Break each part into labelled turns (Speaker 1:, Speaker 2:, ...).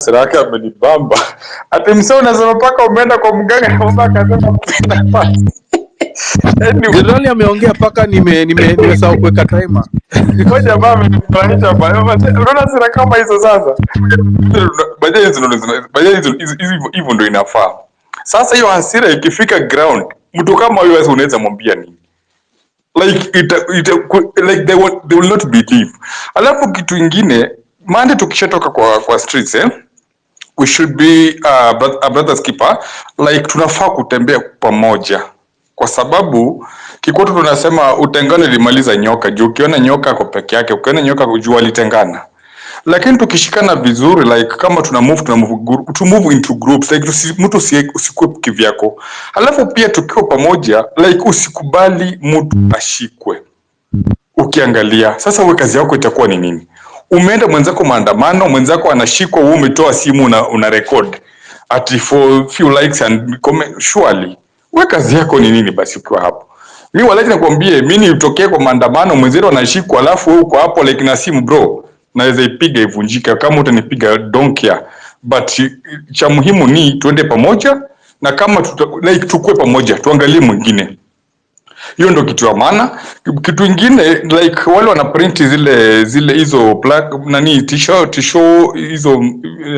Speaker 1: Siraka amenibamba. Ati msee unasema paka umeenda kwa mganga na mama akasema kupenda pasi.
Speaker 2: Generali ameongea paka nimesahau kuweka timer.
Speaker 1: Ngoja baba amenifurahisha bana. Unaona sira kama hizo sasa. Baadaye hivyo ndio inafaa. Sasa hiyo hasira ikifika ground, mtu kama huyo sasa unaweza mwambia nini? Like like they will not believe. Alafu kitu kingine, mande tukishatoka kwa streets we should be a brother's keeper, like tunafaa kutembea pamoja, kwa sababu kikwetu tunasema utengano limaliza nyoka. Juu ukiona nyoka kwa peke yake, ukiona nyoka kujua litengana. Lakini tukishikana vizuri, like kama to move into groups, like mtu usikue kivyako. Alafu pia tukiwa pamoja, like usikubali mtu ashikwe. Ukiangalia sasa, wewe kazi yako itakuwa ni nini? Umeenda mwenzako maandamano, mwenzako anashikwa, wewe umetoa simu una record ati for few likes and comment. Surely wewe kazi yako ni nini basi ukiwa hapo? Mimi walaji nakwambie, mimi nitokee kwa maandamano, mwenzero anashikwa, alafu wewe uko hapo like na simu, bro, naweza ipiga ivunjike. Kama utanipiga don't care, but cha muhimu ni tuende pamoja, na kama like tukue pamoja, tuangalie mwingine. Hiyo ndio kitu ya maana. Kitu kingine, like wale wana print zile hizo nani t-shirt hizo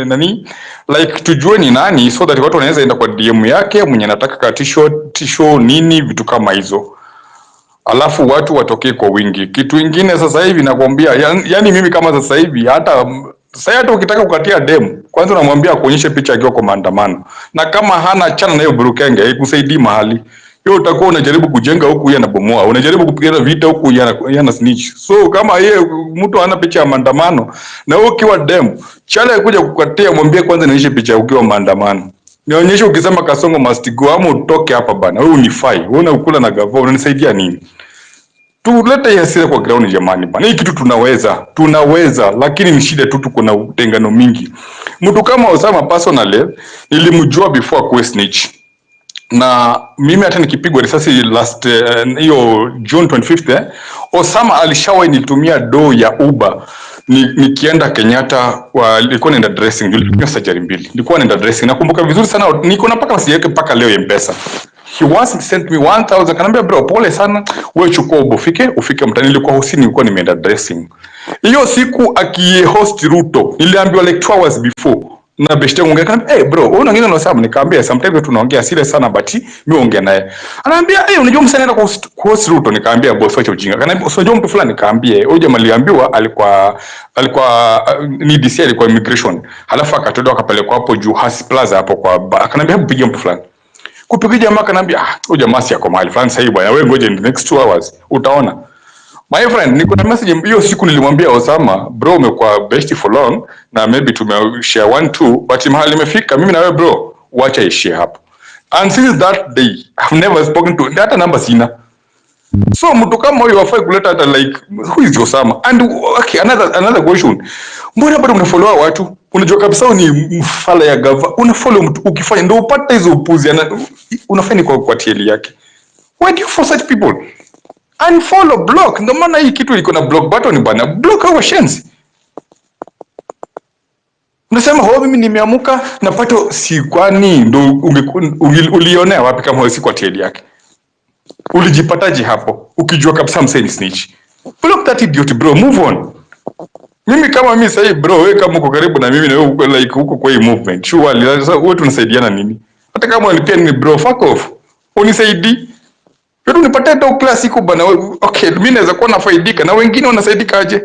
Speaker 1: nani, like tujue ni nani, so that watu wanaweza enda kwa DM yake mwenye anataka ka t-shirt nini, vitu kama hizo. Alafu watu watokee kwa wingi. Kitu kingine sasa hivi nakwambia, yani mimi kama sasa hivi hata ukitaka kukatia demu, kwanza unamwambia kuonyesha picha akiwa kwa maandamano, na kama hana chana na hiyo burukenge ikusaidii mahali. Hiyo utakuwa unajaribu kujenga huku yeye anabomoa, unajaribu kupigana vita huku yeye ana snitch. So kama yeye mtu hana picha ya maandamano na wewe ukiwa demu, chana kuja kukatia, mwambie kwanza nionyeshe picha ukiwa maandamano. Nionyeshe ukisema Kasongo must go, ama utoke hapa bana. Wewe unifai, wewe unakula na Gov't, unanisaidia nini? Tulete hasira kwa ground jamani bana. Hii kitu tunaweza, lakini ni shida tu tuko na utengano mingi. Mtu kama Osama personally nilimjua before kwa snitch. Na mimi hata nikipigwa risasi last hiyo June 25th Osama alishawahi nitumia do ya Uber nikienda Kenyatta, nilikuwa naenda dressing, nilikuwa surgery mbili, nilikuwa naenda dressing. Nakumbuka vizuri sana, niko na paka message yake paka leo M-Pesa. He once sent me 1000, kanambia bro, pole sana, wewe chukua Uber ufike mtani. Nilikuwa hosini, nilikuwa nimeenda dressing. Hiyo siku akihost Ruto niliambiwa like 2 hours before na beshte ngongea, kanambia hey bro, wewe unaongea na Osama? Nikamwambia sometimes tunaongea serious sana, but mimi ongea naye. Ananiambia hey, unajua msanii anaenda kuhost Ruto? Nikamwambia boss, acha ujinga. Kanambia unajua mtu fulani? Nikamwambia huyo jamaa aliambiwa alikuwa ni DC, alikuwa immigration, halafu akatolewa akapelekwa hapo juu Hasi Plaza hapo kwa, akanambia hebu pigia mtu fulani. Kupigia jamaa, kanambia huyo jamaa si yako mahali fulani sasa hivi bwana, wewe ngoja in the next 2 hours utaona. My friend, niko na message hiyo siku nilimwambia Osama, bro, umekuwa bestie for long na maybe tumeshare 1-2, but mahali imefika mimi na wewe bro, wacha ishie hapo. And since that day I've never spoken to, hata namba sina. So mtu kama huyo wafai kuleta hata like who is Osama? And okay, another question. Mbona bado unafollow watu? Unajua kabisa ni mfala ya Gov't. Unafollow mtu ukifanya ndio upate hizo upuzi, unafanya kwa TL yake. Why do you for such people? Unfollow, block. Ndio maana hii kitu iko na block button bana. Block our shenzi. Unasema ho, mimi nimeamuka napata si, kwani ndio ulionea wapi kama si kwa TL yake? Ulijipataje hapo ukijua kabisa mseni snitch? Block that idiot bro, move on. Mimi kama mimi sasa bro, wewe kama uko karibu na mimi na wewe uko like huko kwa hii movement, surely sasa wewe tunasaidiana nini? Hata kama unalipia ni bro, fuck off. Unisaidii. Wewe unipata ndio class iko bana. Okay, mimi naweza kuwa nafaidika na wengine wanasaidika aje?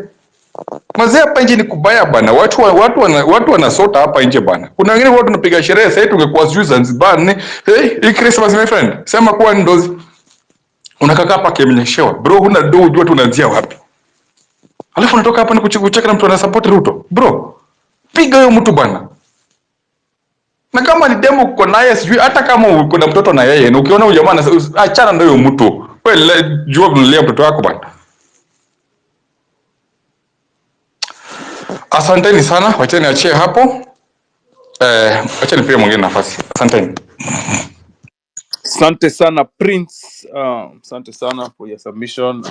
Speaker 1: Mazee hapa nje ni kubaya bana. Watu wanasota hapa nje bana. Kuna wengine watu tunapiga sherehe sasa, tungekuwa sijui Zanzibar ni hey, Christmas my friend. Sema kwa ndozi. Unakaka hapa kemenyeshewa. Bro, huna do, unajua tunaanzia wapi? Alafu unatoka hapa ni kucheka na mtu ana support Ruto. Bro, piga huyo mtu bana. Na kama ni demo uko naye sijui, hata kama uko na mtoto na yeye, na ukiona huyo jamaa achana na huyo mtu. Wewe jua kumlea mtoto wako bana. Asanteni sana, wacha niachie hapo. Wacha nipe mwingine nafasi. Asanteni.
Speaker 2: Asante sana Prince. Asante sana for your submission.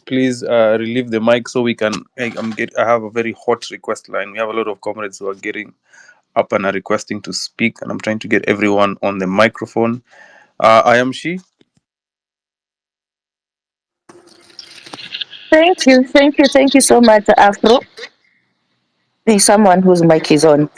Speaker 2: Please relieve the mic so we can I have a very hot request line. We have a lot of comrades who are getting up and are requesting to speak, and I'm trying to get everyone on the microphone. I am she.
Speaker 3: Thank you so much, Afro. There's someone whose mic is on.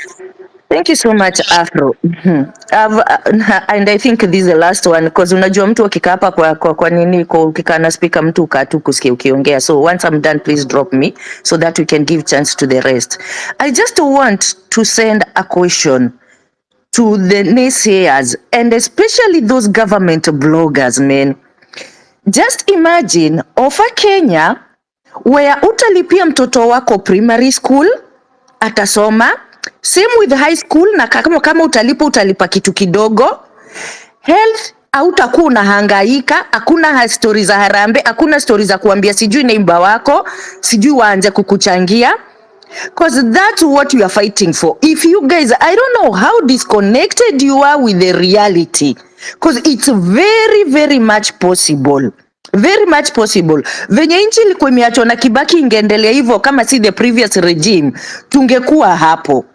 Speaker 3: Thank you so much, Afro. And I think this is the last one because unajua mtu akikaa hapa kwa nini ukikaa na speaker mtu ukaa tu kusikia ukiongea. So once I'm done, please drop me so that we can give chance to the rest. I just want to send a question to the naysayers and especially those government bloggers, man. Just imagine of a Kenya where utalipia mtoto wako primary school atasoma, same with high school, na kama utalipa kitu kidogo. Health hautakuwa unahangaika, hakuna stories za harambe, hakuna stories za kuambia sijui neighbor wako, sijui waanze kukuchangia. Because that's what we are fighting for. If you guys, I don't know how disconnected you are with the reality, because it's very, very much possible. Very much possible. Venye nchi ilikuwa imeachwa na Kibaki ingeendelea hivyo kama si the previous regime, tungekuwa hapo.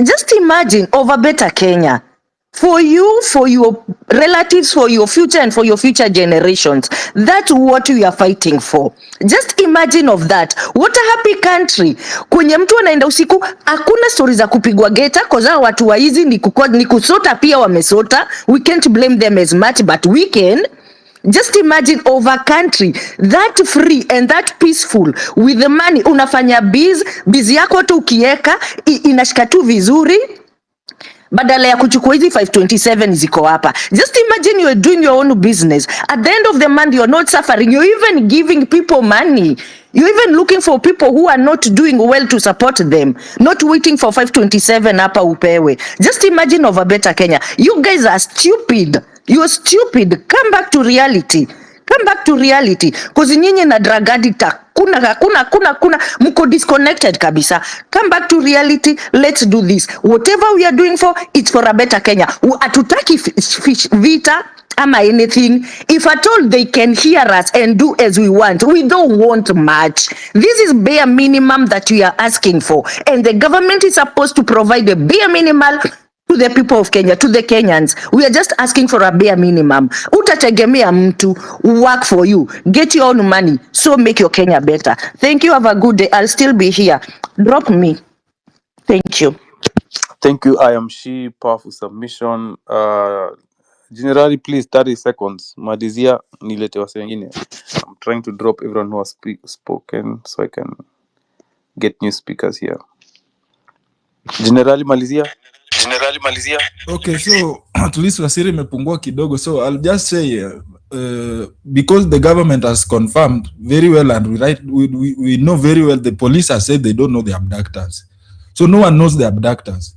Speaker 3: Just imagine of a better Kenya. For you, for your relatives, for your future and for your future generations. That's what we are fighting for. Just imagine of that. What a happy country. Kwenye mtu anaenda usiku, hakuna stories za kupigwa geta, koza watu wa hizi ni kusota pia wamesota. We can't blame them as much, but we can. Just imagine of a country that free and that peaceful with the money. Unafanya biz yako tu ukieka, inashika tu vizuri. Badala ya kuchukua hizi 527 ziko hapa. Just imagine you are doing your own business. At the end of the month, you're not suffering. You're even giving people money. You're even looking for people who are not doing well to support them. Not waiting for 527 hapa upewe. Just imagine of a better Kenya. You guys are stupid. You're stupid. Come back to reality. Come back to reality. Because nyinyi na drug addict kuna mko disconnected kabisa. Come back to reality. Let's do this. Whatever we are doing for, it's for a better Kenya. Atutaki vita ama anything. If at all they can hear us and do as we want, we don't want much. This is bare minimum that we are asking for. And the government is supposed to provide a bare minimal to the people of Kenya, to the Kenyans. We are just asking for a bare minimum. Utategemea mtu, work for you, get your own money, so make your Kenya better. Thank you, have a good day. I'll still be here. Drop me. Thank you.
Speaker 2: Thank you. I am she. Powerful submission. Generally, please 30 seconds. Madizia nilete wase wengine. I'm trying to drop everyone who has spoken so I can get new speakers here. Generally malizia.
Speaker 4: Okay, so at least Wasiri imepungua kidogo. So I'll just say because the government has confirmed very well and we know very well, the police has said they don't know the abductors. So no one knows the abductors.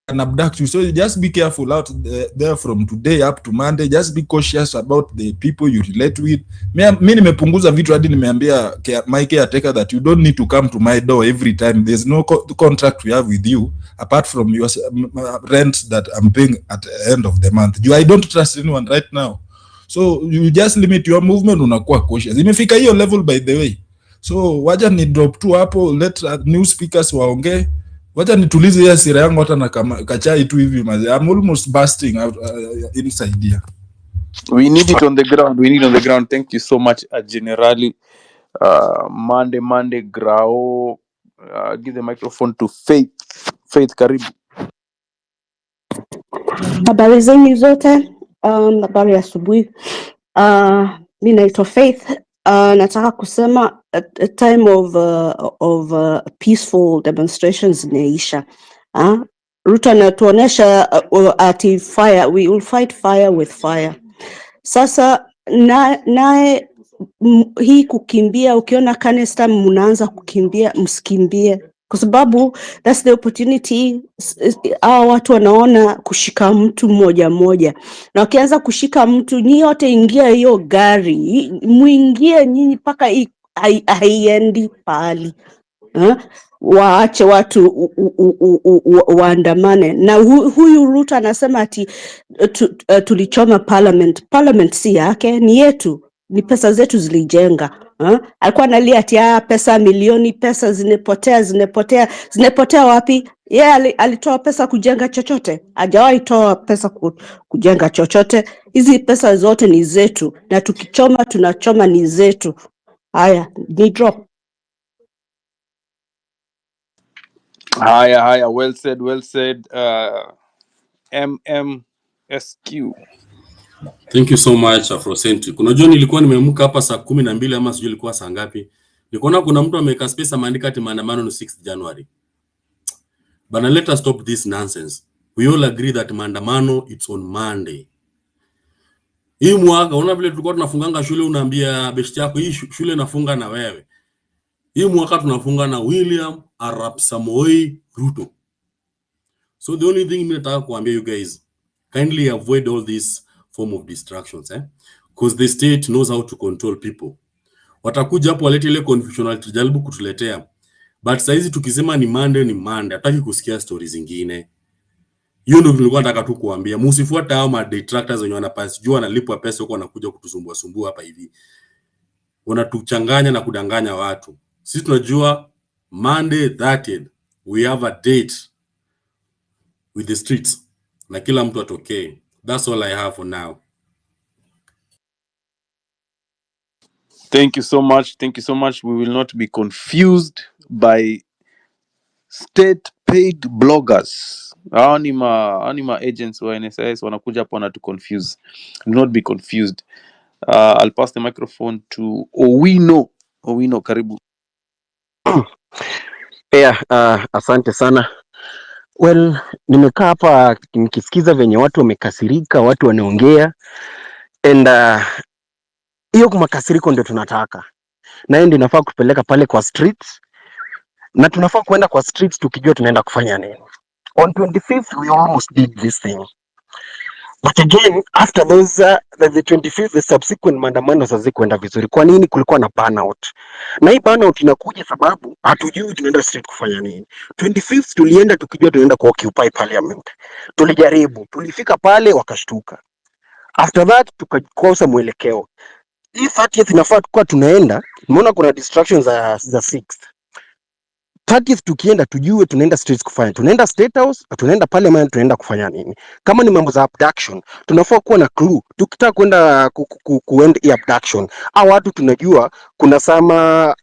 Speaker 4: Can abduct you. So just be careful out there from today up to Monday. Just be cautious about the people you relate with. Mimi nimepunguza vitu hadi nimeambia my caretaker that you don't need to come to my door every time. There's no contract we have with you apart from your rent that I'm paying at the end of the month. I don't trust anyone right now. So you just limit your movement, unakuwa cautious. Imefika hiyo level by the way. So waja ni drop tu hapo, let new speakers waongee. Wacha nitulize hiyo hasira yangu hata na kachai tu hivi mazi. I'm almost bursting out inside here.
Speaker 2: We need it on the ground. We need on the ground. Thank you so much, Generali. Monday Grao. Give the microphone to Faith. Faith, karibu.
Speaker 5: Habari zenyu zote. Habari ya asubuhi. Mimi naitwa Faith. Nataka kusema a time of peaceful demonstrations inaisha. Ruto anatuonesha ati fire, we will fight fire with fire. Sasa nae hii kukimbia, ukiona kanista mnaanza kukimbia, msikimbie. Kwa sababu that's the opportunity. Hao watu wanaona kushika mtu mmoja mmoja, na wakianza kushika mtu, nyinyi wote ingia hiyo gari, muingie nyinyi paka haiendi pali. Waache watu waandamane. Na huyu Ruto anasema ati tulichoma parliament si yake, ni yetu, ni pesa zetu zilijenga. Alikuwa analia ati pesa milioni, pesa zinepotea wapi? alitoa pesa kujenga chochote? Hajawahi toa pesa kujenga chochote. Hizi pesa zote ni zetu, na tukichoma tunachoma ni zetu. Haya, ni drop.
Speaker 2: Haya, well said. MMSQ.
Speaker 6: Thank you so much Afrocentric. Unajua nilikuwa nimeamka hapa saa 12 ama sijui ilikuwa saa ngapi. Nikaona kuna mtu ameweka space ameandika ati maandamano ni 6th January. But let us stop this nonsense. We all agree that maandamano it's on Monday. Hii mwaka unaona vile tulikuwa tunafunganga shule unaambia best yako hii shule nafunga na wewe. Hii mwaka tunafunga na William Arap Samoei Ruto. So the only thing mimi nataka kuambia you guys, kindly avoid all this form of distractions because the state knows how to control people. Watakuja hapo walete ile confusion walijaribu kutuletea. But saizi tukisema ni Monday, hataki kusikia stories zingine. Hiyo ndio nilikuwa nataka tu kuambia. Msifuate hao ma detractors wenye wanapasi jua wanalipwa pesa huko wanakuja kutusumbua hapa hivi. Wanatuchanganya na kudanganya watu. Sisi tunajua Monday 30th we have a date with the streets. Na kila mtu atokee. That's all I have for now.
Speaker 2: Thank you so much. We will not be confused by state-paid bloggers. Anima agents wa NSIS wanakuja hapo na to confuse. Will not be confused. I'll pass the microphone to Owino. Owino, karibu.
Speaker 7: Asante sana. Well, nimekaa hapa nikisikiza venye watu wamekasirika, watu wanaongea, and hiyo makasiriko ndio tunataka. Na hiyo ndio inafaa kupeleka pale kwa streets. Na tunafaa kwenda kwa streets tukijua tunaenda kufanya nini. On 25th we almost did this thing. But again, after those the 25th, the subsequent maandamano hazikwenda vizuri. Kwa nini? Kulikuwa na burnout. Na hii burnout inakuja sababu hatujui tunaenda street kufanya nini. 25th tulienda tukijua tunaenda ku occupy parliament. Tulijaribu, tulifika pale wakashtuka. After that tukakosa mwelekeo. Hii 30th inafaa tukua tunaenda, umeona kuna distractions za 6th. 30th tukienda tujue tunaenda streets kufanya. Tunaenda state house, tunaenda parliament, tunaenda kufanya nini. Kama ni mambo za abduction, tunafaa kuwa na clue. Tukitaka kwenda kuend abduction, au watu tunajua kuna sama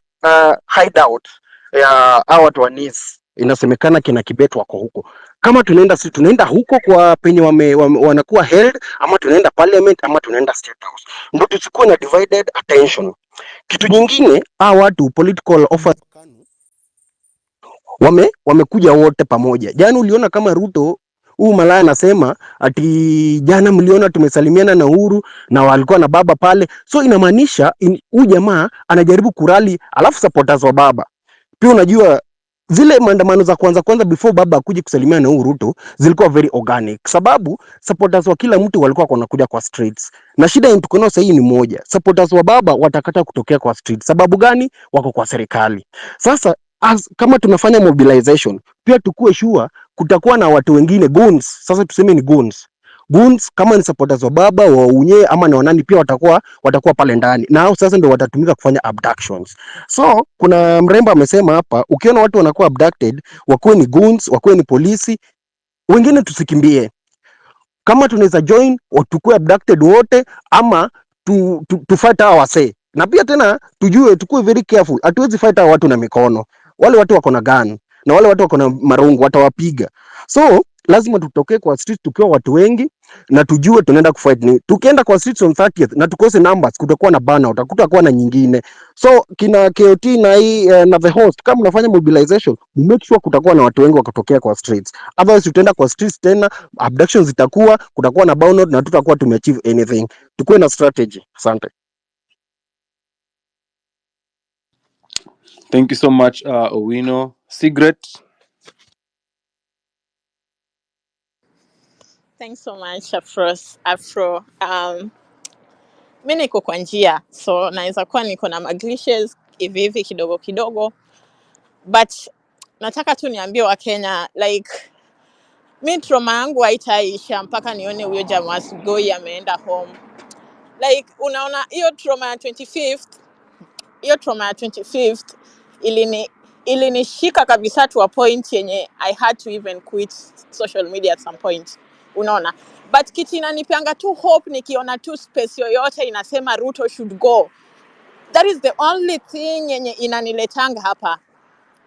Speaker 7: hideout ya hao watu wa NIS. Inasemekana kina Kibet wako huko. Kama tunaenda huko kwa penye wanakuwa held, ama tunaenda parliament, ama tunaenda state house. Ndio tusikuwe na divided attention. Kitu nyingine, hao watu political offer wamekuja wote pamoja. Jana uliona kama Ruto huu malaya anasema ati jana mliona tumesalimiana na Uhuru na walikuwa na baba pale. So inamaanisha huyu jamaa anajaribu kurali alafu supporters wa baba. Pia unajua zile maandamano za kwanza before baba akuje kusalimiana na Uhuru Ruto zilikuwa very organic. Sababu supporters wa kila mtu walikuwa wanakuja kwa streets. Na shida yetu tuko nayo sasa ni moja. Supporters wa baba watakata kutokea kwa streets. Sababu gani? Wako kwa serikali. Sasa kama tunafanya mobilization, pia tukue sure kutakuwa na watu wengine goons. Sasa tuseme ni goons kama ni supporters wa baba wa unye ama na wanani pia watakuwa pale ndani. Na hao sasa ndio watatumika kufanya abductions. So kuna mrembo amesema hapa, ukiona watu wanakuwa abducted, wakuwe ni goons, wakuwe ni polisi, wengine tusikimbie. Kama tunaweza join tukue abducted wote, ama tufight hawa wase. Na pia tena tujue tukue very careful. Hatuwezi fight hawa watu na mikono. Wale watu wako na gun na wale watu wako na marungu watawapiga. So lazima tutokee kwa street tukiwa watu wengi na tujue tunaenda kufight ni. Tukienda kwa streets on 30th na tukose numbers, kutakuwa na burnout, kutakuwa na nyingine. So kina KOT na hii na the host, kama unafanya mobilization, make sure kutakuwa na watu wengi wakatokea kwa streets. Otherwise tutaenda kwa streets tena, abductions zitakuwa, kutakuwa na burnout na tutakuwa tumeachieve anything. Tukue na strategy. Asante.
Speaker 2: Thank you so much, Owino. Sigret.
Speaker 8: Thanks so much, Afro. Mi niko kwa njia, so naweza kuwa niko na maglitches hivi kidogo, but nataka tu niambie wa Kenya, like mi trauma yangu haitaisha mpaka nione huyo jamaa Sugoi ameenda home. Like unaona hiyo trauma ya 25th ilini ilinishika kabisa to a point yenye I had to even quit social media at some point. Unaona? But kitu inanipeanga tu hope nikiona tu space yoyote inasema Ruto should go. That is the only thing yenye inaniletanga hapa.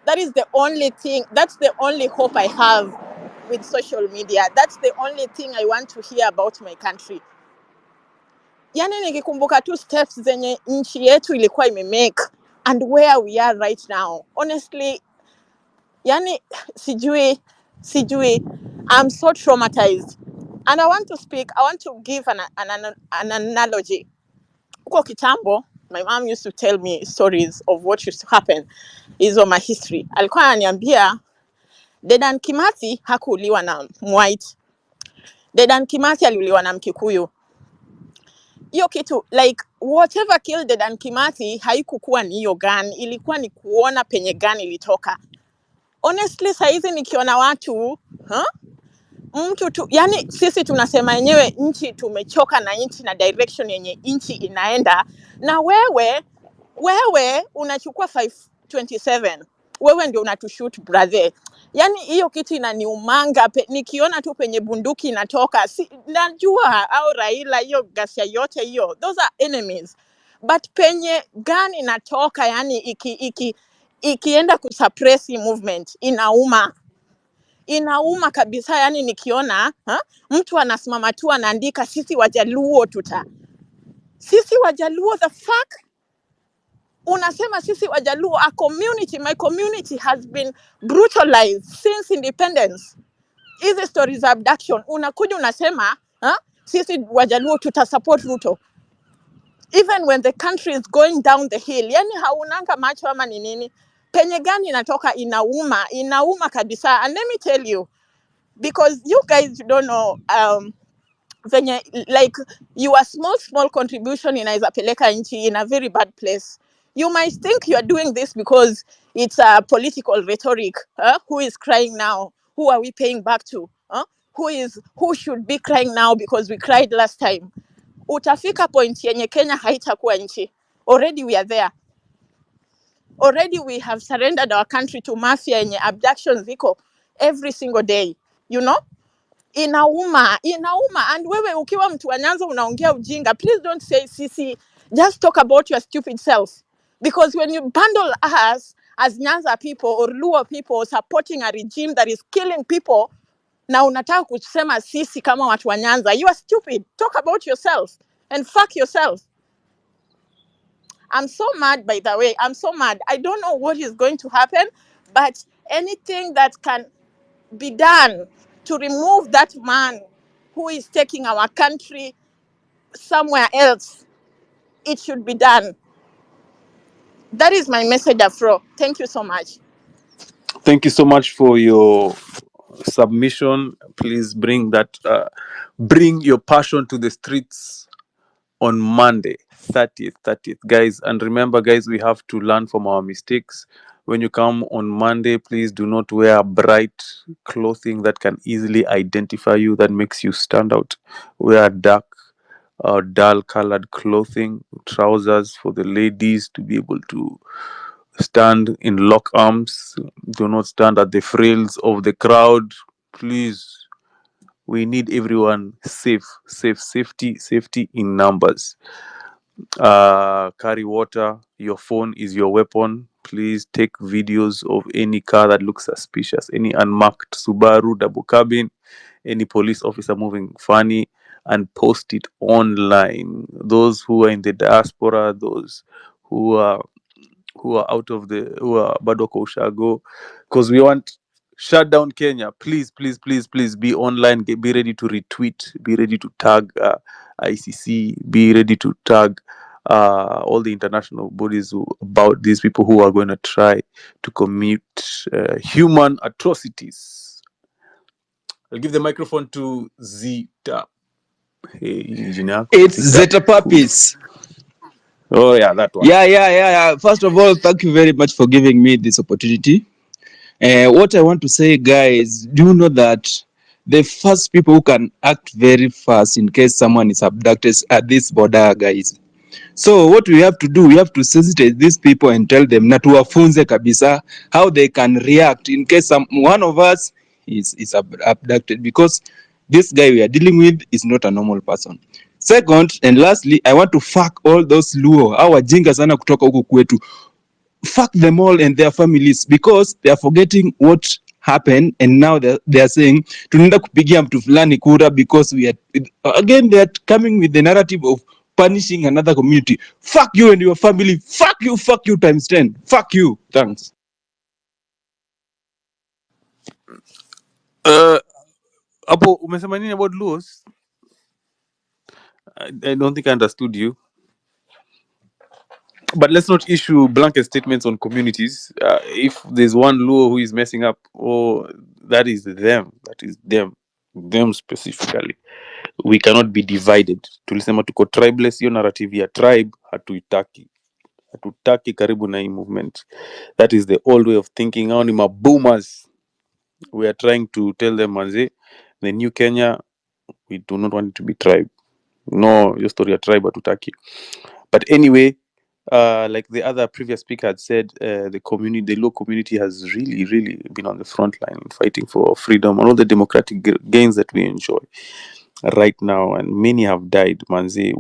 Speaker 8: That is the only thing, that's the only hope I have with social media. That's the only thing I want to hear about my country. Yani nikikumbuka tu steps zenye nchi yetu ilikuwa imemake and where we are right now. Honestly, yani sijui, I'm so traumatized. And I want to give an analogy. Huko kitambo, my mom used to tell me stories of what used to happen. Hizo my history. Alikuwa ananiambia Dedan Kimathi hakuuliwa na white. Dedan Kimathi aliuliwa na Mkikuyu. Hiyo kitu, like, whatever killed Dedan Kimathi haikukuwa ni hiyo gun, ilikuwa ni kuona penye gun ilitoka. Honestly, saizi nikiona watu, mtu tu, yani sisi tunasema yenyewe nchi tumechoka na nchi na direction yenye nchi inaenda, na wewe unachukua 527. Wewe ndio unatushoot brother. Yani hiyo kitu inaniumanga, nikiona tu penye bunduki inatoka, najua au Raila hiyo gasia yote hiyo, those are enemies. But penye gun inatoka, yani ikienda kusuppress movement, inauma kabisa. Yani nikiona mtu anasimama tu anaandika sisi Wajaluo sisi Wajaluo, the fuck? Unasema sisi Wajaluo, my community has been brutalized since independence. Hizi stories of abduction, unakuja unasema sisi Wajaluo support Ruto even when the country is going down the hill. Yani haunanga macho ama ni nini? Penye gani inatoka inauma kabisa. And let me tell you, because you guys don't know, venye, like, your small contribution inaweza peleka nchi in a very bad place. You might think you are doing this because it's a political rhetoric. Who is crying now? Who are we paying back to? Who should be crying now because we cried last time? Utafika point yenye Kenya haitakuwa nchi. Already we are there. Already we have surrendered our country to mafia yenye abductions ziko every single day. You know? Inauma. And wewe ukiwa mtu wa Nyanza unaongea ujinga, please don't say sisi. Just talk about your stupid self. Because when you bundle us as Nyanza people or Luo people supporting a regime that is killing people, na unataka kusema sisi kama watu wa Nyanza, you are stupid. Talk about yourself and fuck yourself. I'm so mad, by the way. I'm so mad. I don't know what is going to happen, but anything that can be done to remove that man who is taking our country somewhere else, it should be done. That is my message, Afro. Thank you so much.
Speaker 2: Thank you so much for your submission. Please bring your passion to the streets on Monday, 30th, guys. And remember, guys, we have to learn from our mistakes. When you come on Monday, please do not wear bright clothing that can easily identify you, that makes you stand out. Wear dark or dull colored clothing, trousers for the ladies to be able to stand in lock arms. Do not stand at the frills of the crowd. Please, we need everyone safety in numbers. Carry water. Your phone is your weapon. Please take videos of any car that looks suspicious, any unmarked Subaru double cabin, any police officer moving funny, and post it online. Those who are in the diaspora, those who are out of who are bado kwa ushago, because we want shut down Kenya. Please be online. Be ready to retweet. Be ready to tag ICC. Be ready to tag all the international bodies about these people who are going to try to commit human atrocities. I'll give the microphone to Zita. Hey, engineer.
Speaker 9: It's Zeta Puppies.
Speaker 2: Oh yeah, that one.
Speaker 9: Yeah. First of all, thank you very much for giving me this opportunity. What I want to say, guys, do you know that the first people who can act very fast in case someone is abducted are these border guys? So what we have to do, we have to sensitize these people and tell them na tuwafunze kabisa how they can react in case one of us is abducted, because this guy we are dealing with is not a normal person. Second and lastly, I want to fuck all those Luo, hawa jinga sana kutoka huku kwetu. Fuck them all and their families, because they are forgetting what happened, and now they are saying tunaenda kupigia mtu fulani kura because we are, again they are coming with the narrative of punishing another community. Fuck you and your family. Fuck you times 10. Fuck you. Thanks.
Speaker 2: Hapo umesema nini about Luos? I don't think I understood you. But let's not issue blanket statements on communities. If there's one Luo who is messing up, that is them. That is them specifically. We cannot be divided. Tulisema tuko tribeless. Hiyo narrative ya tribe hatutaki karibu na hii movement. That is the old way of thinking. Hao ni maboomers. We are trying to tell them, manze, the new Kenya, we do not want it to be tribe. No, your story of tribe hatutaki. But anyway, like the other previous speaker had said, the Luo community has really been on the front line fighting for freedom and all the democratic gains that we enjoy right now. And many have died, manzi.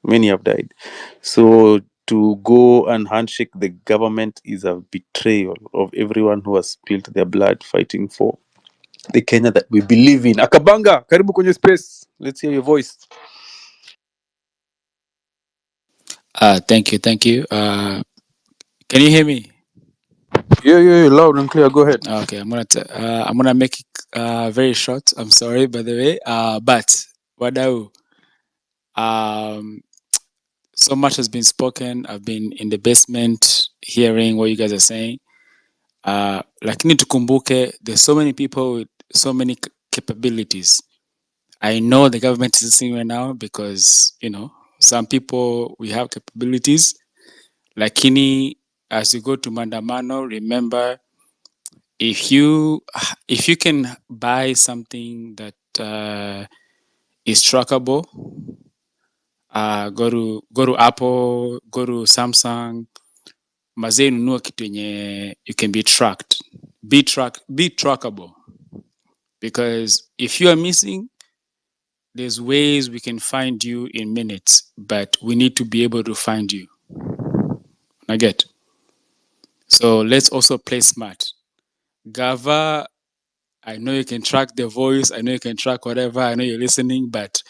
Speaker 2: Many have died. So to go and handshake the government is a betrayal of everyone who has spilled their blood fighting for the Kenya that we believe in. Akabanga, karibu kwenye space. Let's hear your voice.
Speaker 10: Thank you. Can you hear me?
Speaker 2: Yeah, loud and clear. Go ahead.
Speaker 10: Okay, I'm gonna make it very short. I'm sorry, by the way. But wadau, so much has been spoken. I've been in the basement hearing what you guys are saying. Lakini tukumbuke, there's so many people with so many capabilities. I know the government is listening right now because, some people, we have capabilities. Lakini as you go to Mandamano, remember, if you can buy something that is trackable, go to Apple, go to Samsung, mazee nunua kitu yenye you can be tracked, be trackable, because if you are missing, there's ways we can find you in minutes, but we need to be able to find you. I get. So let's also play smart. Gava, I know you can track the voice, I know you can track whatever, I know you're listening, but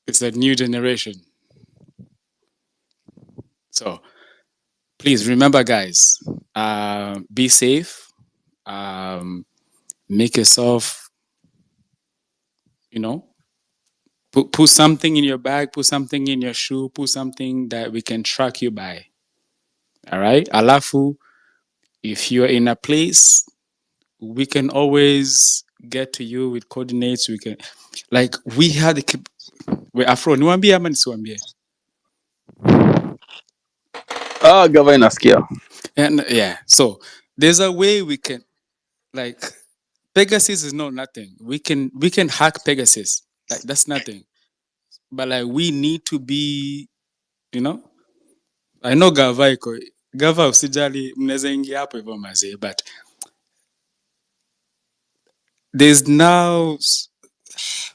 Speaker 10: it's a new generation. So please remember, guys, be safe, make yourself, put something in your bag, put something in your shoe, put something that we can track you by. All right? Alafu, if you're in a place, we can always get to you with coordinates. We can, we had wait, Afro, niwaambie ama nisiwaambie?
Speaker 2: Gava inasikia.
Speaker 10: And yeah, so there's a way we can, Pegasus is not nothing. We can hack Pegasus. That's nothing. But we need to be, I know Gava usijali mnaweza ingia hapo hivyo mazee, but there's now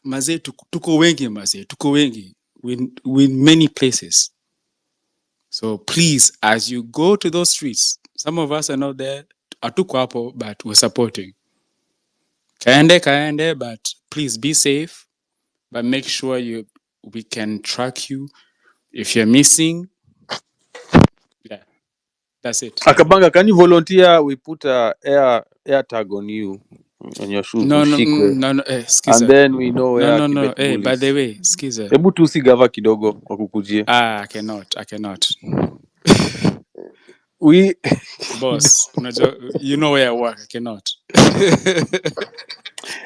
Speaker 10: mazee tuko wengi with many places. So please, as you go to those streets, some of us are not there, hatuko hapo, but we're supporting. Kaende, but please be safe, but make sure we can track you. If you're missing, yeah, that's it.
Speaker 2: Akabanga, can you volunteer? We put a air tag on you, on your shoes.
Speaker 10: No,
Speaker 2: and then we know where
Speaker 10: no.
Speaker 2: Kibet
Speaker 10: Hey,
Speaker 2: Bull
Speaker 10: by the
Speaker 2: is.
Speaker 10: way, skiza.
Speaker 2: Hebu tu si Gava kidogo wakukujie.
Speaker 10: I cannot.
Speaker 2: We
Speaker 10: Boss, you know where I work. I cannot.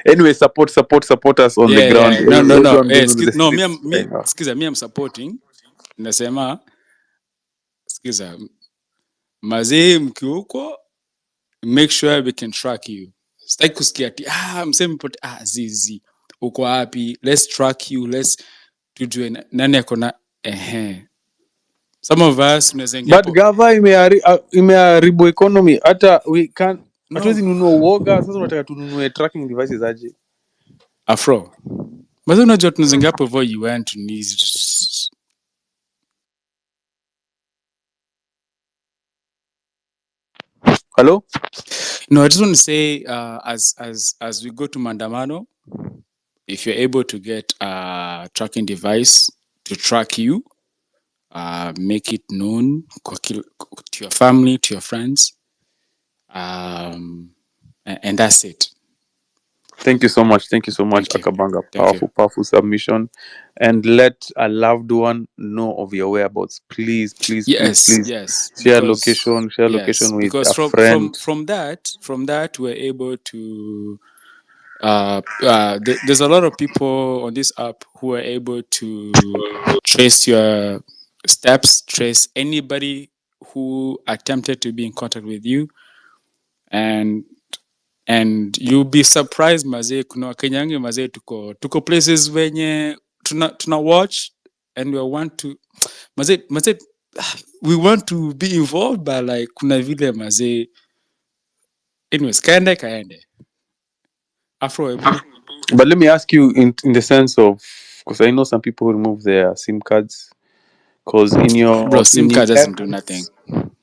Speaker 2: anyway, support us on the ground.
Speaker 10: Yeah. No. Hey,
Speaker 2: No,
Speaker 10: me, I'm supporting. Nasema, skiza. Mazee mkiuko, make sure we can track you. Sitaki kusikia ati mseme zizi. Uko wapi? Let's track you. Let's tujue nani akona Some of us tunaweza ingia
Speaker 2: But
Speaker 10: hapo.
Speaker 2: gava imeharibu economy. Hata we can hatuwezi
Speaker 10: No,
Speaker 2: nunua uoga. Sasa unataka tununue tracking devices aje?
Speaker 10: Afro. But unajua tunaweza ingia hapo hivyo UN to
Speaker 2: Hello?
Speaker 10: No, I just want to say, as we go to Mandamano, if you're able to get a tracking device to track you, make it known to your family, to your friends, and that's it.
Speaker 2: Thank you so much. Thank you so much,
Speaker 10: Thank you.
Speaker 2: Akabanga.
Speaker 10: Thank you.
Speaker 2: Powerful submission. And let a loved one know of your whereabouts. Please.
Speaker 10: Yes.
Speaker 2: Share
Speaker 10: Because
Speaker 2: location with
Speaker 10: because
Speaker 2: a friend.
Speaker 10: from that we're able to there's a lot of people on this app who are able to trace your steps, trace anybody who attempted to be in contact with you, and you'll be surprised mazee, kuna Kenyangi mazee, tuko places wenye tuna watch and we want to mazee we want to be involved, but like kuna vile mazee. Anyways, kaende Afro ebu.
Speaker 2: But let me ask you in the sense of, because I know some people remove their SIM cards, because
Speaker 10: Bro, SIM card doesn't do nothing.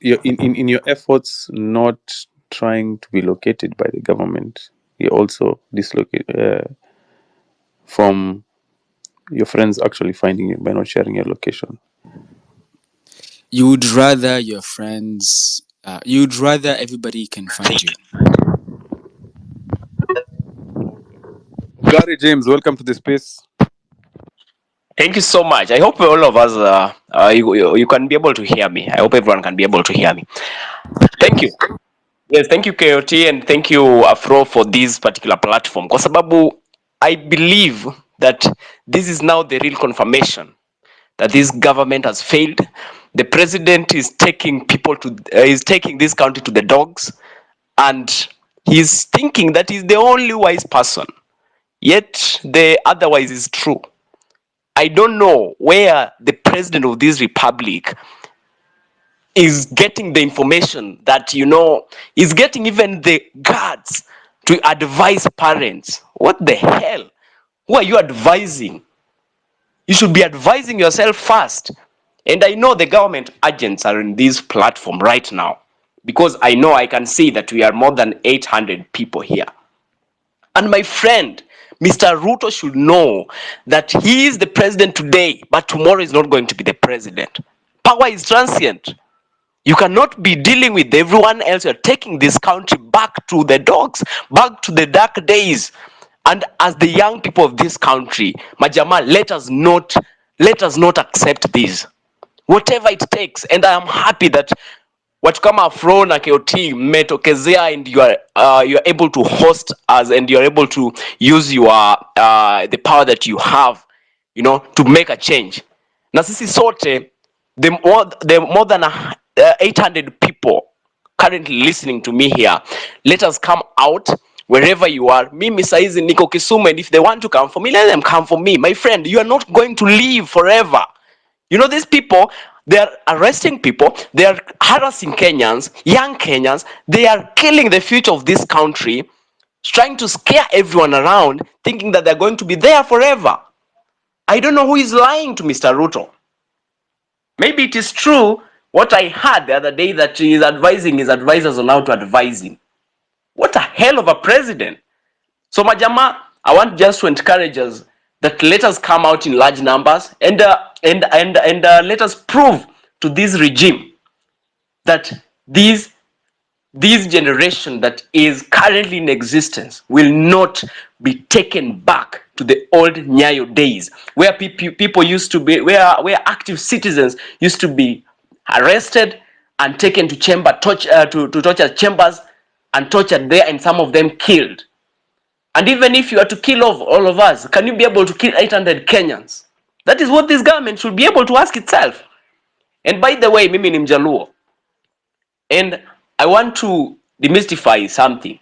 Speaker 2: in your efforts not trying to be located by the government, you're also dislocated from your friends actually finding you by not sharing your location.
Speaker 10: You would rather your friends, you'd rather everybody can find you.
Speaker 2: Gary James, welcome to the space.
Speaker 11: Thank you so much. I hope all of us, you can be able to hear me. I hope everyone can be able to hear me. Thank you. Yes, thank you KOT, and thank you Afro for this particular platform. Kwa sababu I believe that this is now the real confirmation that this government has failed. The president is taking is taking this country to the dogs, and he's thinking that he's the only wise person. Yet the otherwise is true. I don't know where the president of this republic is getting the information that, is getting even the guards to advise parents. What the hell? Who are you advising? You should be advising yourself first. And I know the government agents are in this platform right now, because I can see that we are more than 800 people here. And my friend, Mr. Ruto should know that he is the president today, but tomorrow is not going to be the president. Power is transient. You cannot be dealing with everyone else. You're taking this country back to the dogs, back to the dark days. And as the young people of this country, Majama, let us not accept this. Whatever it takes. And I am happy that watu kama Afro na KOT mmetokezea, and you are able to host us, and you are able to use your the power that you have, to make a change. Na sisi sote, the more than 800 people currently listening to me here, let us come out wherever you are. Mimi saizi niko Kisumu, and if they want to come for me, let them come for me. My friend, you are not going to live forever. These people, they are arresting people, they are harassing Kenyans, young Kenyans, they are killing the future of this country, trying to scare everyone around, thinking that they're going to be there forever. I don't know who is lying to Mr. Ruto. Maybe it is true what I heard the other day, that he is advising his advisors on how to advise him. What a hell of a president. So Majama, I want just to encourage us that let us come out in large numbers, and let us prove to this regime that this generation that is currently in existence will not be taken back to the old Nyayo days, where people used to be, where active citizens used to be arrested and taken to torture chambers and tortured there, and some of them killed. And even if you are to kill all of us, can you be able to kill 800 Kenyans? That is what this government should be able to ask itself. And by the way, mimi ni Mjaluo, and I want to demystify something.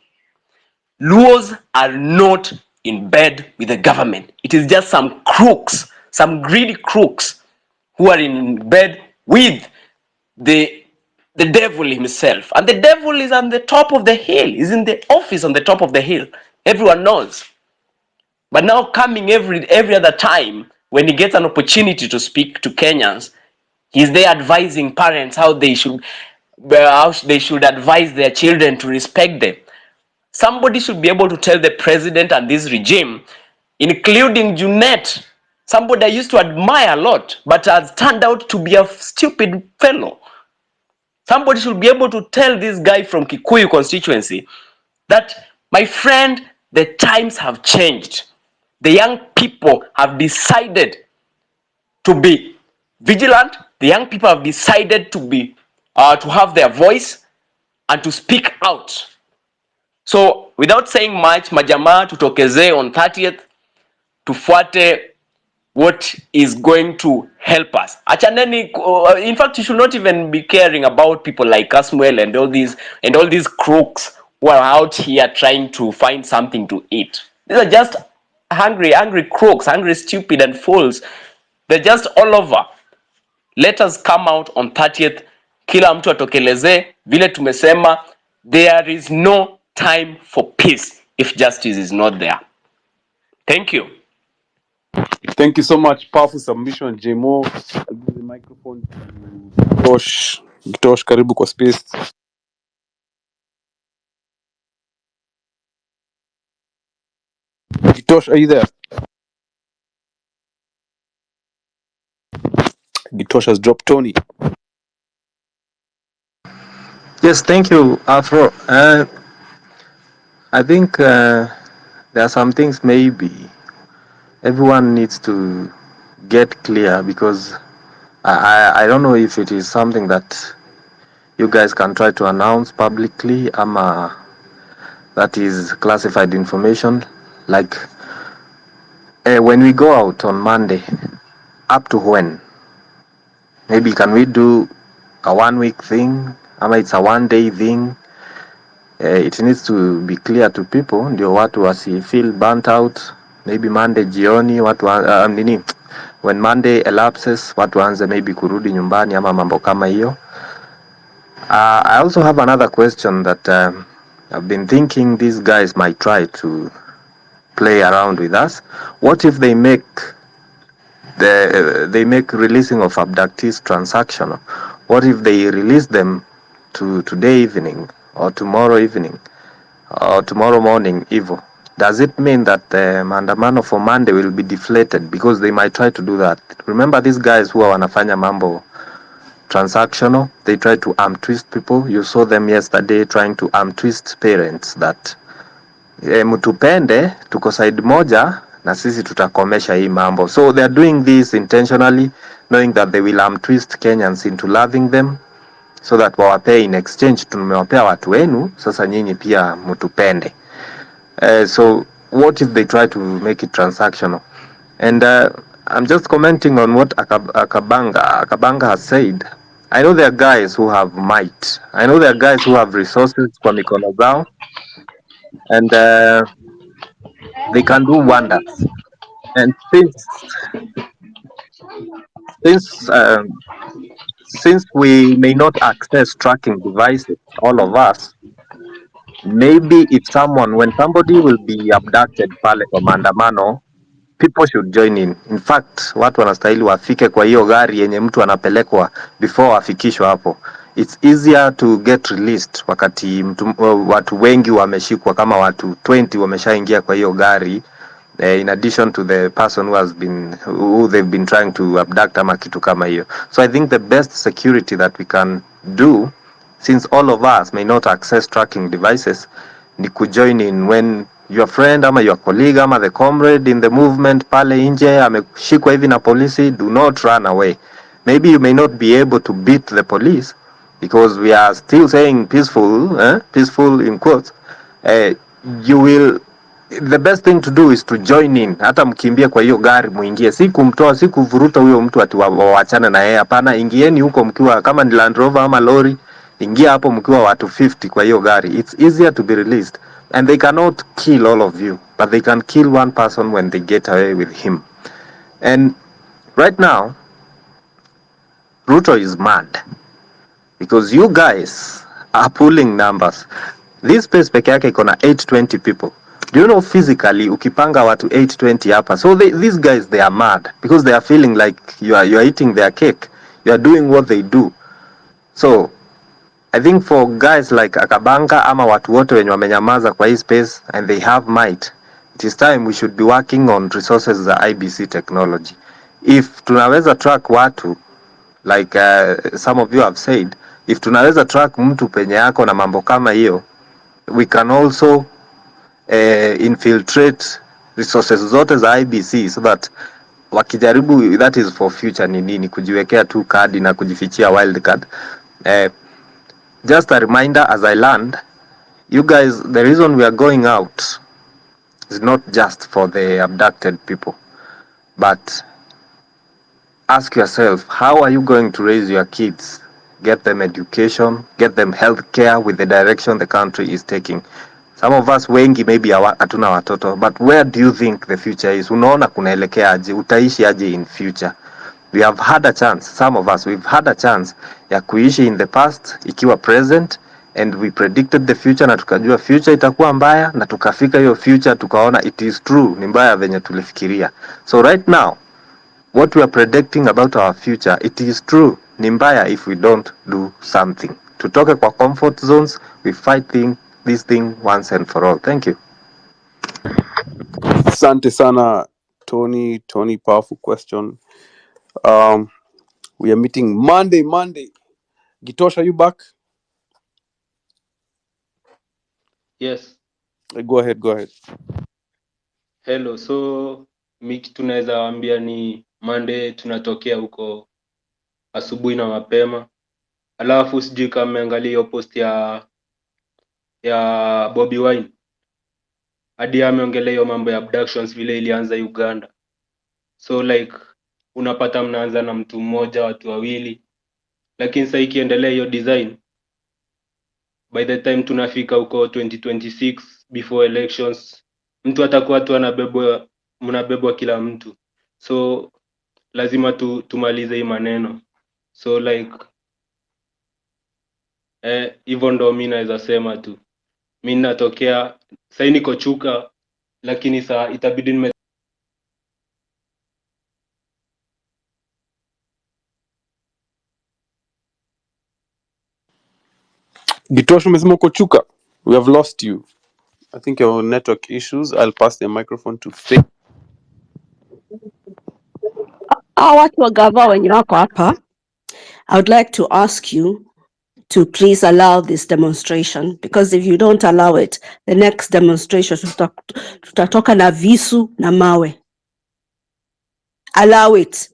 Speaker 11: Luos are not in bed with the government. It is just some crooks, some greedy crooks, who are in bed with the devil himself. And the devil is on the top of the hill, is in the office on the top of the hill. Everyone knows. But now coming every other time when he gets an opportunity to speak to Kenyans, he's there advising parents how they should advise their children to respect them. Somebody should be able to tell the president and this regime, including Junet, somebody I used to admire a lot, but has turned out to be a stupid fellow. Somebody should be able to tell this guy from Kikuyu constituency that, my friend, the times have changed. The young people have decided to be vigilant. The young people have decided to have their voice and to speak out. So without saying much, majamaa tutokeze on 30th, tufuate what is going to help us. Achaneni, in fact, you should not even be caring about people like Asmuel and all these crooks who are out here trying to find something to eat. These are just hungry crooks, hungry, stupid, and fools. They're just all over. Let us come out on 30th. Kila mtu atokeleze vile tumesema. There is no time for peace if justice is not there. Thank you.
Speaker 2: Thank you so much. Powerful submission, Jmo. I'll give the microphone to Gitosh. Gitosh, karibu kwa space. Gitosh, are you there? Gitosh has dropped Tony.
Speaker 12: Yes, thank you, Afro. I think there are some things maybe everyone needs to get clear, because I don't know if it is something that you guys can try to announce publicly, that is classified information. Like when we go out on Monday, up to when? Maybe can we do a 1 week thing? It's a 1 day thing? It needs to be clear to people, ndio watu wasi feel burnt out. Maybe Monday jioni watu when Monday elapses watu waanze maybe kurudi nyumbani ama mambo kama hiyo. I also have another question that I've been thinking these guys might try to play around with us. What if they make releasing of abductees transactional? What if they release them to today evening or tomorrow evening or tomorrow morning evil? Does it mean that the maandamano for Monday will be deflated? Because they might try to do that. Remember these guys who are wanafanya mambo transactional, they try to arm twist people. You saw them yesterday trying to arm twist parents that mtupende, tuko side moja na sisi tutakomesha hii mambo. So they are doing this intentionally, knowing that they will arm twist Kenyans into loving them, so that wawapee in exchange, tumewapea watu wenu, sasa nyinyi pia mtupende. So what if they try to make it transactional? And I'm just commenting on what Akabanga has said. I know there are guys who have might. I know there are guys who have resources kwa mikono zao, and they can do wonders. And since we may not access tracking devices, all of us, maybe when somebody will be abducted pale kwa maandamano, people should join in. In fact, watu wanastahili wafike kwa hiyo gari yenye mtu anapelekwa before wafikishwe hapo. It's easier to get released wakati watu wengi wameshikwa, kama watu 20 wameshaingia kwa hiyo gari, in addition to the person who they've been trying to abduct ama kitu kama hiyo. So I think the best security that we can do, since all of us may not access tracking devices, ni kujoin in when your friend ama your colleague ama the comrade in the movement pale nje ameshikwa hivi na polisi. Do not run away. Maybe you may not be able to beat the police because we are still saying peaceful in quotes. The best thing to do is to join in. Hata mkimbia kwa hiyo gari muingie, si kumtoa, si kuvuruta huyo mtu ati waachane na yeye. Hapana, ingieni huko mkiwa, kama ni Land Rover ama lori, ingia hapo mkiwa watu 50 kwa hiyo gari. It's easier to be released, and they cannot kill all of you, but they can kill one person when they get away with him. And right now Ruto is mad because you guys are pulling numbers. This space peke yake iko na 820 people. Do you know physically ukipanga watu 820 hapa? So these guys, they are mad because they are feeling like you are eating their cake. You are doing what they do. So I think for guys like Akabanga ama watu wote wenye wamenyamaza kwa hii space and they have might, it is time we should be working on resources za IBC technology. If tunaweza track watu like some of you have said, if tunaweza track mtu penye yako na mambo kama hiyo, we can also infiltrate resources zote za IBC so that wakijaribu, that is for future, ni nini kujiwekea tu kadi na kujifichia wild card. Just a reminder as I land, you guys, the reason we are going out is not just for the abducted people, but ask yourself, how are you going to raise your kids, get them education, get them health care with the direction the country is taking? Some of us wengi maybe hatuna watoto, but where do you think the future is? Unaona kunaelekea aje? Utaishi aje in future? We have had a chance, some of us, we've had a chance ya kuishi in the past ikiwa present, and we predicted the future na tukajua future itakuwa mbaya, na tukafika hiyo future tukaona it is true, ni mbaya venye tulifikiria. So right now, what we are predicting about our future, it is true, ni mbaya if we don't do something. Tutoke kwa comfort zones, we fight this thing once and for all. Thank you.
Speaker 2: Asante sana Tony, powerful question. We are meeting Monday. Gitosh, are you back?
Speaker 13: Yes.
Speaker 2: Go ahead.
Speaker 13: Hello. So miki tunaweza waambia ni Monday tunatokea huko asubuhi na mapema. Alafu sijui kama mmeangalia hiyo post ya Bobby Wine. Hadi ameongelea hiyo mambo ya abductions vile ilianza Uganda. So like unapata mnaanza na mtu mmoja, watu wawili. Lakini sasa ikiendelea hiyo design, by the time tunafika huko 2026 before elections, mtu atakuwa tu mnabebwa kila mtu. So lazima tumalize hii maneno. So like hivyo ndo mi naweza sema tu. Mi natokea sasa, niko Chuka, lakini saa itabidi
Speaker 2: Gitosh, umesema uko Chuka. We have lost you. I think your network issues. I'll pass the microphone to Faith.
Speaker 5: Watu wa Gava wenye wako hapa, I would like to ask you to please allow this demonstration, because if you don't allow it, the next demonstration tutatoka na visu na mawe. Allow it,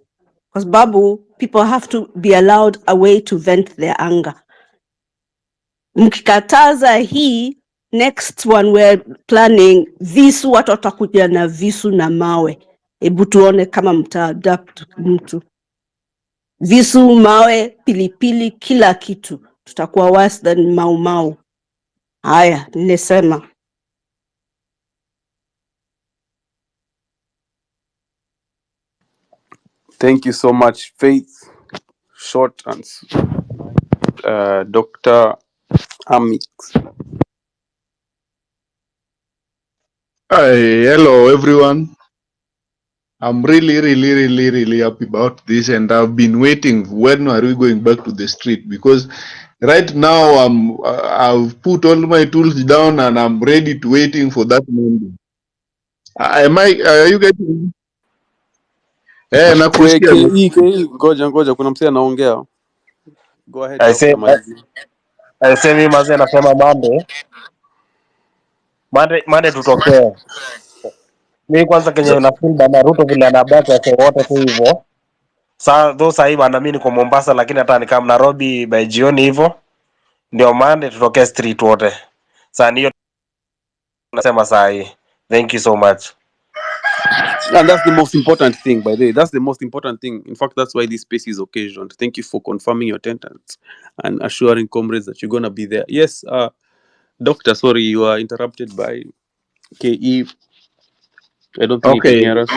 Speaker 5: because babu, people have to be allowed a way to vent their anger. Mkikataza hii, next one we're planning visu, watu watakuja na visu na mawe. Hebu tuone kama mtaadapt mtu. Visu, mawe, pilipili, kila kitu. Tutakuwa worse than mau. Haya, nimesema.
Speaker 2: Thank you so much, Faith. Short answer. Dr. Amix.
Speaker 14: Hi, hello everyone. I'm really happy about this, and I've been waiting. When are we going back to the street? Because right now I've put all my tools down and I'm ready to waiting for that moment. Are you getting? Nakusikia.
Speaker 2: Ngoja, kuna msee anaongea. Go ahead,
Speaker 11: I
Speaker 2: Dr. Malizi.
Speaker 11: say mimi mazee nasema Monday tutokee. Mimi kwanza Kenya na feel bana Ruto vile anabaki wote tu hivyo. Sasa hii bana mimi niko Mombasa, lakini hata nikaa Nairobi by jioni hivyo. Ndio Monday tutokee street wote. Sasa hiyo nasema saa hii. Thank you so much.
Speaker 2: And that's the most important thing, by the way. That's the most important thing. In fact, that's why this space is occasioned. Thank you for confirming your attendance and assuring comrades that you're going to be there. Yes, Doctor, sorry, you are interrupted by KE. I don't think you can
Speaker 14: Okay.
Speaker 2: hear us.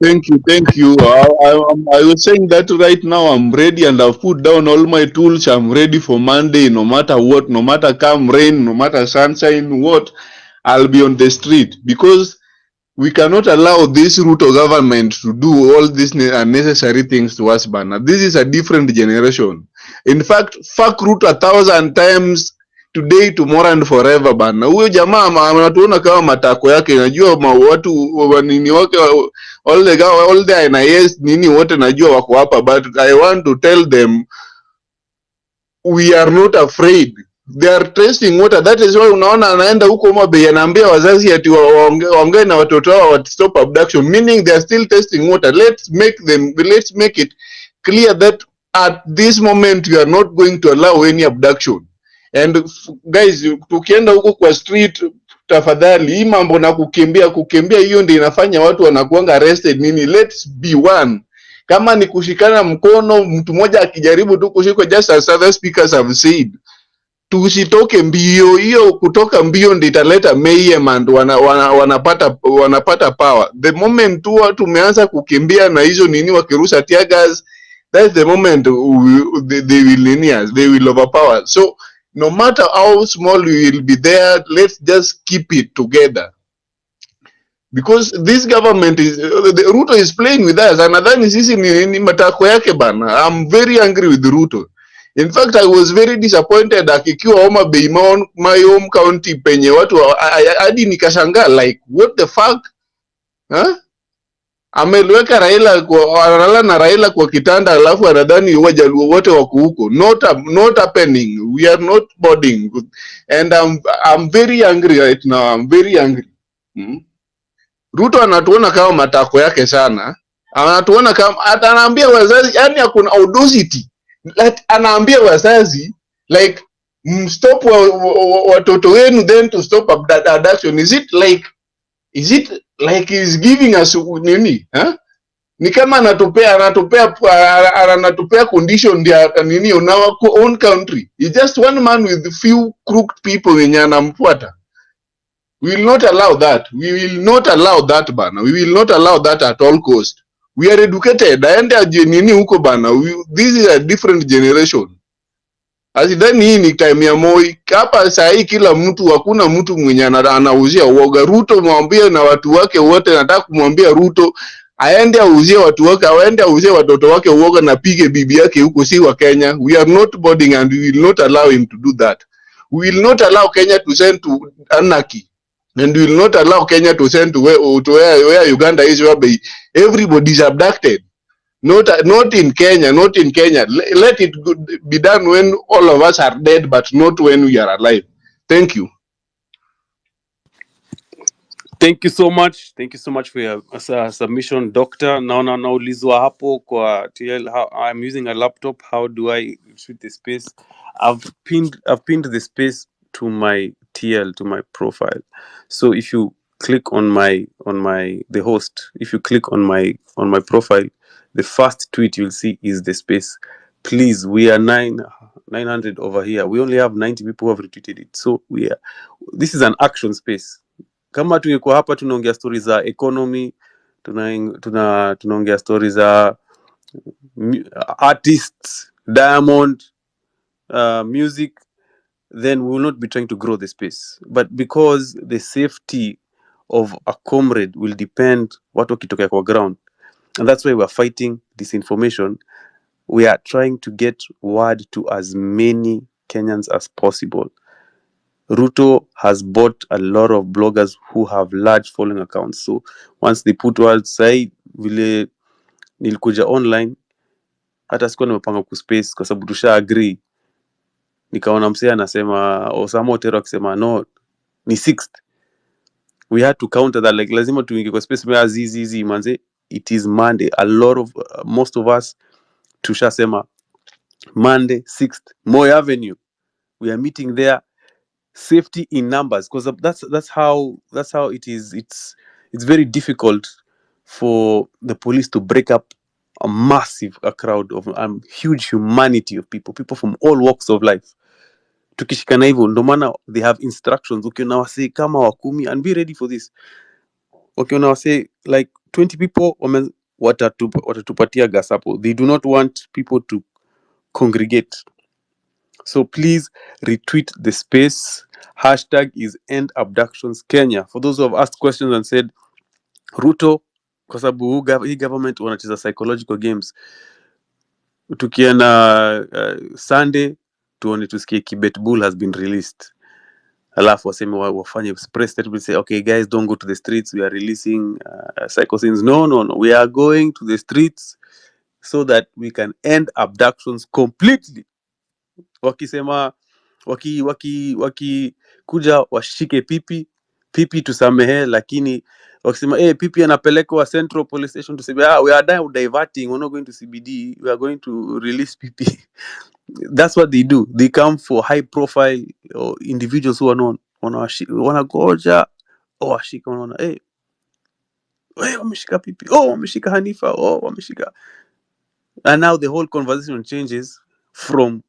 Speaker 14: Thank you, thank you. I was saying that right now I'm ready and I've put down all my tools. I'm ready for Monday, no matter what, no matter come rain, no matter sunshine, what, I'll be on the street because we cannot allow this Ruto government to do all these unnecessary things to us, Bana. This is a different generation. In fact, fuck Ruto 1,000 times today, tomorrow and forever, Bana. Huyo jamaa anatuona kama matako yake. Najua watu wanini wake all the NIS nini wote najua wako hapa, but I want to tell them we are not afraid. They are testing water. That is why unaona anaenda huko Mabei anaambia wazazi ati waongee na watoto wao wat stop abduction, meaning they are still testing water. Let's make it clear that at this moment you are not going to allow any abduction. And guys, tukienda huko kwa street, tafadhali hii mambo na kukimbia hiyo ndio inafanya watu wanakuanga arrested nini. Let's be one. Kama ni kushikana mkono, mtu mmoja akijaribu tu kushikwa, just as other speakers have said, tusitoke mbio. Hiyo kutoka mbio ndio italeta mayhem and wanapata power. The moment tu watu umeanza kukimbia na hizo nini wakirusha tear gas, that's the moment they will overpower. So no matter how small we will be there, let's just keep it together. Because this government is, the Ruto is playing with us. Anadhani sisi ni matako yake bana. I'm very angry with Ruto. In fact, I was very disappointed akikiwa Homa Bay, my home county, penye watu hadi nikashangaa like what the fuck? Huh? Amelweka Raila analala na Raila kwa kitanda alafu anadhani wajaluo wote wako huko. Not happening. We are not boarding. And I'm very angry right now. I'm very angry. Ruto anatuona kama matako yake sana. Anatuona kama anaambia wazazi, yani hakuna audacity. Anaambia wazazi like stop watoto wenu then to stop abduction. Is it like he's giving us nini? Huh? Ni kama anatupea condition dia nini on our own country. He's just one man with few crooked people wenye anamfuata. We will not allow that. We will not allow that, bana. We will not allow that at all cost. We are educated. Aende nini huko bana. This is a different generation. Asidhani hii ni time ya Moi. Hapa saa hii kila mtu, hakuna mtu mwenye anauzia uoga. Ruto mwambie na watu wake wote, nataka kumwambia Ruto aende auzie watu wake, aende auzie watoto wake uoga na pige bibi yake huko, si wa Kenya. We are not boarding and we will not allow him to do that. We will not allow Kenya to send to anarchy. And we will not allow Kenya to send to where Uganda is, where everybody is abducted. Not in Kenya, not in Kenya. Let it be done when all of us are dead, but not when we are alive. Thank you.
Speaker 2: Thank you so much. Thank you so much for your submission, Doctor. Naona naulizwa hapo kwa TL. I'm using a laptop. How do I shoot the space? I've pinned the space to my TL, to my profile. So if you click on the host, if you click on my profile, the first tweet you'll see is the space. Please, we are 900 over here. We only have 90 people who have retweeted it. So this is an action space. Kama tungekuwa hapa tunaongea stories za economy, tunaongea stories za artists, Diamond, music, then we will not be trying to grow the space. But because the safety of a comrade will depend what wakitokea kwa ground, and that's why we are fighting disinformation. We are trying to get word to as many Kenyans as possible. Ruto has bought a lot of bloggers who have large following accounts. So once they put words, say vile nilikuja online, hata sikuwa nimepanga kuspace kwa sababu tusha agree. Nikaona msee anasema Osama Otero akisema no ni 6th. We had to counter that, like lazima tuingie kwa space mea zizi manze, it is Monday. A lot of most of us tusha sema Monday 6th Moi Avenue. We are meeting there. Safety in numbers, because that's how it is. It's very difficult for the police to break up a crowd of huge humanity of people from all walks of life. Tukishikana hivyo ndo maana they have instructions, ukiona wasi kama wakumi, and be ready for this. wakiona wase like 20 people watatupatia gas hapo. They do not want people to congregate. So please retweet the space. Hashtag is end abductions Kenya. For those who have asked questions and said Ruto, kwa sababu hii government wanacheza psychological games. Tukienda Sunday tusikie Kibet Bull has been released. Alafu waseme wafanye press statement, say okay guys, don't go to the streets, we are releasing psycho scenes. No, we are going to the streets so that we can end abductions completely. Wakisema kuja washike pipi tusamehe, lakini wakisema pipi anapelekwa Central Police Station, tuseme we are diverting, we're not going to CBD, we are going to release pipi. That's what they do. They come for high profile individuals who are wanagoja washika, wanaona wameshika pipi, wameshika Hanifa, wameshika. And now the whole conversation changes from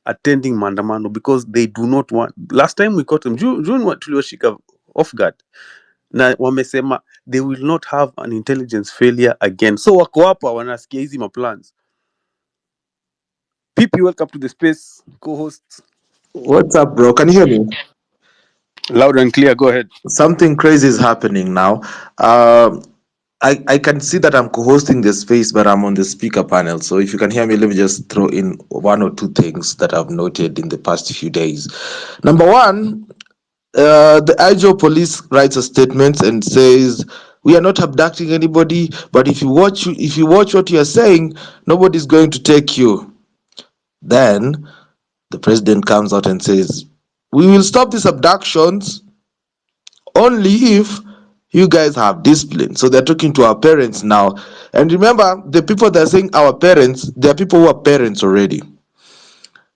Speaker 2: attending maandamano because they do not want. Last time we caught them June tuliwashika off guard na wamesema they will not have an intelligence failure again. So wako hapa wanasikia hizi maplans. PP, welcome to the space, co-host.
Speaker 15: What's up, bro? Can you hear me?
Speaker 2: Loud and clear, go ahead.
Speaker 15: Something crazy is happening now. I can see that I'm co-hosting the space, but I'm on the speaker panel. So if you can hear me, let me just throw in one or two things that I've noted in the past few days. Number one, the IGO police writes a statement and says, we are not abducting anybody, but if you watch what you are saying, nobody's going to take you. Then the president comes out and says, we will stop these abductions only if you guys have discipline. So they're talking to our parents now. And remember, the people that are saying our parents, they are people who are parents already.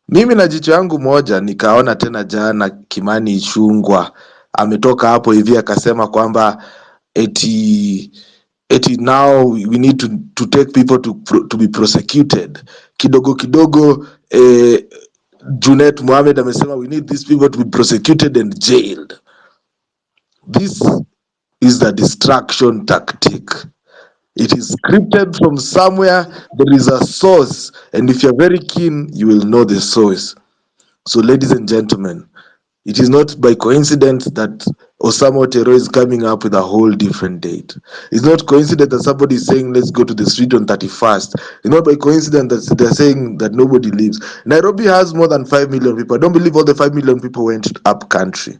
Speaker 15: Mimi na jicho yangu moja nikaona tena jana Kimani Ichung'wah ametoka hapo hivi akasema kwamba eti now we need to take people to be prosecuted. Kidogo Junet Mohammed amesema we need these people to be prosecuted and jailed. This is the distraction tactic. It is scripted from somewhere. There is a source, and if you're very keen, you will know the source. So, ladies and gentlemen, it is not by coincidence that Osama Otero is coming up with a whole different date. It's not coincidence that somebody is saying let's go to the street on 31st. It's not by coincidence that they're saying that nobody leaves. Nairobi has more than 5 million people. I don't believe all the 5 million people went up country.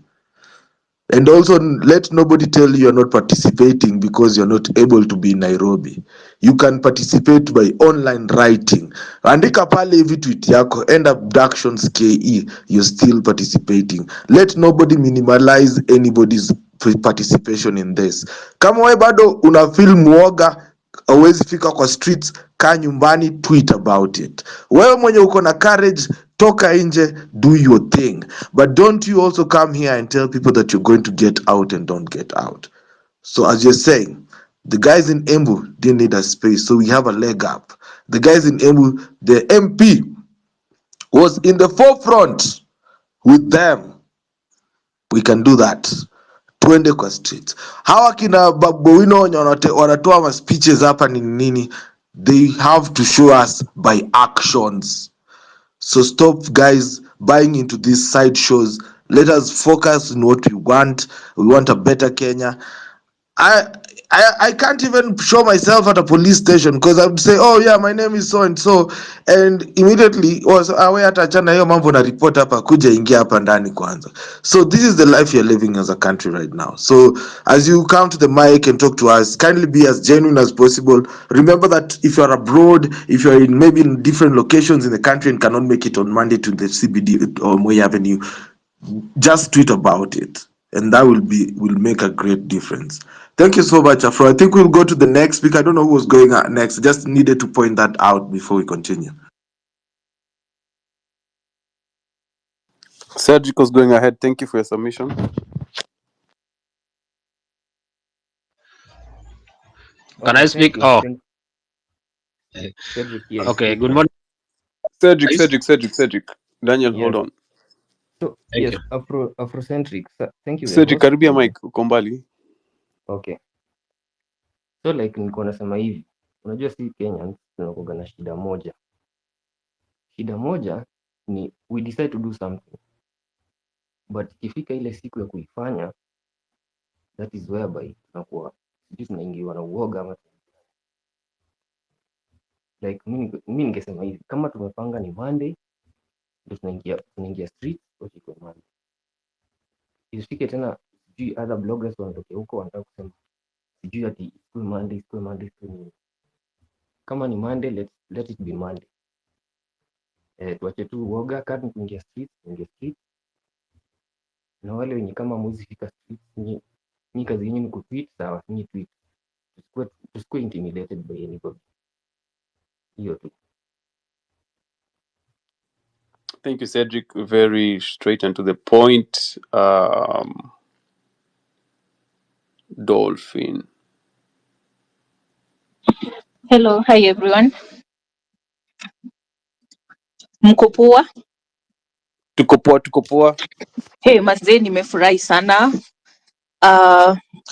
Speaker 15: And also, let nobody tell you you're not participating because you're not able to be in Nairobi. You can participate by online writing. Andika pale hivi tweet yako, end abductions KE, you're still participating. Let nobody minimalize anybody's participation in this. Kama wewe bado una feel muoga, hauwezi fika kwa streets, kaa nyumbani, tweet about it. Wewe mwenye uko na courage, toka nje, do your thing. But don't you also come here and tell people that you're going to get out and don't get out. So as you're saying, the guys in Embu didn't need a space, so we have a leg up. The guys in Embu, the MP was in the forefront with them. We can do that. Twende kwa streets. Hawa kina Babu Wino wanatoa ma speeches hapa ni nini? They have to show us by actions. So stop, guys, buying into these side shows. Let us focus on what we want. We want a better Kenya. I can't even show myself at a police station because I would say, oh yeah, my name is so and so, and immediately was away hata achana hiyo mambo na report hapa, kuja ingia hapa ndani kwanza. So this is the life you're living as a country right now. So as you come to the mic and talk to us, kindly be as genuine as possible. Remember that if you're abroad, if you're in maybe in different locations in the country and cannot make it on Monday to the CBD or Moi Avenue, just tweet about it, and that will make a great difference. Thank you so much, Afro. I think we'll go to the next speaker. I don't know who was going next. Just needed to point that out before we continue.
Speaker 2: Cedric was going ahead. Thank you for your submission.
Speaker 16: Can I speak? Oh,
Speaker 17: Cedric, yes.
Speaker 16: okay. Good morning.
Speaker 2: Cedric. Daniel,
Speaker 17: Yes.
Speaker 2: hold on.
Speaker 17: So,
Speaker 16: Thank
Speaker 17: yes,
Speaker 16: you.
Speaker 17: Afrocentric. Thank you.
Speaker 2: Cedric, karibia mic, uko mbali.
Speaker 17: Okay.
Speaker 16: So like nilikuwa nasema hivi, unajua si Kenyans tunakuwa na shida moja. Shida moja ni we decide to do something, but ikifika ile siku ya kuifanya, that is whereby tunakuwa sisi tunaingiwa na uoga ama like mimi ningesema hivi, kama tumepanga ni Monday ndio tunaingia street kwa Monday. Isifike tena sijui other bloggers wanatokea huko wanataka kusema sijui ati school Monday. Kama ni Monday, let it be Monday. Tuache tu uoga, kama kuingia street. Na wale wenye kama mwezi fika street, ni kazi yenu ni kutweet, sawa, ni tweet. Tusikue intimidated by anybody. Hiyo tu.
Speaker 2: Thank you, Cedric. Very straight and to the point. Dolphin.
Speaker 17: Hello, hi everyone. Mko poa?
Speaker 2: Tuko poa.
Speaker 17: Hey, mazee nimefurahi sana.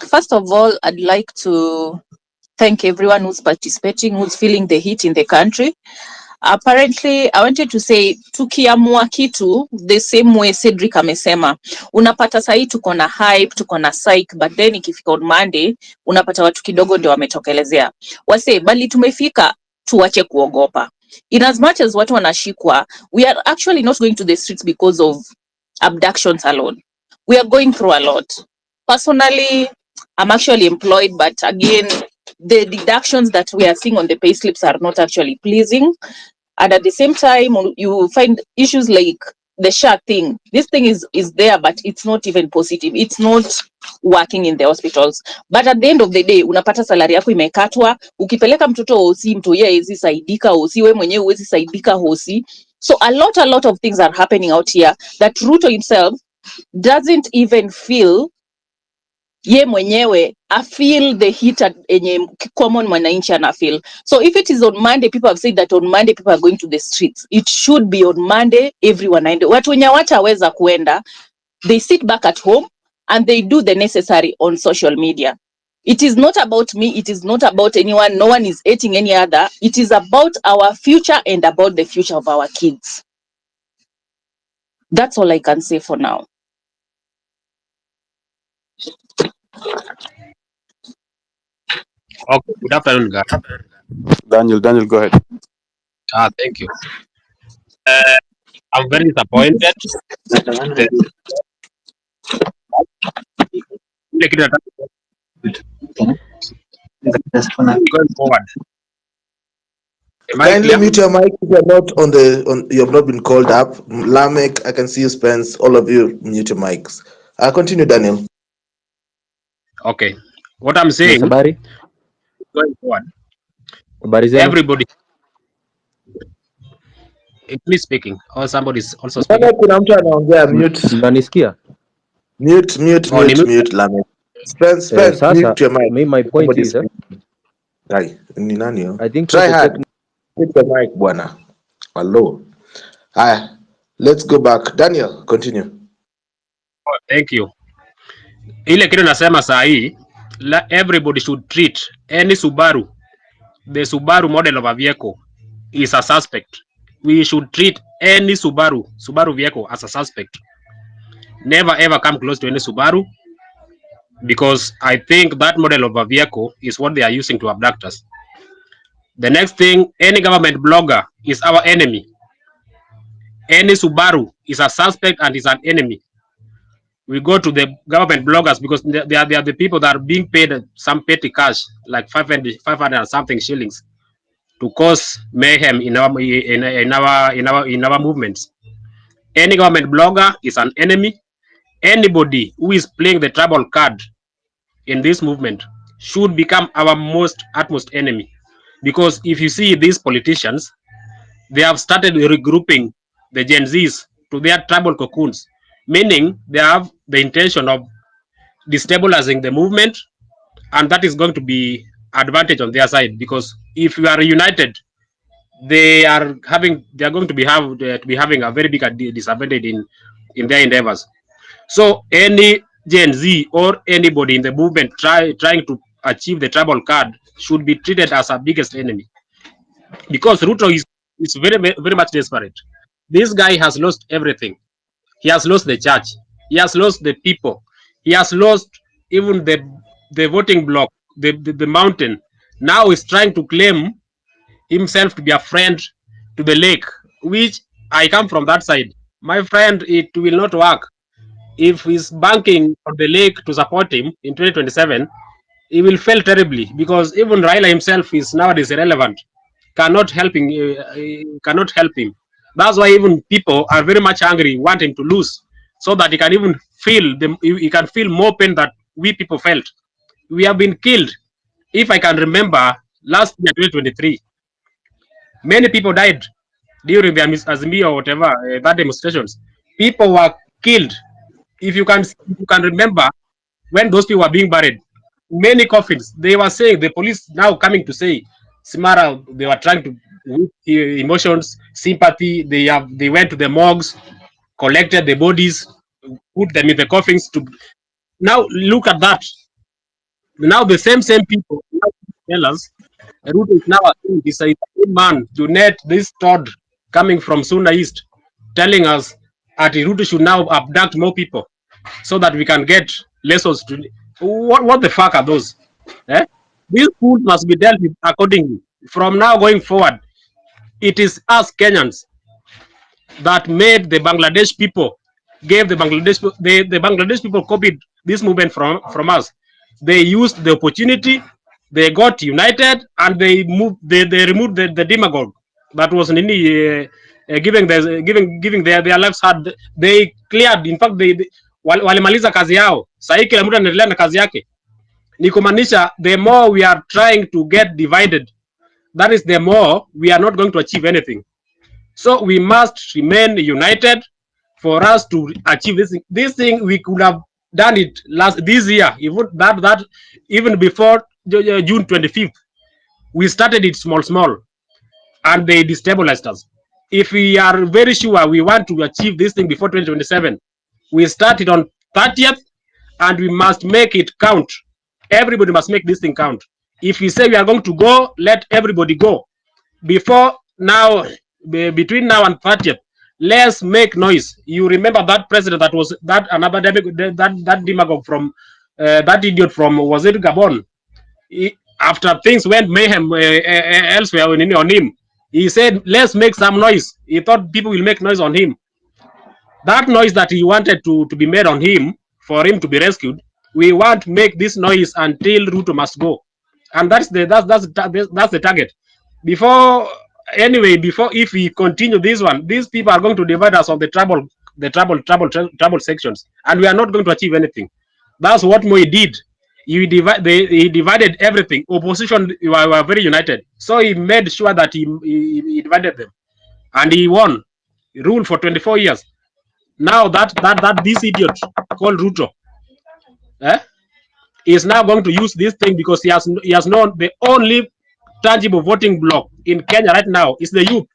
Speaker 17: First of all, I'd like to thank everyone who's participating, who's feeling the heat in the country. Apparently, I wanted to say tukiamua kitu the same way Cedric amesema. Unapata sahi tuko na hype, tuko na psych, but then ikifika on Monday, unapata watu kidogo ndio wametokelezea. Wase, bali tumefika tuache kuogopa. In as much as watu wanashikwa, we are actually not going to the streets because of abductions alone. We are going through a lot. Personally, I'm actually employed, but again, the deductions that we are seeing on the pay slips are not actually pleasing. And at the same time, you find issues like the SHA thing. This thing is there, but it's not even positive. It's not working in the hospitals. But at the end of the day, unapata salary yako imekatwa, ukipeleka mtoto hosi, mtu yeye hawezi saidika hosi, wewe mwenyewe huwezi saidika hosi. So a lot of things are happening out here that Ruto himself doesn't even feel ye mwenyewe I feel the heat enye common mwananchi ana feel. So if it is on Monday, people have said that on Monday people are going to the streets. It should be on Monday, everyone aende. Watu wenye wataweza kuenda, they sit back at home and they do the necessary on social media. It is not about me, it is not about anyone, no one is hating any other. It is about our future and about the future of our kids. That's all I can say for now.
Speaker 18: Okay, good afternoon, guys.
Speaker 2: Daniel, go ahead.
Speaker 18: Thank you. I'm very disappointed. Going forward.
Speaker 15: Kindly mute your mic if you're not you have not been called up. Lamek, I can see you, Spence. All of you mute your mics. Continue, Daniel.
Speaker 18: Okay. What I'm saying,
Speaker 16: Sabari,
Speaker 18: going forward,
Speaker 16: everybody.
Speaker 18: Please speaking, or somebody is also speaking.
Speaker 15: Kuna mtu anaongea, mute.
Speaker 16: Mnanisikia?
Speaker 15: Mute, Lamek. Spence, mute your mic.
Speaker 16: My point is,
Speaker 15: ni nani yo?
Speaker 16: I think
Speaker 15: Try hard. Mute your mic, bwana. Hello. Haya, let's go back. Daniel, continue.
Speaker 18: Oh, thank you. Ile kitu nasema saa hii, everybody should treat any Subaru, the Subaru model of a vehicle is a suspect. We should treat any Subaru vehicle as a suspect. Never ever come close to any Subaru, because I think that model of a vehicle is what they are using to abduct us. The next thing, any government blogger is our enemy. Any Subaru is a suspect and is an enemy. We go to the government bloggers because they are the people that are being paid some petty cash, like 500 and something shillings, to cause mayhem in our movements. Any government blogger is an enemy. Anybody who is playing the tribal card in this movement should become our utmost enemy. Because if you see these politicians, they have started regrouping the Gen Zs to their tribal cocoons, meaning they have the intention of destabilizing the movement, and that is going to be advantage on their side, because if you are united, they are going to be having a very big disadvantage in their endeavors. So any Gen Z or anybody in the movement trying to achieve the tribal card should be treated as our biggest enemy, because Ruto is very much desperate. This guy has lost everything. He has lost the church. He has lost the people. He has lost even the voting block, the mountain. Now he's trying to claim himself to be a friend to the lake, which I come from that side. My friend, it will not work. If he's banking on the lake to support him in 2027, he will fail terribly, because even Raila himself is nowadays irrelevant. Cannot help him. That's why even people are very much angry, wanting to lose, so that he can even feel he can feel more pain that we people felt. We have been killed. If I can remember, last year 2023, many people died during the Azimio or whatever that demonstrations. People were killed. If you can remember, when those people were being buried, many coffins, they were saying, the police now coming to say, Simara, they were trying to with emotions, sympathy. They went to the morgues, collected the bodies, put them in the coffins. To now look at that. Now the same people now tell us Ruto is now a man to net this Todd coming from Suna East, telling us that Ruto should now abduct more people so that we can get lessons to what the fuck are those? Eh? These fools must be dealt with accordingly. From now going forward, it is us Kenyans that made the Bangladesh people, gave the Bangladesh people copied this movement from us. They used the opportunity, they got united, and they removed the demagogue that was giving their lives hard. They cleared, in fact walimaliza kazi yao. Sahii kila mtu anaendelea na kazi yake. Ni kumaanisha the more we are trying to get divided, that is the more we are not going to achieve anything. So we must remain united for us to achieve this thing. This thing we could have done it this year, even before June 25th. We started it small, and they destabilized us. If we are very sure we want to achieve this thing before 2027, we started on 30th, and we must make it count. Everybody must make this thing count. If we say we are going to go, let everybody go. Before now, between now and 30th, let's make noise. You remember that president that was that another that demagogue from that idiot from, was it Gabon? After things went mayhem elsewhere on him, he said, let's make some noise. He thought people will make noise on him. That noise that he wanted to be made on him for him to be rescued, we want to make this noise until Ruto must go, and that's the target. Before if we continue this one, these people are going to divide us on the trouble sections, and we are not going to achieve anything. That's what Moi did. He divided everything. Opposition were very united, so he made sure that he divided them, and he won. He ruled for 24 years. Now that this idiot called Ruto is now going to use this thing, because he has known the only tangible voting block in Kenya right now is the youth.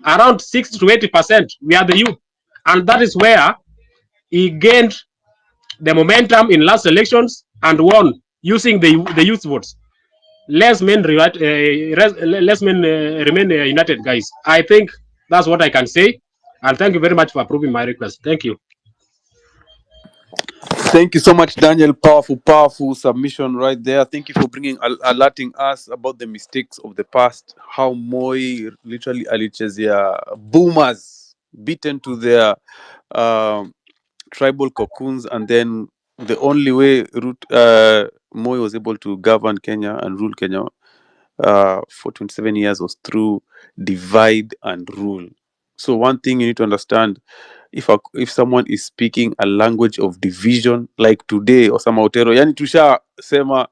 Speaker 18: Around 60 to 80%, we are the youth, and that is where he gained the momentum in last elections and won using the youth votes. Let's remain united, guys. I think that's what I can say, and thank you very much for approving my request. Thank you.
Speaker 2: Thank you so much, Daniel. Powerful submission right there. Thank you for bringing, alerting us about the mistakes of the past. How Moi literally alichezea boomers, beaten to their tribal cocoons, and then the only way Moi was able to govern Kenya and rule Kenya for 27 years was through divide and rule. So one thing you need to understand, if someone is speaking a language of division, like today or some Otero, yani tusha sema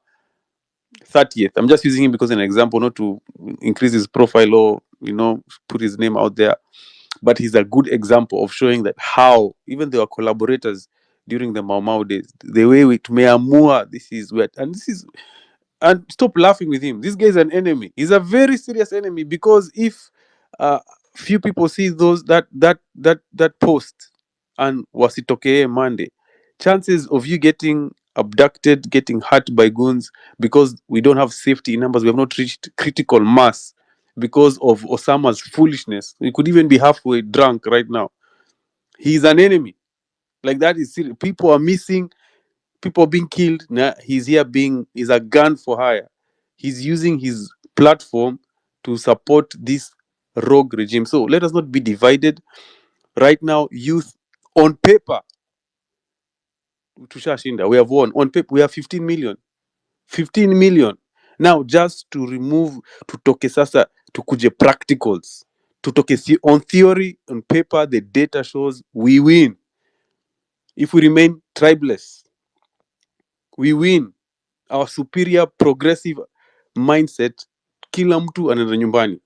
Speaker 2: 30th. I'm just using him because an example, not to increase his profile or put his name out there, but he's a good example of showing that how even they were collaborators during the Mau Mau days. The way we tumeamua, this is wet, and stop laughing with him. This guy is an enemy. He's a very serious enemy, because if few people see that post and wasitokee Monday, chances of you getting abducted, getting hurt by goons because we don't have safety in numbers. We have not reached critical mass because of Osama's foolishness. He could even be halfway drunk right now. He's an enemy. Like that is serious. People are missing, people are being killed. Nah, he's a gun for hire. He's using his platform to support this rogue regime. So let us not be divided. Right now, youth on paper, tushashinda, we have won. On paper, we have 15 million. 15 million. Now, just to remove, tutoke sasa, tukuje practicals. Tutoke on theory, on paper, the data shows we win. If we remain tribeless, we win. Our superior progressive mindset, kila mtu anaenda nyumbani.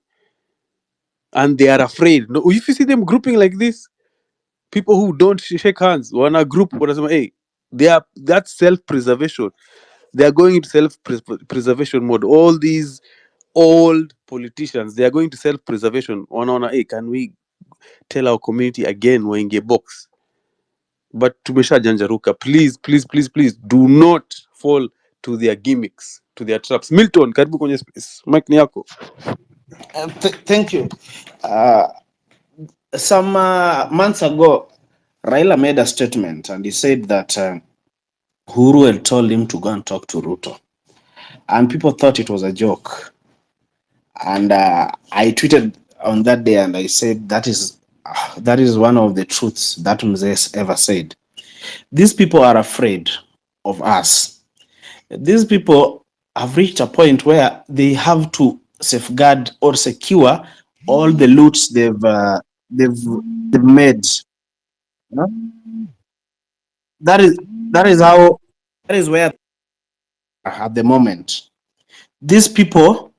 Speaker 2: And they are afraid. No, if you see them grouping like this, people who don't shake hands, wana group, wanasema, hey, that's self-preservation. They are going into self-preservation mode. All these old politicians, they are going to self-preservation. Wanaona, hey, can we tell our community again waingie box? But tumesha janjaruka. Please, please, please, please do not fall to their gimmicks, to their traps. Milton, karibu kwenye space. Mike ni yako.
Speaker 19: Thank you. Some months ago, Raila made a statement and he said that Uhuru had told him to go and talk to Ruto. And people thought it was a joke. And I tweeted on that day and I said that is one of the truths that Mzee ever said. These people are afraid of us. These people have reached a point where they have to safeguard or secure all the loots they've made. You know? That is where at the moment. These people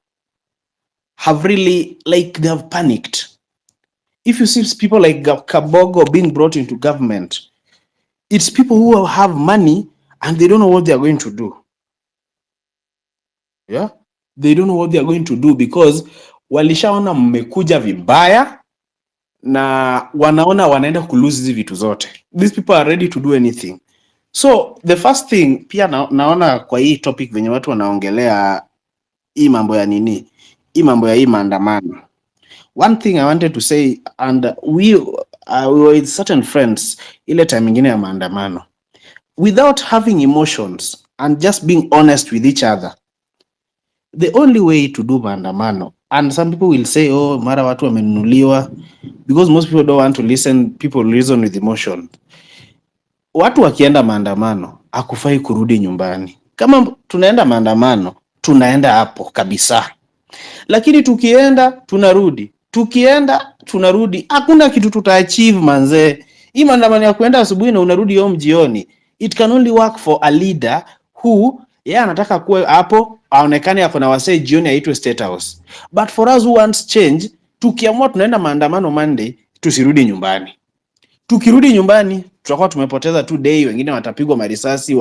Speaker 19: have really, like, they have panicked. If you see people like Kabogo being brought into government, it's people who have money and they don't know what they are going to do. Yeah, they don't know what they are going to do because walishaona mmekuja vibaya na wanaona wanaenda kulose hizi vitu zote. These people are ready to do anything. So the first thing pia naona kwa hii topic venye watu wanaongelea hii mambo ya nini, hii mambo ya hii maandamano. One thing I wanted to say, and we were with certain friends ile time ingine ya maandamano, without having emotions and just being honest with each other. The only way to do maandamano, and some people will say, oh, mara watu wamenunuliwa, because most people don't want to listen, people reason with emotion. Watu wakienda maandamano, hakufai kurudi nyumbani. Kama tunaenda maandamano, tunaenda hapo kabisa. Lakini tukienda, tunarudi. Tukienda, tunarudi. Hakuna kitu tutaachieve manze. Hii maandamano ya kuenda asubuhi na unarudi home jioni. It can only work for a leader who anataka kuwe hapo, aonekane hapo na wasee jioni aitwe State House. But for us who wants change, tukiamua tunaenda maandamano Monday, tusirudi nyumbani. Tukirudi nyumbani, tutakuwa tumepoteza 2 days, wengine watapigwa marisasi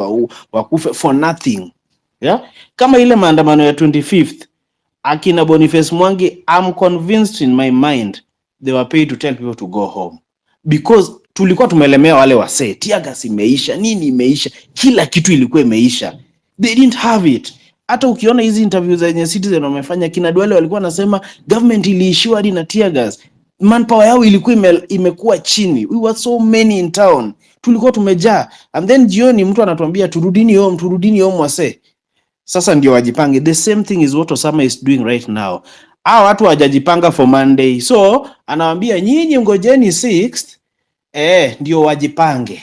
Speaker 19: wakufe for nothing. Yeah? Kama ile maandamano ya 25th, akina Boniface Mwangi, I'm convinced in my mind they were paid to tell people to go home. Because tulikuwa tumelemea wale wasee, tear gas imeisha, nini imeisha, kila kitu ilikuwa imeisha. They didn't have it. Hata ukiona hizi interviews zenye Citizen wamefanya, kina Duale walikuwa nasema government iliishiwa hadi na tear gas. Manpower yao ilikuwa imekuwa chini. We were so many in town. Tulikuwa tumejaa. And then jioni mtu anatuambia turudini home wase. Sasa ndio wajipange. The same thing is what Osama is doing right now. Hao watu hawajajipanga for Monday. So anawaambia nyinyi ngojeni 6th, ndio wajipange.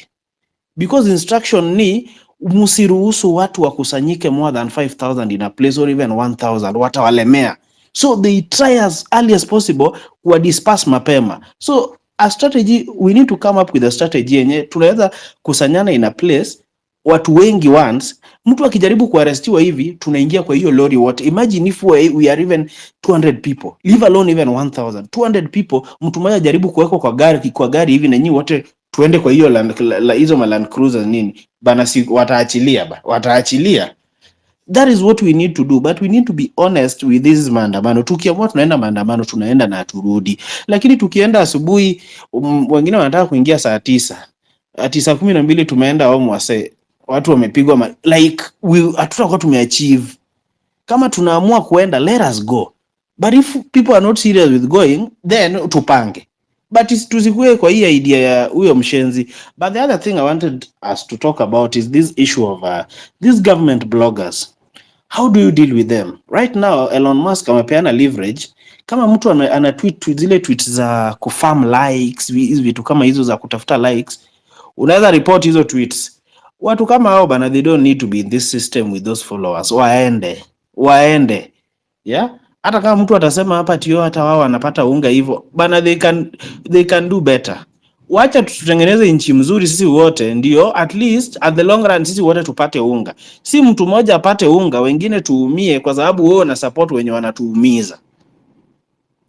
Speaker 19: Because instruction ni msiruhusu watu wakusanyike more than 5,000 in a place or even 1,000, watawalemea. So they try as early as possible kuwa disperse mapema. So a strategy, we need to come up with a strategy yenye tunaweza kusanyana in a place watu wengi once. Mtu akijaribu kuarestiwa hivi, tunaingia kwa hiyo lori wote. Imagine if we are even 200 people, leave alone even 1,000, 200 people, mtu mmoja jaribu kuwekwa kwa gari hivi na nyinyi wote tuende kwa hiyo hizo Land Cruisers nini bana, si wataachilia. That is what we need to do, but we need to be honest with this maandamano. Tukiamua tunaenda maandamano, tunaenda na turudi. Lakini tukienda asubuhi, wengine wanataka kuingia saa 9, 9:12 tumeenda home wase. watu wamepigwa like hatutakuwa tumeachieve. Kama tunaamua kuenda, let us go, but if people are not serious with going, then tupange, but tusikue kwa hii idea ya huyo mshenzi. But the other thing I wanted us to talk about is this issue of these government bloggers. How do you deal with them? Right now Elon Musk amepeana leverage. Kama mtu ana tweet zile tweets za kufarm likes, hizo vitu kama hizo za kutafuta likes, unaweza report hizo tweets. Watu kama hao bana, they don't need to be in this system with those followers. Waende yeah. Hata kama mtu atasema hapa tio hata wao wanapata unga hivyo bana, they can do better. Wacha tutengeneze nchi mzuri sisi wote, ndio at least at the long run sisi wote tupate unga, si mtu mmoja apate unga wengine tuumie kwa sababu wewe na support wenye wanatuumiza.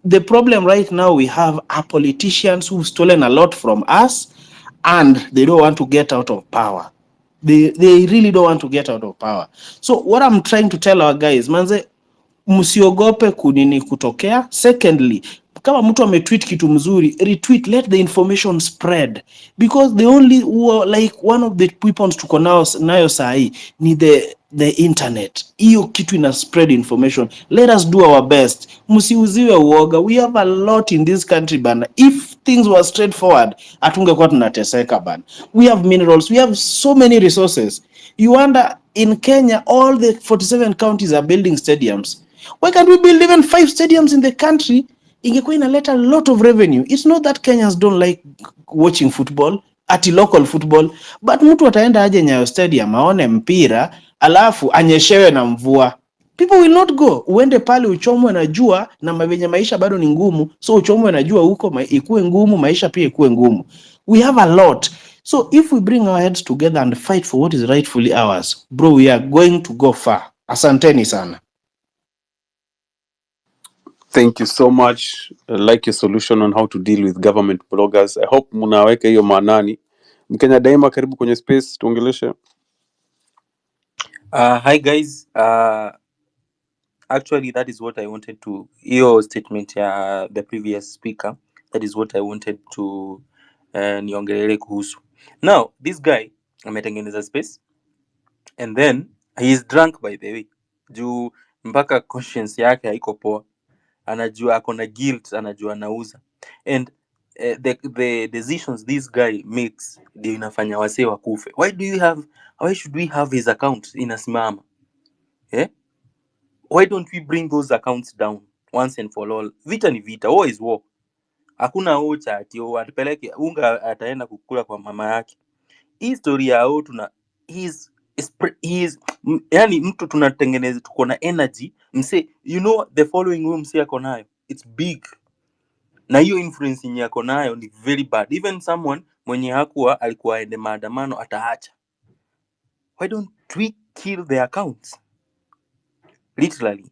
Speaker 19: The problem right now, we have a politicians who've stolen a lot from us and they don't want to get out of power. They really don't want to get out of power. So what I'm trying to tell our guys, manze, msiogope kunini kutokea. Secondly, kama mtu ametweet kitu mzuri, retweet, let the information spread, because the only like one of the weapons tuko nayo sahi ni the internet. Hiyo kitu ina spread information. Let us do our best. Msiuziwe uoga. We have a lot in this country bana. If things were straightforward, atungekuwa tunateseka bana. We have minerals, we have so many resources. You wonder, in Kenya all the 47 counties are building stadiums. Why can't we build even 5 stadiums in the country? Ingekuwa inaleta a lot of revenue. It's not that Kenyans don't like watching football, ati local football, but mtu ataenda aje Nyayo Stadium aone mpira alafu anyeshewe na mvua? People will not go. Uende pale uchomwe na jua, na mabenye maisha bado ni ngumu, so uchomwe na jua huko ikuwe ngumu, maisha pia ikuwe ngumu. We have a lot. So if we bring our heads together and fight for what is rightfully ours, bro, we are going to go far. Asanteni sana.
Speaker 2: Thank you so much. I like your solution on how to deal with government bloggers. I hope mnaweka hiyo maanani. Mkenya Daima, karibu kwenye space, tuongeleshe.
Speaker 20: Hi guys. Actually that is what I wanted to, your statement ya the previous speaker, that is what I wanted to niongelele kuhusu. Now this guy ametengeneza space and then he is drunk, by the way, juu mpaka conscience yake haiko poa, anajua akona guilt, anajua anauza, and the decisions this guy makes ndio inafanya wasee wakufe. Why should we have his account inasimama? Why don't we bring those accounts down once and for all? Vita ni vita, war is war. Hakuna ocha ati atupeleke unga ataenda kukula kwa mama yake. Hii story yao yani mtu tunatengeneza, tuko na energy mse, you know the following huyo mse yako nayo, it's big, na hiyo influence yenye yako nayo ni very bad. Even someone mwenye alikuwa aende maandamano ataacha. Why don't we kill the accounts? Literally.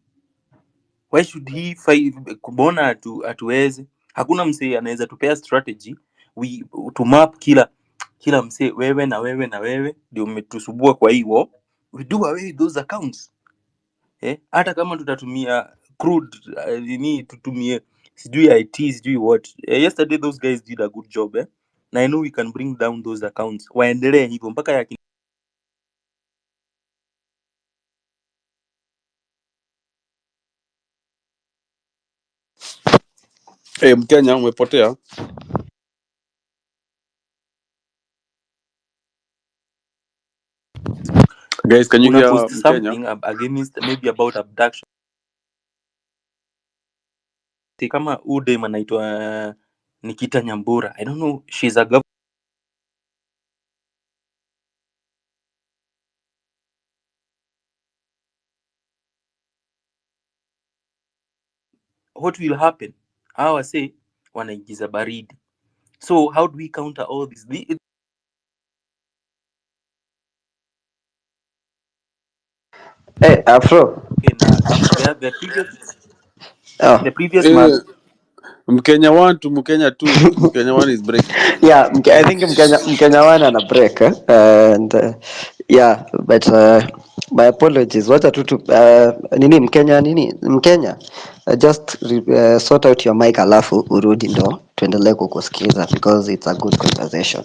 Speaker 20: Why should he fight? Kubona atuweze? Hakuna msee anaweza tupea strategy to map kila msee, wewe na wewe na wewe ndio umetusubua kwa hii war. We do away with those accounts. Hata kama tutatumia crude tutumie sijui IT sijui what. Yesterday those guys did a good job na I know we can bring down those accounts. Waendelee hivyo mpaka ya
Speaker 2: Mkenya umepotea. Guys, can you hear
Speaker 20: post something against maybe about abduction? Kama udem anaitwa Nikita Nyambura, I don't know, she's a government what will happen? Hawa say wanaingiza baridi. So how do we counter all this?
Speaker 21: Hey, Afro.
Speaker 20: The previous month.
Speaker 2: Mkenya 1 to Mkenya 2. Mkenya 1 is breaking.
Speaker 21: Yeah, I think Mkenya 1 and a break. And Yeah, but my apologies. Wacha tu nini Mkenya, just sort out your mic alafu urudi ndo tuendelee kukusikiza because it's a good conversation.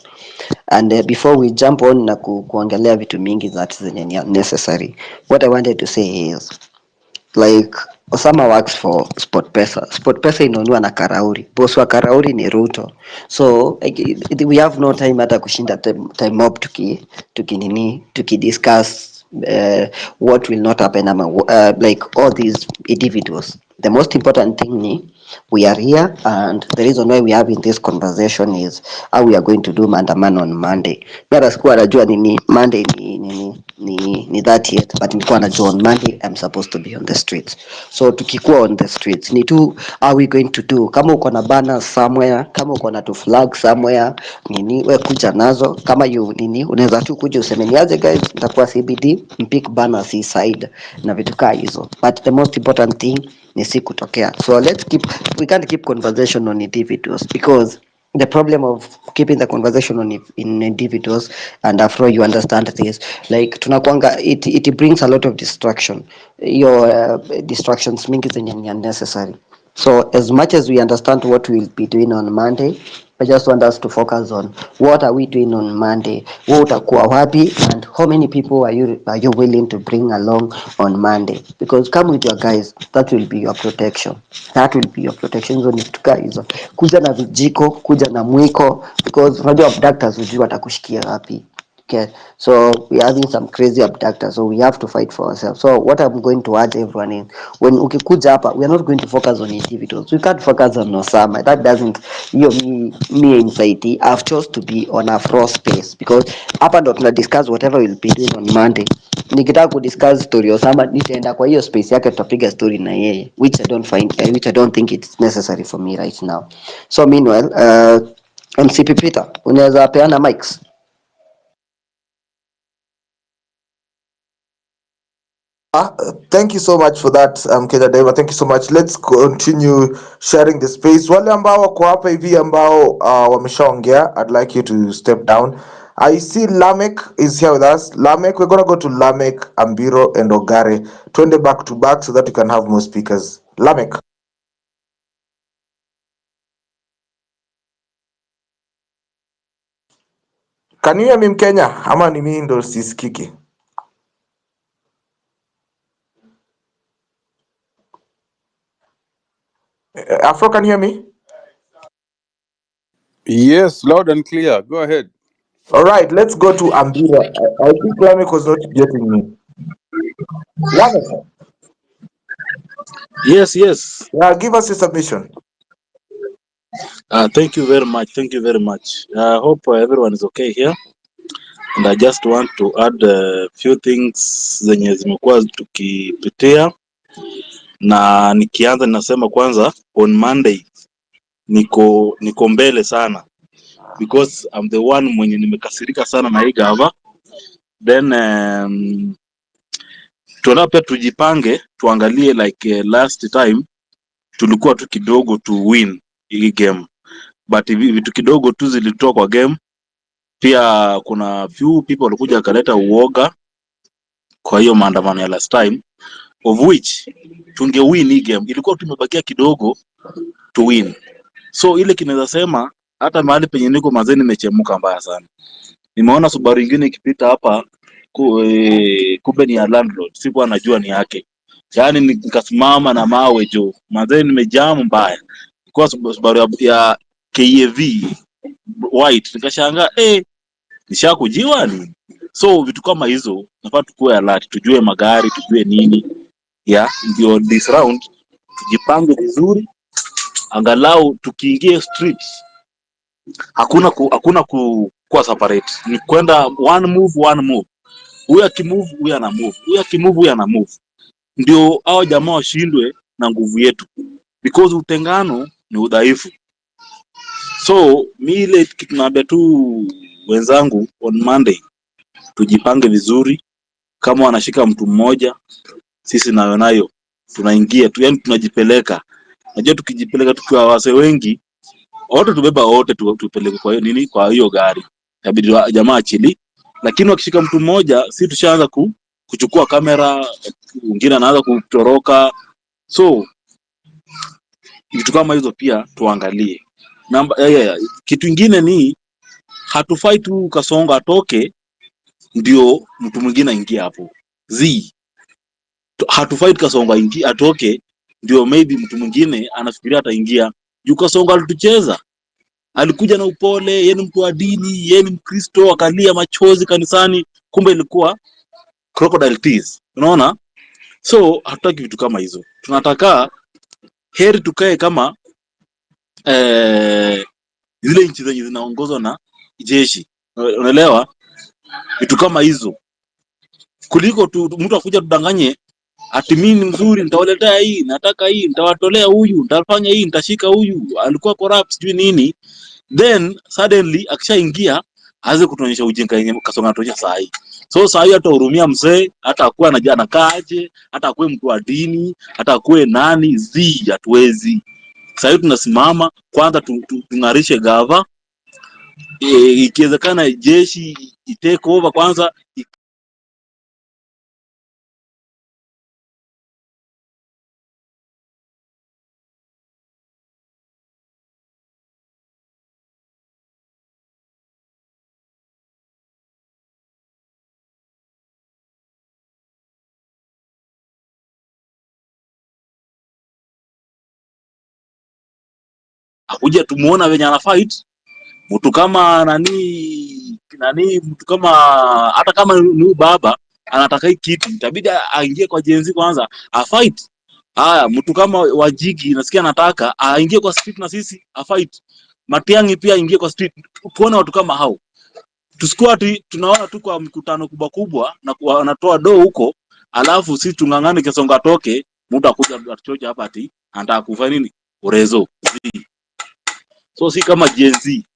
Speaker 21: And before we jump on na kuongelea vitu mingi that zenye ni unnecessary, what I wanted to say is like Osama works for SportPesa. SportPesa inaoniwa na Karauri. Boss wa Karauri ni Ruto. So we have no time hata kushinda time up tukidiscuss what will not happen like all these individuals. The most important thing ni we are here, and the reason why we are having this conversation is how we are going to do maandamano on Monday. Mimi sikuwa najua nini Monday ni that yet, but nilikuwa najua on Monday I'm supposed to be on the streets. So tukikuwa on the streets ni tu how we going to do, kama uko na banners somewhere, kama uko na tu flag somewhere we kuja nazo, kama unaweza tu kuja useme niaje guys, nitakuwa CBD mpick banners hii side na vitu kaa hizo, but the most important thing ni si kutokea. So we can't keep conversation on individuals because the problem of keeping the conversation on in individuals, and after you understand this, like tunakwanga it brings a lot of distraction. Your distractions mingi zenye ni unnecessary. So as much as we understand what we'll be doing on Monday, I just want us to focus on what are we doing on Monday, what utakuwa wapi, and how many people are you willing to bring along on Monday, because come with your guys, that will be your protection. That will be your protection. Hizo ni vitu hizo, kuja na vijiko, kuja na mwiko, because unajua abductors hujui watakushikia wapi. Okay, so we're having some crazy abductors, so we have to fight for ourselves. So what I'm going to urge everyone in, when ukikuja hapa, we are not going to focus on individuals. We can't focus on Osama. That doesn't, me anxiety. I've chose to be on a floor space because hapa ndo tuna discuss whatever we'll be doing on Monday. Nikitaka kudiscuss story Osama, nitaenda kwa hiyo space yake, tutapiga story na yeye, which I don't think it's necessary for me right now. So meanwhile, MCP Peter, unaweza peana mics?
Speaker 15: Thank you so much for that, Kenya Deva. Thank you so much. Let's continue sharing the space. Wale ambao wako hapa hivi ambao wameshaongea, I'd like you to step down. I see Lamek is here with us. Lamek, we're gonna go to Lamek, Ambiro, and Ogare. Twende back to back so that we can have more speakers. Lamek. Can you hear me, Mkenya? Ama ni mimi ndo sisikiki? Afro, can you hear me?
Speaker 2: Yes, loud and clear. Go ahead.
Speaker 15: All right, let's go to Ambira. I think Lamek was not getting me. Lamek,
Speaker 1: Yes, yes.
Speaker 15: yeah, give us a submission.
Speaker 1: Thank you very much. Thank you very much. I hope everyone is okay here. And I just want to add a few things zenye zimekuwa tukipitia, na nikianza ninasema kwanza, on Monday niko mbele sana because I'm the one mwenye nimekasirika sana na hii gava. Then tunataka pia tujipange, tuangalie like last time tulikuwa tu kidogo to win hii game, but vitu kidogo tu zilitoka kwa game. Pia kuna few people walikuja wakaleta uoga kwa hiyo maandamano ya last time, of which tunge win hii game, ilikuwa tumebakia kidogo to win. So ile kinaweza sema hata mahali penye niko mazeni nimechemuka mbaya sana. Nimeona Subaru nyingine ikipita hapa kumbe ni ya landlord, sikuwa najua ni yake. Yaani nikasimama na mawe juu, mazeni nimejam mbaya. Kwa Subaru ya KAV white, nikashangaa nishakujiwa ni. So vitu kama hizo nafaa tukue alert, tujue magari, tujue nini ndio this round tujipange vizuri, angalau tukiingia streets hakuna kuwa separate, ni kwenda one move. Huyu akimove huyu ana move, huyu akimove huyu ana move, ndio hao jamaa washindwe na nguvu yetu, because utengano ni udhaifu. So mi ile kitu naambia tu wenzangu on Monday, tujipange vizuri. Kama wanashika mtu mmoja, sisi nayo tunaingia tu, yani tunajipeleka. Najua tukijipeleka tukiwa wase wengi, wote tubeba wote tupeleke kwa hiyo nini, kwa hiyo gari. Inabidi jamaa achili lakini wakishika mtu mmoja, si tushaanza kuchukua kamera, wengine anaanza kutoroka. So vitu kama hizo pia tuangalie. Kitu ingine ni hatufai tu Kasongo atoke ndio mtu mwingine aingie hapo. Hatufai Kasongo atoke ndio maybe mtu mwingine anafikiria ataingia. Juu Kasongo alitucheza. Alikuja na upole, yeye ni mtu wa dini, yeye ni Mkristo, akalia machozi kanisani, kumbe ilikuwa crocodile tears. Unaona? So hatutaki vitu kama hizo. Tunataka heri tukae kama zile nchi zenye zinaongozwa na jeshi. Unaelewa? Vitu kama hizo. Kuliko mtu akuja tudanganye ati mimi ni mzuri, nitawaletea hii, nataka hii, nitawatolea huyu, nitafanya hii, nitashika huyu, alikuwa corrupt sijui nini. Then suddenly akishaingia aanze kutuonyesha ujinga yenyewe Kasongo anatuonyesha saa hii. So saa hii hata hurumia mzee, hata akuwa anakaaje, hata akuwe mtu wa dini, hata akuwe nani, hatuwezi. Saa hii tunasimama kwanza tungarishe gava. Ikiwezekana jeshi itake over kwanza. Akuja tumuona venye ana fight mtu kama nani mtu kama hata kama ni baba anataka hii kitu, itabidi aingie kwa jenzi kwanza a fight. Haya, mtu kama Wajigi nasikia anataka aingie kwa street na sisi a fight. Matiang'i pia aingie kwa street. Tuone watu kama hao. Tusikuwa tunaona tu kwa mkutano kubwa kubwa na wanatoa do huko, alafu sisi tungangane Kasongo atoke, mtu akuja atuchocha hapa ati anataka kufanya nini? Urezo. So si kama jenzi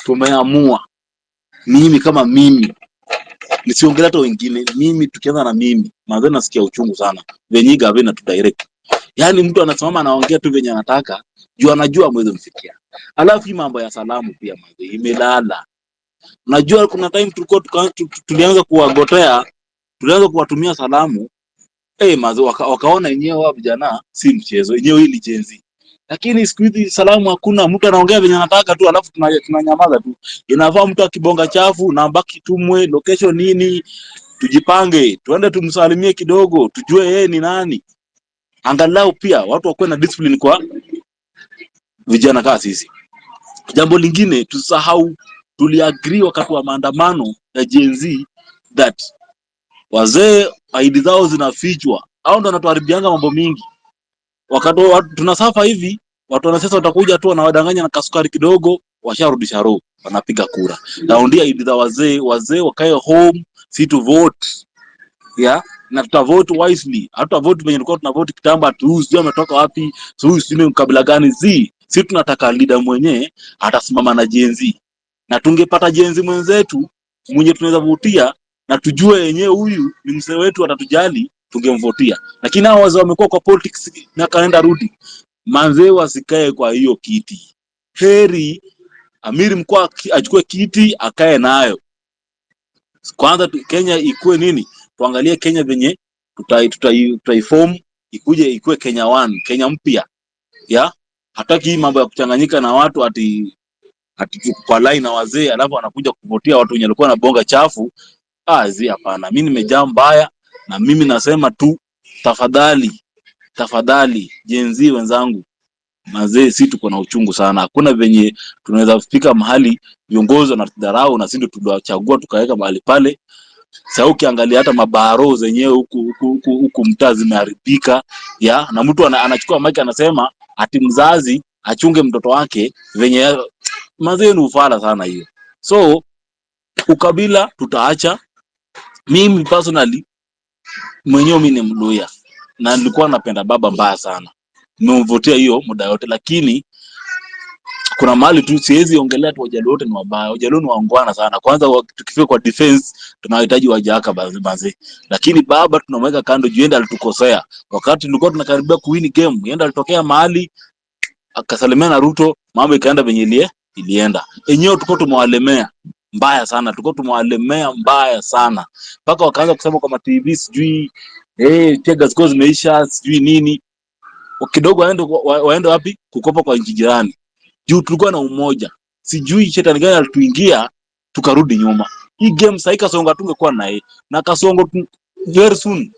Speaker 1: tumeamua, mimi kama mimi nisiongelea hata wengine, mimi tukianza na mimi mazee nasikia uchungu sana venye Gov't na tu direct. Yani mtu anasimama anaongea tu venye anataka, juu anajua mwezi mfikia. Alafu hii mambo ya salamu pia mazee imelala. Unajua kuna time tulikuwa tulianza kuwagotea, tulianza kuwatumia salamu. Mazee wakaona yenyewe wa vijana si mchezo, yenyewe hili jenzi. Lakini siku hizi salamu hakuna, mtu anaongea venye anataka tu, alafu tunanyamaza tu. Inafaa mtu akibonga chafu na baki tumwe location nini, tujipange, tuende tumsalimie kidogo, tujue yeye ni nani. Angalau pia watu wakuwe na discipline kwa vijana kama sisi. Jambo lingine tusahau, tuliagree wakati wa maandamano ya Gen Z that wazee ID zao zinafichwa. Hao ndo wanatuharibianga mambo mingi. Wakati tunasafa hivi, watu wanasiasa watakuja tu wanawadanganya na kasukari kidogo, washarudisha roho, wanapiga kura. Naondia ID za wazee wakae home, si to vote. Na tutavote wisely. Hata vote venye tulikuwa tunavote kitambo atu sio ametoka wapi, sio mkabila gani si tunataka leader mwenye atasimama na Gen Z. Na tungepata Gen Z mwenzetu mwenye tunaweza vutia na tujue yenyewe huyu ni mzee wetu atatujali, tungemvotia. Lakini hao wazee wamekuwa kwa politics na kaenda rudi. Manzee wasikae kwa hiyo kiti. Heri amiri mkuu achukue kiti akae nayo. Kwanza Kenya ikue nini? Tuangalie Kenya venye tutaiform ikue Kenya 1, Kenya mpya. Hataki mambo ya kuchanganyika na watu ati kwa line na wazee alafu anakuja kuvotia watu wenye walikuwa na bonga chafu. Hapana. Mimi nimejaa mbaya na mimi nasema tu tafadhali Gen Z wenzangu, mazee si tuko na uchungu sana. Hakuna venye tunaweza fika mahali viongozi wanatudharau na sisi ndio tuliwachagua tukaweka mahali pale. Sasa ukiangalia hata mabaro zenyewe huku mtaa zimeharibika, na mtu anachukua mic anasema ati mzazi achunge mtoto wake venye mazee ni ufala sana hiyo. So ukabila tutaacha. Mimi personally mwenyewe mimi ni Mluya na nilikuwa napenda baba mbaya sana, nimemvotea hiyo muda yote, lakini kuna mahali tu siwezi ongelea tu Wajaluo wote ni wabaya. Wajaluo ni waungwana sana. Kwanza tukifika kwa defense tunahitaji Wajaka baadhi. Lakini baba tunamweka kando juu yenda alitukosea. Wakati tulikuwa tunakaribia kuwin game, yenda alitokea mahali akasalimia na Ruto, mambo ikaenda venye ilienda. Enyewe tulikuwa tumewalemea. mbaya sana, tulikuwa tumewalemea mbaya sana, mpaka wakaanza kusema kwa TV sijui tega ziko zimeisha sijui nini, kidogo waende wapi kukopa kwa nchi jirani, juu tulikuwa na umoja. Sijui shetani gani alituingia tukarudi nyuma. Hii game sasa Kasongo tungekuwa naye na Kasongo very soon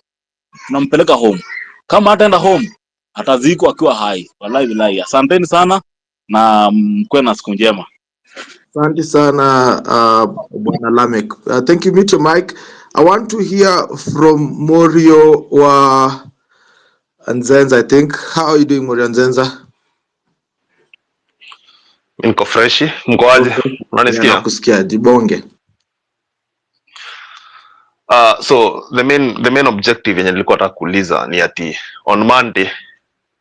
Speaker 1: tunampeleka home. Kama hataenda home atazikwa akiwa hai. Wallahi billahi. Asanteni sana na mkwe na siku njema.
Speaker 15: Asante sana Bwana Lamek. Thank you, Mr. Mike. I want to hear from Morio wa Nzenza, I think. How are you doing, Morio Nzenza?
Speaker 3: Niko fresh. Mko aje? Unanisikia?
Speaker 15: Nakusikia, jibonge.
Speaker 3: So the main objective yenye nilikuwa nataka kuuliza ni ati on Monday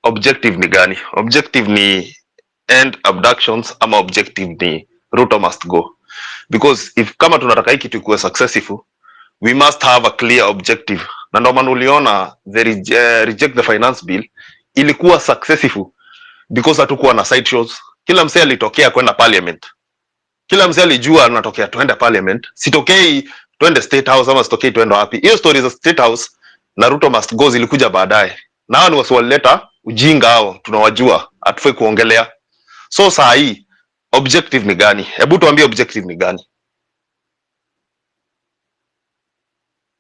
Speaker 3: objective ni gani? Objective ni end abductions ama objective ni Ruto must go? Because if kama tunataka hiki kitu kuwe successful, we must have a clear objective. Na ndio maana uliona the reject the finance bill ilikuwa successful because hatukuwa na side shows. Kila msee alitokea kwenda parliament. Kila msee alijua anatokea twende parliament. Sitokei twende state house ama sitokei twende wapi. Hiyo stories za state house na Ruto must go zilikuja baadaye. Na hao ni wasioleta ujinga hao, tunawajua. Hatufai kuongelea. So saa hii objective ni gani? Hebu tuambie objective ni gani?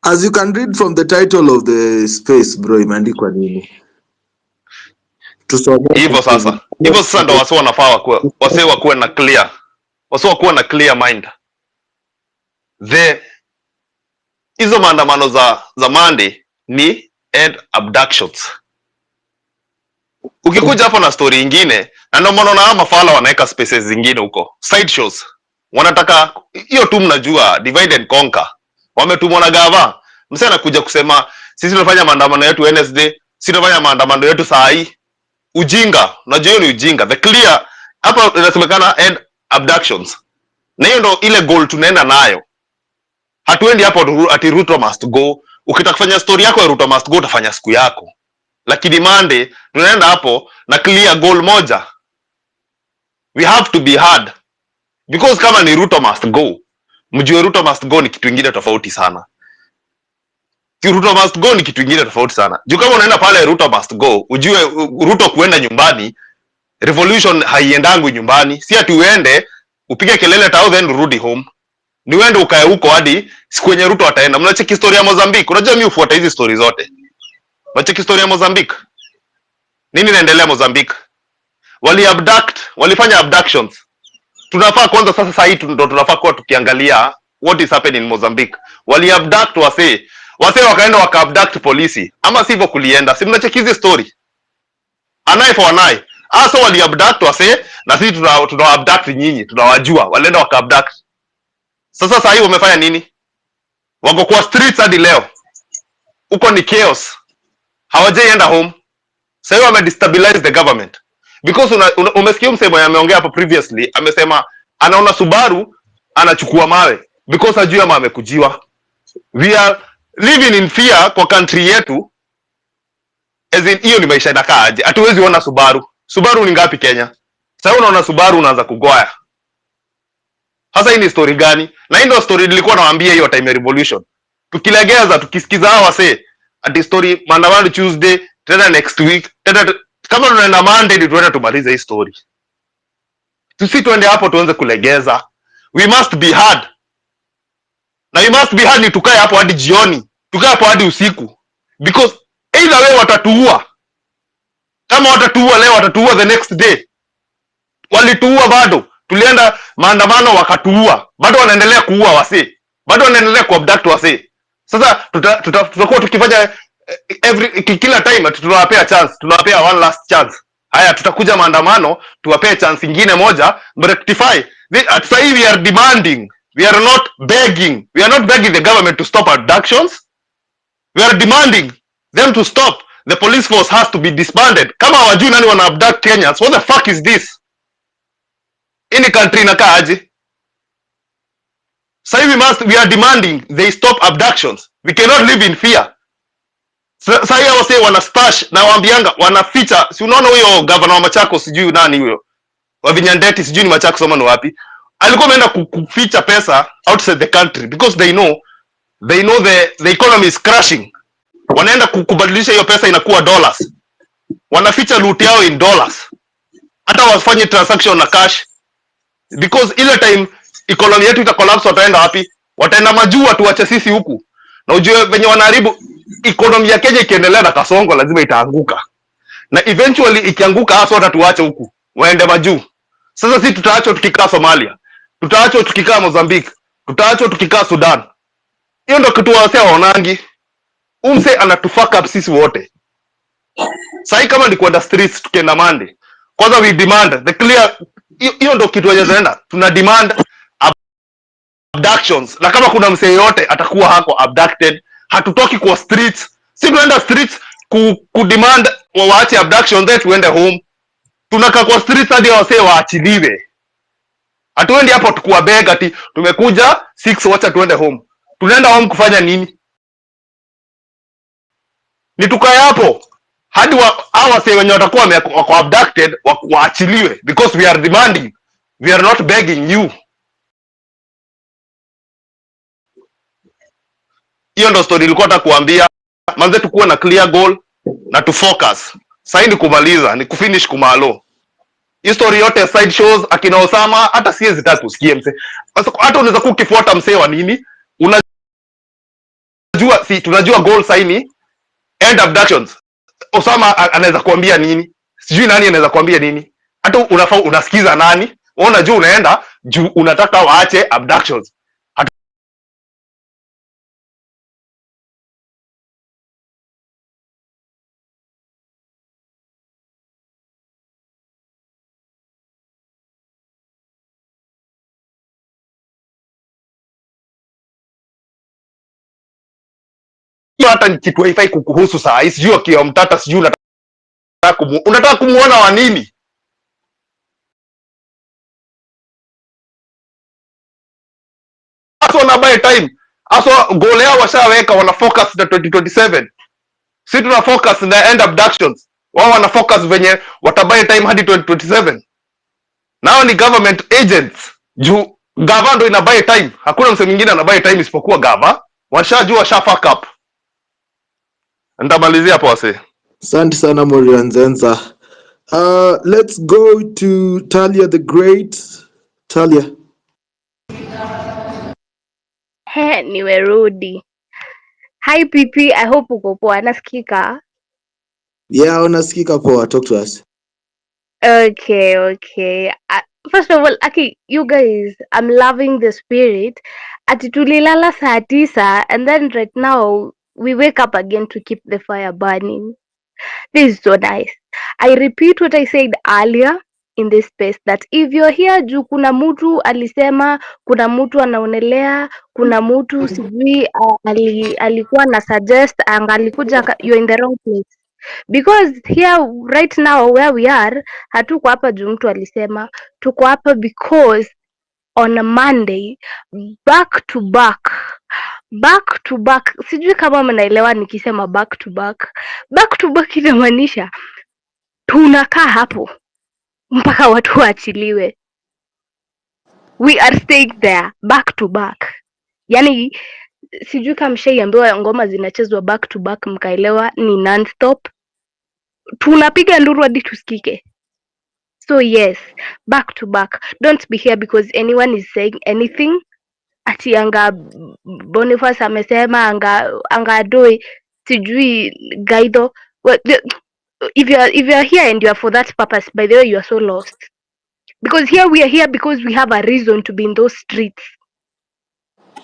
Speaker 15: As you can read from the title of the space, bro, imeandikwa nini?
Speaker 3: Hivyo sasa ndo wasi wanafaa wakuwe na clear. Wasi wakuwe na clear mind. Hizo maandamano za Monday ni end abductions. Ukikuja hapo na story ingine, na ndio maana na mafala wanaweka spaces zingine huko. Side shows. Wanataka hiyo tu, mnajua divide and conquer. Wametumwa na gava. Msee anakuja kusema sisi tunafanya maandamano yetu Wednesday, sisi tunafanya maandamano yetu saa hii. Ujinga, unajua ni ujinga. The clear hapa inasemekana end abductions. Na hiyo ndo ile goal tunaenda nayo. Hatuendi hapo ati Ruto must go. Ukitaka kufanya story yako ya Ruto must go utafanya siku yako. Lakini Monday tunaenda hapo na clear goal moja. We have to be hard. Because kama ni Ruto must go, mjue Ruto must go ni kitu kingine tofauti sana. Ruto must go ni kitu kingine tofauti sana. Juu kama unaenda pale Ruto must go, ujue Ruto kuenda nyumbani, revolution haiendangwi nyumbani. Si ati uende upige kelele tao then urudi home. Ni uende ukae huko hadi siku yenye Ruto ataenda. Mnacheki historia ya Mozambique. Unajua mimi hufuata hizi stories zote. Mnacheki historia ya Mozambique. Nini inaendelea Mozambique? Walifanya abductions. Tunafaa kwanza sasa hii ndo tunafaa kuwa tukiangalia what is happening in Mozambique. Abduct wase wakaenda abduct polisi. Ama sivyo kulienda. Si mnacheki hizi story. Anaye for anaye. Aso abduct wase na sisi tuna abduct nyinyi. Tunawajua. Walienda abduct. Sasa hii wamefanya nini? Wako kwa streets hadi leo. Uko ni chaos. Hawajaenda home. Sasa wame destabilize the government. Because umesikia msemo ameongea hapo previously, amesema anaona Subaru anachukua mawe because ajua mawe amekujiwa. We are living in fear kwa country yetu. As in hiyo ni maisha inakaa aje? Hatuwezi ona Subaru. Subaru ni ngapi Kenya? Sasa unaona Subaru unaanza kugoya. Hasa hii ni story gani? Na hii ndio story nilikuwa nawaambia hiyo time revolution. Tukilegeza tukisikiza hawa wase ati story maandamano Tuesday, tena next week, tena kama tunaenda Monday ndio tuende tumalize hii story. Tusi tuende hapo tuanze kulegeza. We must be hard. Na we must be hard ni tukae hapo hadi jioni. Tukae hapo hadi usiku. Because either way watatuua. Kama watatuua leo watatuua the next day. Walituua bado. Tulienda maandamano wakatuua. Bado wanaendelea kuua wase. Bado wanaendelea kuabduct wase. Sasa tutakuwa tukifanya kila time tunawapea chance, tunawapea one last chance. Haya tutakuja maandamano, tuwapee chance nyingine moja, rectify. Sasa hivi we are demanding, we are not begging. We are not begging the government to stop abductions. We are demanding them to stop. The police force has to be disbanded. Kama hawajui nani wana abduct Kenyans, what the fuck is this? Any country inakaa aje? Sasa we are demanding they stop abductions. We cannot live in fear. Sasa hiyo wase wana stash na waambianga wanaficha. Si unaona huyo governor wa Machakos sijui nani huyo? Wa Vinyandeti sijui ni Machakos ama ni wapi? alikuwa ameenda kuficha pesa outside the country because they know the economy is crashing. Wanaenda kubadilisha hiyo pesa inakuwa dollars, wanaficha loot yao in dollars, hata wafanye transaction na cash, because ile time economy yetu ita collapse. Wataenda wapi? Wataenda majuu, tuache sisi huku. Na ujue venye wanaharibu economy ya Kenya, ikiendelea na kasongo lazima itaanguka, na eventually ikianguka hasa watatuacha huku waende majuu. Sasa sisi tutaachwa tukikaa Somalia, tutaachwa tukikaa Mozambique, tutaachwa tukikaa Sudan. Hiyo ndio kitu wase waonangi. Umse anatufuck up sisi wote. Sasa kama ni kwenda streets tukienda mande, kwanza we demand the clear, hiyo ndio kitu wenye zinaenda, tuna demand abductions. Na kama kuna msee yote atakuwa hako abducted, hatutoki kwa streets. Si tunaenda streets ku demand waache abduction, then tuende home. Tunakaa kwa streets hadi wasee waachiliwe. Hatuendi hapo tukua beg ati tumekuja 6 wacha tuende home. Tunaenda home kufanya nini? Ni tukae hapo hadi hawa wasee wenye watakuwa wako abducted waachiliwe, because we are demanding, we are not begging you. Hiyo ndo story nilikuwa nataka kuambia. Manze, tukuwe na clear goal na tu focus. Sasa ni kumaliza, ni kufinish kumalo. Hii story yote side shows akina Osama hata siwezi zitatu usikie mse. Hata unaweza kuwa ukifuata mse wa nini? Unajua tunajua goal saini end abductions. Osama anaweza kuambia nini? Sijui nani anaweza kuambia nini. Hata unasikiza nani? Wewe unajua unaenda juu unataka waache abductions. Hata ni kitu haifai kukuhusu saa hii. Sijui akiwa mtata, sijui unataka kumuona wa nini? Aso na buy time. Aso goal yao washaweka, wana focus na 2027. Sisi tuna focus na end abductions. Wao wana focus venye watabuy time hadi 2027. Nao ni government agents. Juu gava ndo ina buy time. Hakuna mse mwingine ana buy time isipokuwa gava. Washajua, washa fuck up. Ndamalizia hapo wase.
Speaker 15: Asante sana Morian Nzenza. Let's go to Talia the Great. Talia.
Speaker 4: He, nimerudi. Hi PP, I hope uko poa. Nasikika?
Speaker 15: Yeah, unasikika poa. Talk to us.
Speaker 4: Okay. First of all, Aki, you guys, I'm loving the spirit. Ati tulilala saa 9 and then right now we wake up again to keep the fire burning. This is so nice. I repeat what I said earlier in this space, that if you're here juu kuna mtu alisema, kuna mtu anaonelea, kuna mtu sijui alikuwa na suggest angalikuja, you're in the wrong place. Because here right now where we are, hatuko hapa juu mtu alisema, tuko hapa because on a Monday back to back, sijui kama mnaelewa nikisema back to back inamaanisha tunakaa hapo mpaka watu waachiliwe. We are staying there back to back. Yani sijui kama mshaiambiwa ngoma zinachezwa back to back mkaelewa ni non-stop. Tunapiga nduru hadi tusikike. So yes, back to back. Don't be here because anyone is saying anything. Ati anga Boniface amesema anga doi sijui Gaido. Well, if you are here and you are for that purpose, by the way, you are so lost. Because here we are here because we have a reason to be in those streets.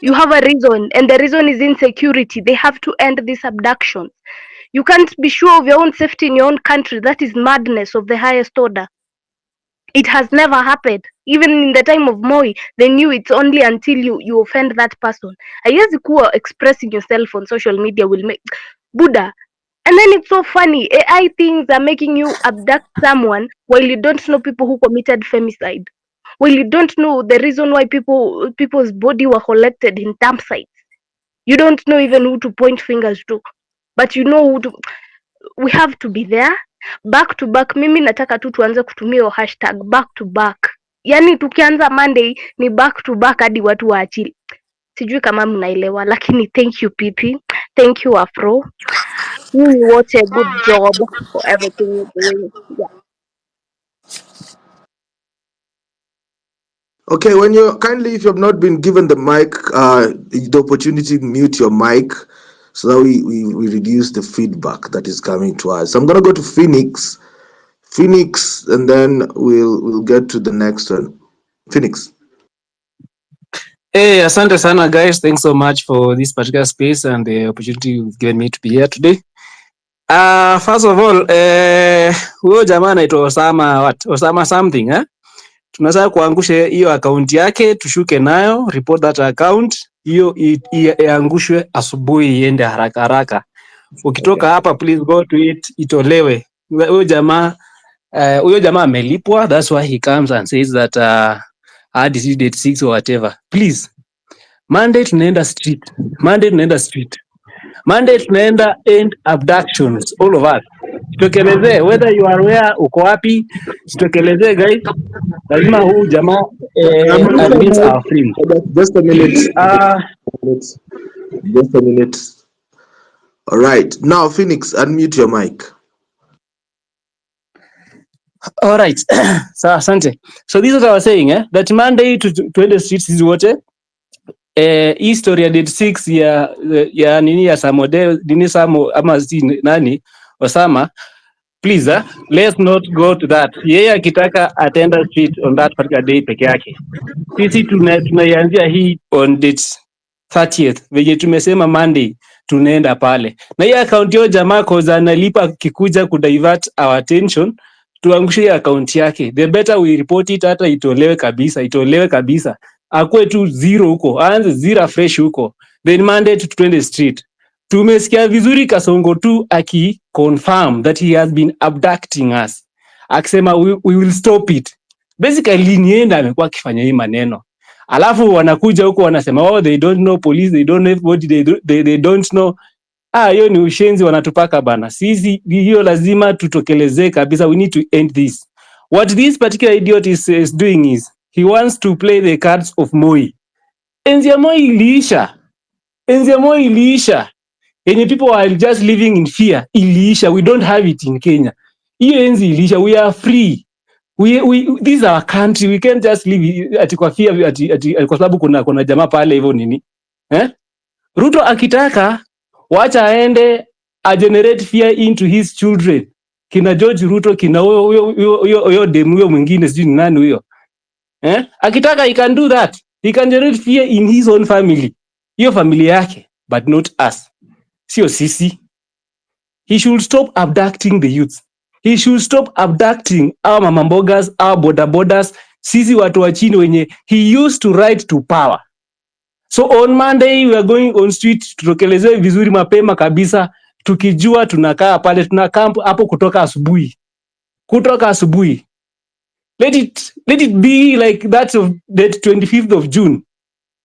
Speaker 4: You have a reason, and the reason is insecurity. They have to end these abductions. You can't be sure of your own safety in your own country. That is madness of the highest order. It has never happened. Even in the time of Moi, they knew it's only until you offend that person. Haiwezi kuwa expressing yourself on social media will make Buddha. And then it's so funny. AI things are making you abduct someone while you don't know people who committed femicide. While you don't know the reason why people's body were collected in dump sites. You don't know even who to point fingers to. But you know who to. We have to be there. Back to back. Mimi nataka tu tuanze kutumia hashtag back to back. Yani tukianza Monday ni back to back hadi watu waachili. Sijui kama mnaelewa, lakini thank you PP, thank you Afro, you watch a good job for everything you're doing. Yeah.
Speaker 15: Okay, when you're kindly, if you have not been given the mic, the opportunity, mute your mic so that we reduce the feedback that is coming to us. So I'm gonna go to Phoenix, and then we'll get to the next one. Phoenix.
Speaker 6: Hey, asante sana guys. Thanks so much for this particular space and the opportunity you've given me to be here today. First of all, huyo jamaa anaitwa Osama something, eh? Tunataka kuangusha hiyo account yake, tushuke nayo, report that account. Hiyo iangushwe asubuhi iende haraka haraka. Ukitoka hapa please go to it, itolewe. Huyo jamaa amelipwa, that's why he comes and says that hard date 6 or whatever. Please. Monday tunaenda street. Monday tunaenda end abductions, all of us. Sitokeleze whether you are where, uko wapi, sitokeleze guys. Lazima huu jamaa admits our friends.
Speaker 15: Just a minute. Just a minute. All right. Now, Phoenix, unmute your mic.
Speaker 6: All right. So, asante. So this is what I was saying, that Monday to the streets is what history ya date 6 ya nini ya Samode nini Samo ama nani Osama, please let's not go to that. Yeye akitaka attend street on that particular day peke yake. Sisi tunaianzia hii on date 30th venye tumesema Monday tunaenda pale. Na hii account yo jamaa cause analipa kikuja ku divert our attention, tuangushe account yake. The better we report it, hata itolewe kabisa. Akwe tu zero huko, aanze zero fresh huko. Then Monday to 20 street. Tumesikia vizuri Kasongo tu aki confirm that he has been abducting us. Akisema we will stop it. Basically nienda amekuwa akifanya hii maneno. Alafu wanakuja huko wanasema they don't know police, they don't know what they don't know. Hiyo ni ushenzi wanatupaka bana. Sisi hiyo lazima tutokelezee kabisa. We need to end this. What this particular idiot is doing is he wants to play the cards of Moi. Enzi ya Moi iliisha. Yenye people are just living in fear. Iliisha. We don't have it in Kenya. Hiyo enzi iliisha. We are free. This is our country. We can't just live ati kwa fear ati kwa sababu kuna jamaa pale hivyo nini. Ruto akitaka wacha aende a generate fear into his children. Kina George Ruto, kina huyo demu huyo mwingine sijui nani huyo. Akitaka he can do that. He can generate fear in his own family. Hiyo familia yake, but not us. Sio sisi. He should stop abducting the youth. He should stop abducting our mama mbogas, our bodabodas, sisi watu wa chini wenye he used to ride to power. So on Monday we are going on street, tutokeleze vizuri mapema kabisa, tukijua tunakaa pale, tunakamp hapo kutoka asubuhi. Let it be like that of the 25th of June.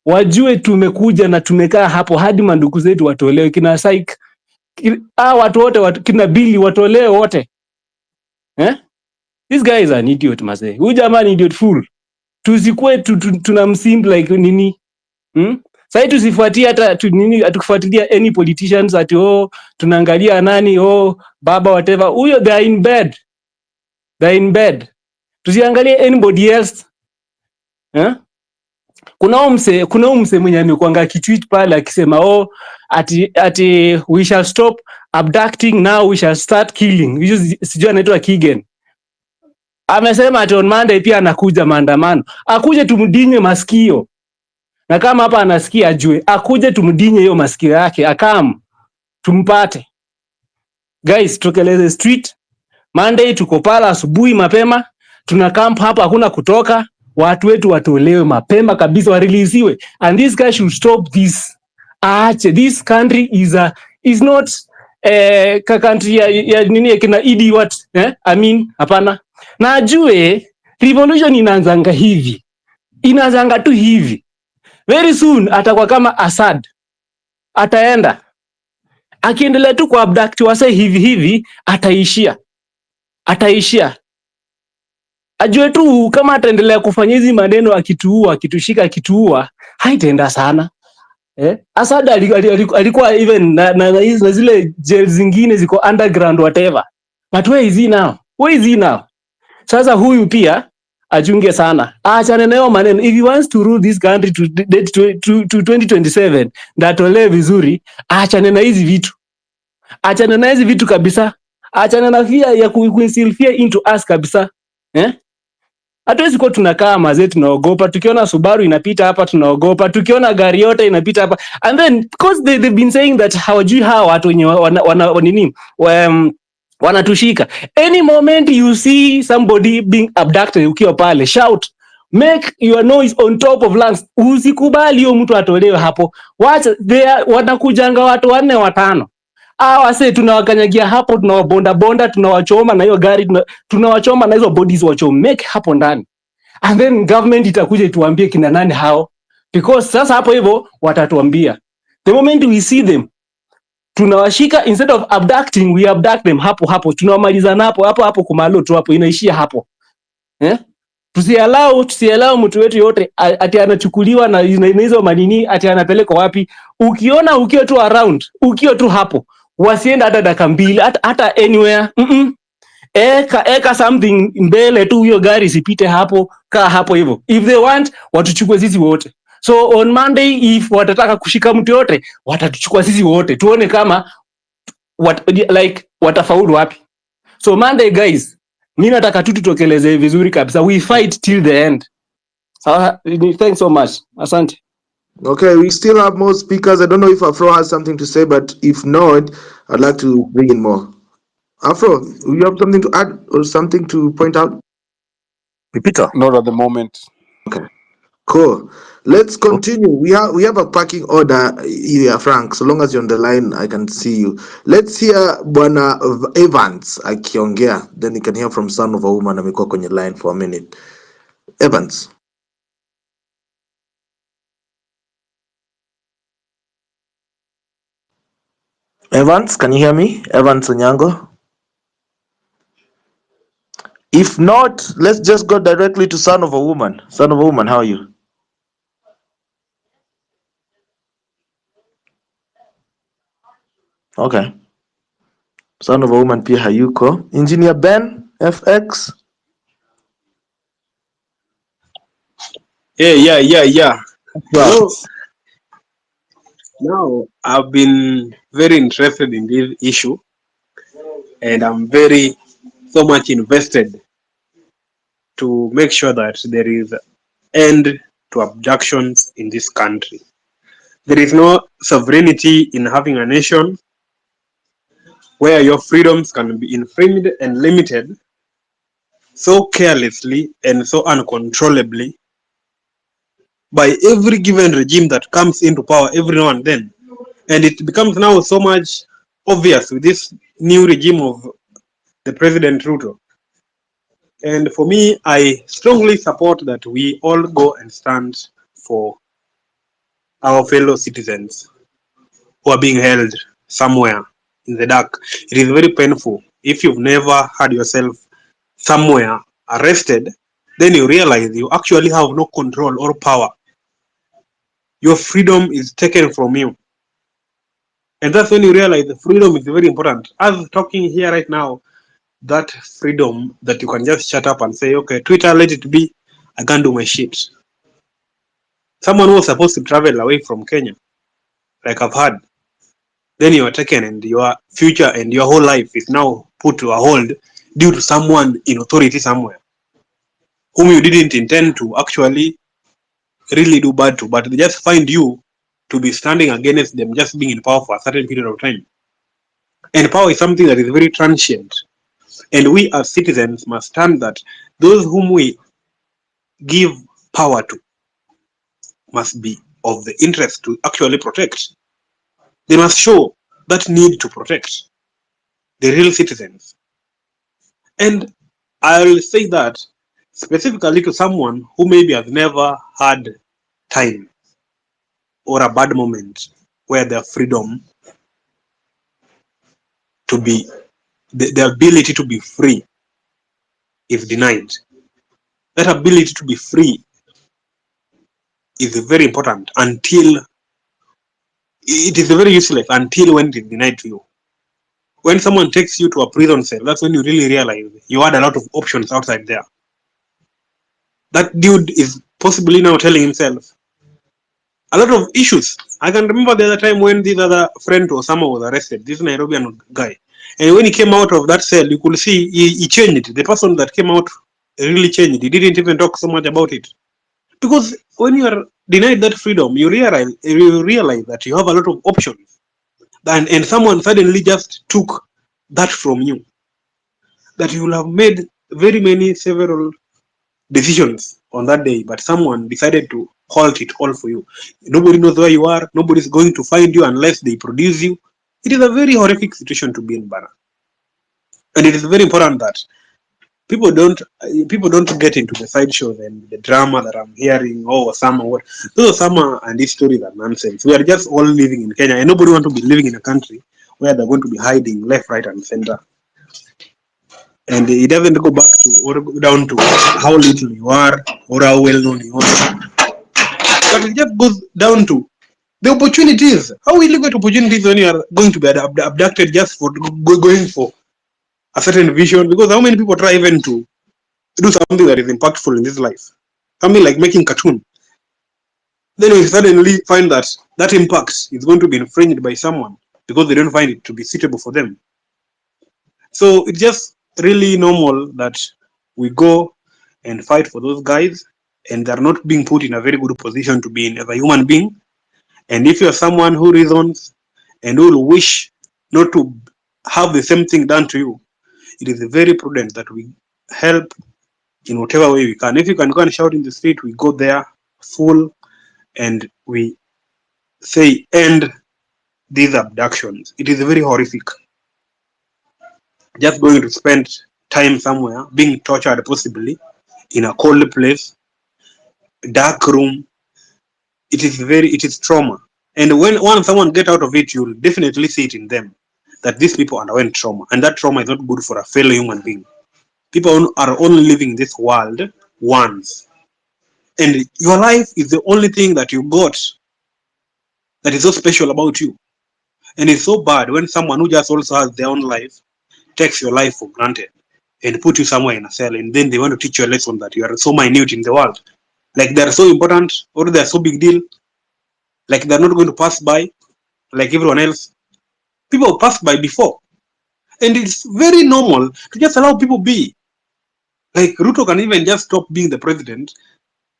Speaker 6: Wajue tumekuja na tumekaa hapo hadi mandugu zetu watolewe, kina Saik, watu wote kina Billy watolewe wote. This guy is an idiot mazee. Huyu jamaa ni idiot fool. Tusikue tunamsimp like nini? Sasa tusifuatie hata atukufuatilia any politicians ati tunaangalia nani baba whatever. Huyo they are in bed. Tusiangalie anybody else. Kuna umse mwenye amekuanga kitweet pale akisema ati we shall stop abducting, now we shall start killing. Sijui anaitwa Kigen. Amesema ati on Monday pia anakuja maandamano. Akuje tumdinye masikio. Na kama hapa anasikia ajue, akuje tumdinye hiyo masikio yake, tumpate. Guys, tukeleze street. Monday tuko pala asubuhi mapema, tuna camp hapa, hakuna kutoka, watu wetu watolewe mapema kabisa, wareleasiwe. And this guy should stop this. This country is not country ya nini kina idi what? Hapana. Na ajue revolution inaanzanga hivi. Inaanzanga tu hivi. Very soon atakuwa kama Assad. Ataenda. Akiendelea tu kwa abduct wase hivi ataishia. ajue tu kama ataendelea kufanya hizi maneno, akituua, akitushika, akituua, haitaenda sana. Assad alikuwa even na zile jail zingine ziko underground whatever, but where is he now? Where is he now? Sasa huyu pia achunge sana, achane nayo maneno. If he wants to rule this country to 2027 ndatolee vizuri, achane na hizi vitu, achane na hizi vitu kabisa, achane na fear ya kuinstill fear into us kabisa. Hatuwezi kuwa tunakaa mazee tunaogopa, tukiona Subaru inapita hapa tunaogopa, tukiona gari yote inapita hapa, and then because they've been saying that hawajui hawa watu wenye wanatushika. Any moment you see somebody being abducted, ukiwa pale shout, make your noise on top of lungs. Usikubali hiyo mtu atolewe hapo. Wacha wanakujanga watu 4 5. Wase tunawakanyagia hapo, tunawabonda bonda, tunawachoma na hiyo gari, tunawachoma na hizo bodies wachomeke hapo ndani. And then government itakuja ituambie kina nani hao, because sasa hapo hivyo watatuambia. The moment we see them, tunawashika, instead of abducting, we abduct them hapo hapo, tunawamaliza hapo kumalo tu hapo, inaishia hapo. Tusiallow mtu wetu yote ati anachukuliwa na hizo manini, ati anapelekwa wapi. Ukiona ukiwa tu around, ukiwa tu hapo, wasienda hata dakika 2 hata anywhere. Eka something mbele tu, hiyo gari sipite hapo, kaa hapo hivyo. If they want, watuchukue sisi wote. So on Monday, if watataka kushika mtu yote, watatuchukua sisi wote, tuone kama watafaulu wapi. So Monday guys, mimi nataka tu tutokeleze vizuri kabisa, we fight till the end. Thanks so much, asante.
Speaker 15: Okay, we still have more speakers. I don't know if Afro has something to say, but if not, I'd like to bring in more. Afro, you have something to add or something to point out?
Speaker 2: Peter? Not at the moment.
Speaker 15: Okay, cool. Let's continue. We have a parking order here, Frank. So long as you're on the line, I can see you. Let's hear Bwana Evans akiongea. Then you can hear from Son of a Woman. Amekuwa kwenye line for a minute. Evans. Evans, can you hear me? Evans Onyango? If not, let's just go directly to Son of a Woman. Son of a Woman, how are you? Okay. Son of a Woman pia hayuko. Engineer Ben, FX?
Speaker 13: Yeah. Now I've been very interested in this issue, and I'm very so much invested to make sure that there is end to abductions in this country. There is no sovereignty in having a nation where your freedoms can be infringed and limited so carelessly and so uncontrollably by every given regime that comes into power every now and then. And it becomes now so much obvious with this new regime of the President Ruto. And for me, I strongly support that we all go and stand for our fellow citizens who are being held somewhere in the dark. It is very painful. If you've never had yourself somewhere arrested, then you realize you actually have no control or power. Your freedom is taken from you. And that's when you realize the freedom is very important. As talking here right now, that freedom that you can just shut up and say, okay, Twitter, let it be, I can't do my shit. Someone who was supposed to travel away from Kenya, like I've had, then you are taken and your future and your whole life is now put to a hold due to someone in authority somewhere whom you didn't intend to actually really do bad to, but they just find you to be standing against them just being in power for a certain period of time. And power is something that is very transient. And we as citizens must stand that those whom we give power to must be of the interest to actually protect. They must show that need to protect the real citizens. And I'll say that specifically to someone who maybe has never had time or a bad moment where their freedom to be, the ability to be free is denied.
Speaker 7: that ability to be free is very important until it is very useless until when it is denied to you. When someone takes you to a prison cell, that's when you really realize you had a lot of options outside there. That dude is possibly now telling himself a lot of issues. I can remember the other time when this other friend or someone was arrested, this Nairobian guy. And when he came out of that cell, you could see he changed. The person that came out really changed. He didn't even talk so much about it. Because when you are denied that freedom, you realize that you have a lot of options. And someone suddenly just took that from you. That you will have made very many several decisions on that day, but someone decided to halt it all for you. Nobody knows where you are. Nobody's going to find you unless they produce you. It is a very horrific situation to be in, Bana. And it is very important that people don't get into the sideshows and the drama that I'm hearing. Oh, summer, what? Those summer and these stories are nonsense. We are just all living in Kenya, and nobody wants to be living in a country where they're going to be hiding left, right, and center. And it doesn't go back to or go down to how little you are or how well known you are, but it just goes down to the opportunities. How will you get opportunities when you are going to be abducted just for going for a certain vision? Because how many people try even to do something that is impactful in this life, something like making cartoon, then you suddenly find that that impact is going to be infringed by someone because they don't find it to be suitable for them. So it's just really normal that we go and fight for those guys, and they're not being put in a very good position to be in as a human being. And if you're someone who reasons and who will wish not to have the same thing done to you, it is very prudent that we help in whatever way we can. If you can go and shout in the street, we go there full and we say end these abductions. It is very horrific. Just going to spend time somewhere being tortured, possibly in a cold place, dark room. It is trauma. And once someone get out of it, you'll definitely see it in them that these people underwent trauma, and that trauma is not good for a fellow human being. People are only living this world once, and your life is the only thing that you got that is so special about you. And it's so bad when someone who just also has their own life takes your life for granted and put you somewhere in a cell, and then they want to teach you a lesson that you are so minute in the world, like they're so important or they're so big deal, like they're not going to pass by like everyone else. People passed by before, and it's very normal to just allow people be. Like Ruto can even just stop being the president,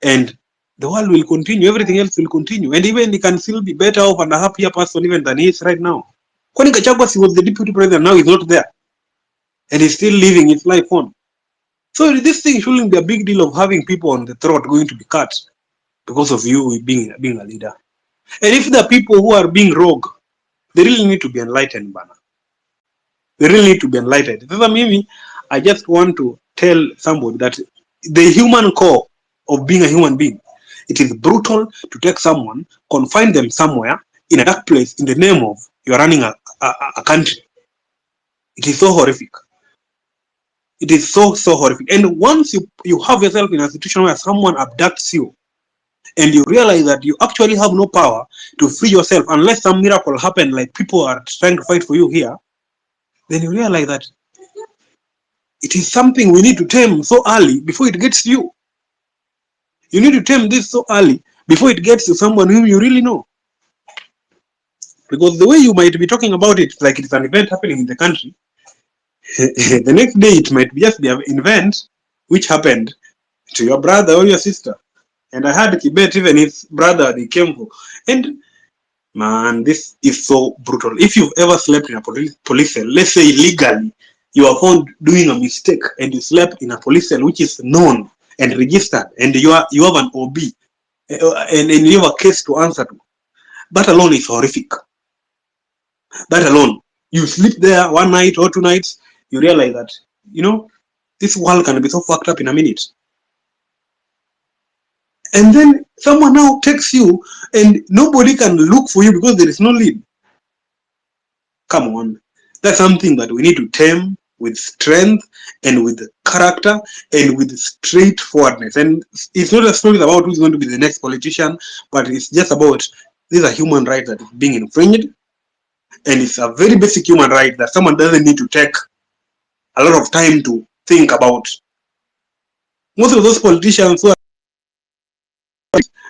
Speaker 7: and the world will continue. Everything else will continue, and even he can still be better off and a happier person even than he is right now. Kwani Gachagua was the deputy president, now he's not there, and he's still living his life on. So this thing shouldn't be a big deal of having people on the throat going to be cut because of you being a leader. And if there are people who are being rogue, they really need to be enlightened, Bana. They really need to be enlightened. Sasa mimi, I just want to tell somebody that the human core of being a human being, it is brutal to take someone, confine them somewhere in a dark place in the name of you're running a country. It is so horrific. It is so horrific. And once you have yourself in a situation where someone abducts you, and you realize that you actually have no power to free yourself unless some miracle happened, like people are trying to fight for you here, then you realize that it is something we need to tame so early before it gets to you. You need to tame this so early before it gets to someone whom you really know. Because the way you might be talking about it, like it's an event happening in the country, the next day it might just be an event which happened to your brother or your sister. And I had Kibet, even his brother, they came for. And man, this is so brutal. If you've ever slept in a police cell, let's say illegally, you are found doing a mistake and you slept in a police cell which is known and registered, and you have an OB and you have a case to answer to. That alone is horrific. That alone. You sleep there one night or 2 nights, you realize that, this world can be so fucked up in a minute. And then someone now takes you and nobody can look for you because there is no lead. Come on. That's something that we need to tame with strength and with character and with straightforwardness. And it's not a story about who's going to be the next politician, but it's just about these are human rights that is being infringed, and it's a very basic human right that someone doesn't need to take a lot of time to think about. Most of those politicians who are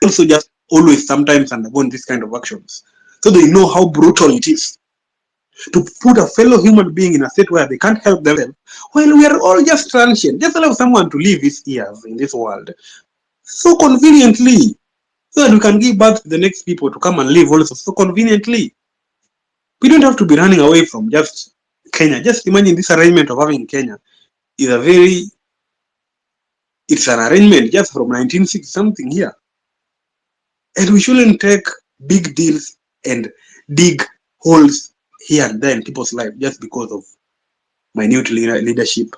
Speaker 7: also just always sometimes undergone this kind of actions, so they know how brutal it is to put a fellow human being in a state where they can't help themselves, while we are all just transient. Just allow someone to live his years in this world so conveniently, so that we can give birth to the next people to come and live also so conveniently. We don't have to be running away from just Kenya. Just imagine this arrangement of having Kenya is a very, it's an arrangement just from 1960 something here. And we shouldn't take big deals and dig holes here and there in people's life just because of minute leadership.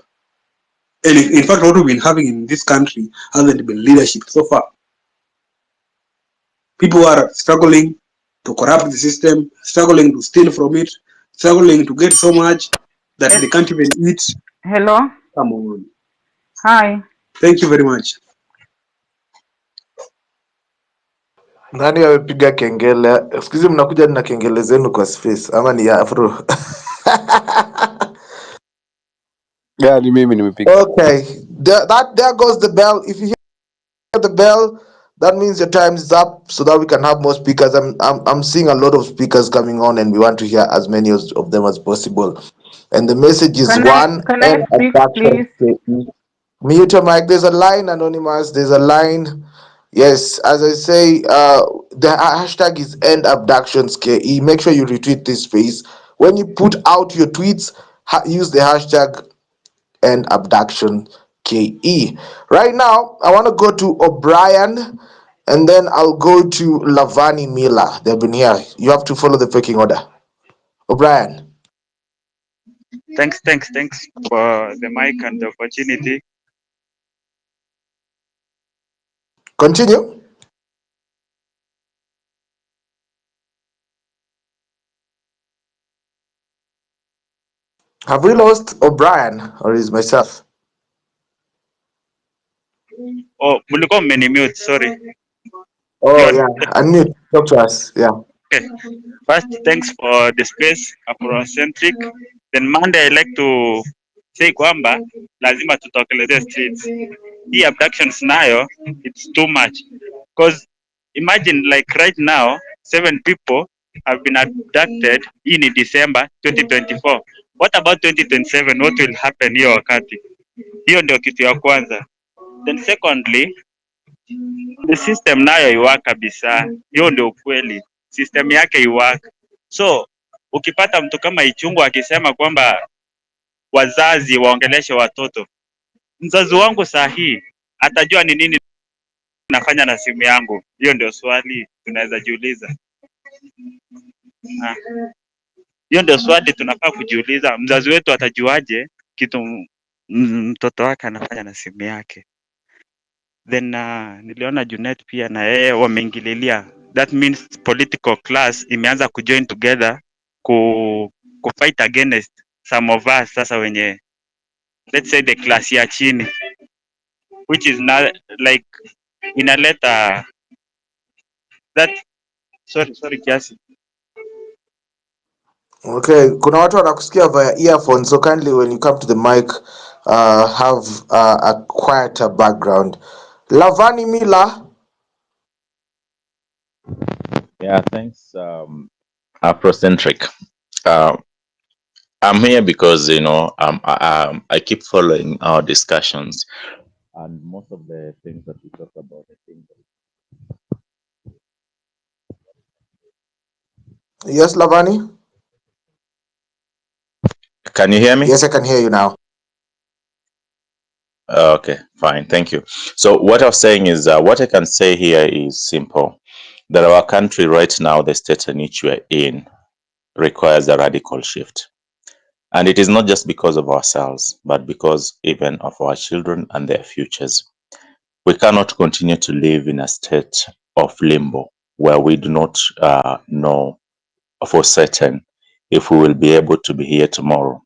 Speaker 7: And in fact, what we've been having in this country hasn't been leadership so far. People are struggling to corrupt the system, struggling to steal from it, struggling to get so much that they can't even eat.
Speaker 8: Hello.
Speaker 7: Come on.
Speaker 8: Hi.
Speaker 7: Thank you very much.
Speaker 15: Nani amepiga kengele? Siku mnakuja na kengele zenu kwa space ama ni ya Afro?
Speaker 2: Yeah, ni mimi nimepiga.
Speaker 15: Okay, there goes the bell. If you hear the bell, that means your time is up, so that we can have more speakers. I'm seeing a lot of speakers coming on, and we want to hear as many of them as possible. And the message is one
Speaker 8: Can I
Speaker 15: and
Speaker 8: speak, please?
Speaker 15: mute your mic. There's a line, Anonymous. There's a line. Yes, as I say, the hashtag is end abductions KE. Make sure you retweet this space. When you put out your tweets, use the hashtag end abduction KE. Right now, I want to go to O'Brien and then I'll go to Lavani Miller. They've been here. You have to follow the pecking order. O'Brien.
Speaker 22: Thanks for the mic and the opportunity.
Speaker 15: Continue. Have we lost O'Brien or is myself?
Speaker 22: Oh, mulikuwa mmenimute, sorry.
Speaker 15: Oh yeah, unmute. Talk to us. Yeah.
Speaker 22: Okay. First, thanks for the space, Afrocentric. Then Monday, I like to say kwamba lazima tutokeleze streets. Hii abductions nayo, it's too much. Because imagine like right now, 7 people have been abducted in December 2024. What about 2027? What will happen hiyo wakati? Hiyo ndio kitu ya kwanza. Then secondly, the system nayo iwaka kabisa. Hiyo ndio ukweli. System yake iwaka. So, ukipata mtu kama Ichungu akisema kwamba wazazi waongeleshe watoto, mzazi wangu sahi atajua ni nini nafanya na simu yangu? Hiyo ndio swali tunaweza jiuliza. Hiyo ndio swali tunafaa kujiuliza. Mzazi wetu atajuaje kitu mtoto wake anafanya na simu yake? Then niliona Junet pia na yeye wameingililia. That means political class imeanza kujoin together ku fight against some of us sasa wenye, let's say the class ya chini, which is not like inaleta that sorry kiasi.
Speaker 15: Okay, kuna watu wanakusikia via earphones, so kindly when you come to the mic, have a quieter background. Lavani Miller.
Speaker 23: Yeah, thanks, Afrocentric. I'm here because I keep following our discussions, and most of the things that we talk about, I think.
Speaker 15: Yes, Lavani.
Speaker 23: Can you hear me?
Speaker 15: Yes, I can hear you now.
Speaker 23: Okay, fine, thank you. So what I was saying is, what I can say here is simple. That our country right now, the state in which we're in, requires a radical shift. And it is not just because of ourselves, but because even of our children and their futures. We cannot continue to live in a state of limbo where we do not know for certain if we will be able to be here tomorrow.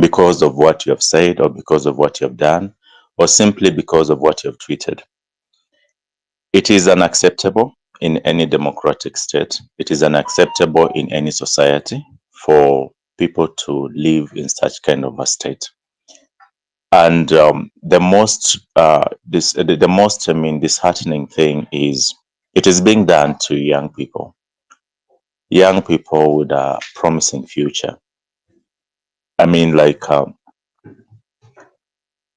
Speaker 23: because of what you have said or because of what you have done or simply because of what you have tweeted. It is unacceptable in any democratic state. It is unacceptable in any society for people to live in such kind of a state. And the most disheartening thing is it is being done to young people with a promising future. I mean, like,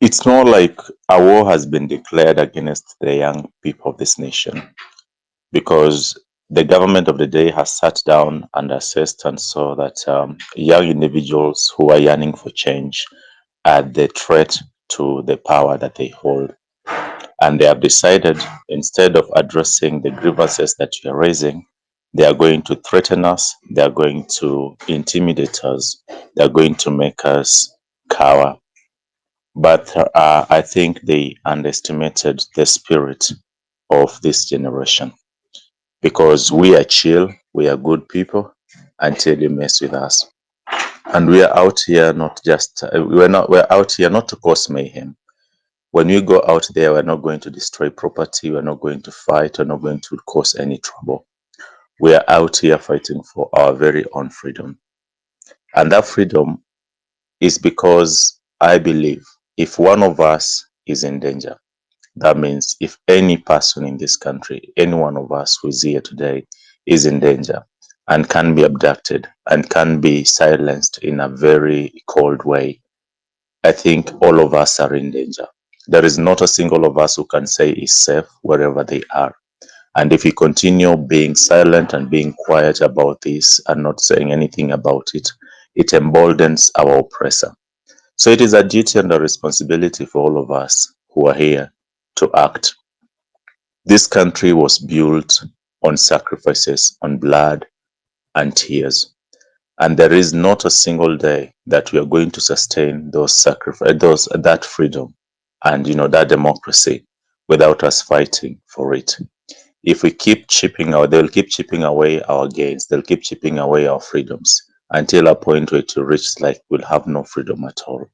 Speaker 23: it's more like a war has been declared against the young people of this nation because the government of the day has sat down and assessed and saw that young individuals who are yearning for change are the threat to the power that they hold. And they have decided, instead of addressing the grievances that you are raising, they are going to threaten us, they are going to intimidate us, they are going to make us cower. But I think they underestimated the spirit of this generation because we are chill, we are good people until you mess with us. And we are out here not just, we're out here not to cause mayhem. When we go out there, we're not going to destroy property, we're not going to fight, we're not going to cause any trouble. We are out here fighting for our very own freedom. And that freedom is because I believe if one of us is in danger, that means if any person in this country, any one of us who is here today is in danger and can be abducted and can be silenced in a very cold way, I think all of us are in danger. There is not a single of us who can say is safe wherever they are. And if we continue being silent and being quiet about this and not saying anything about it, it emboldens our oppressor. So it is a duty and a responsibility for all of us who are here to act. This country was built on sacrifices, on blood and tears. And there is not a single day that we are going to sustain those sacrifices, that freedom and that democracy without us fighting for it. If we keep they'll keep chipping away our gains, they'll keep chipping away our freedoms until a point where it will reach like we'll have no freedom at all.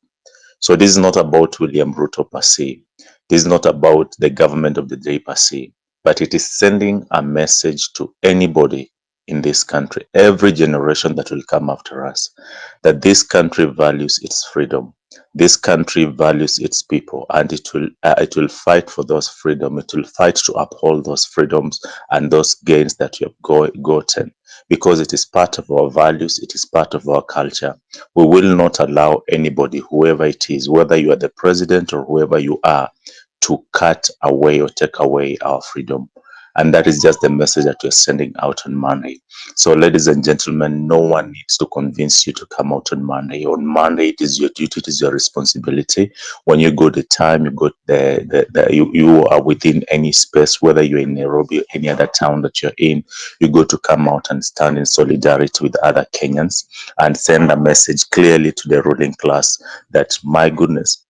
Speaker 23: So this is not about William Ruto per se. This is not about the government of the day per se, but it is sending a message to anybody in this country, every generation that will come after us, that this country values its freedom. This country values its people, and it will fight for those freedom. It will fight to uphold those freedoms and those gains that you have gotten, because it is part of our values. It is part of our culture. We will not allow anybody, whoever it is, whether you are the president or whoever you are, to cut away or take away our freedom. And that is just the message that we're sending out on Monday. So, ladies and gentlemen, no one needs to convince you to come out on Monday. On Monday, it is your duty, it is your responsibility. When you go the time, you go you are within any space, whether you're in Nairobi or any other town that you're in, you go to come out and stand in solidarity with other Kenyans and send a message clearly to the ruling class that, my goodness,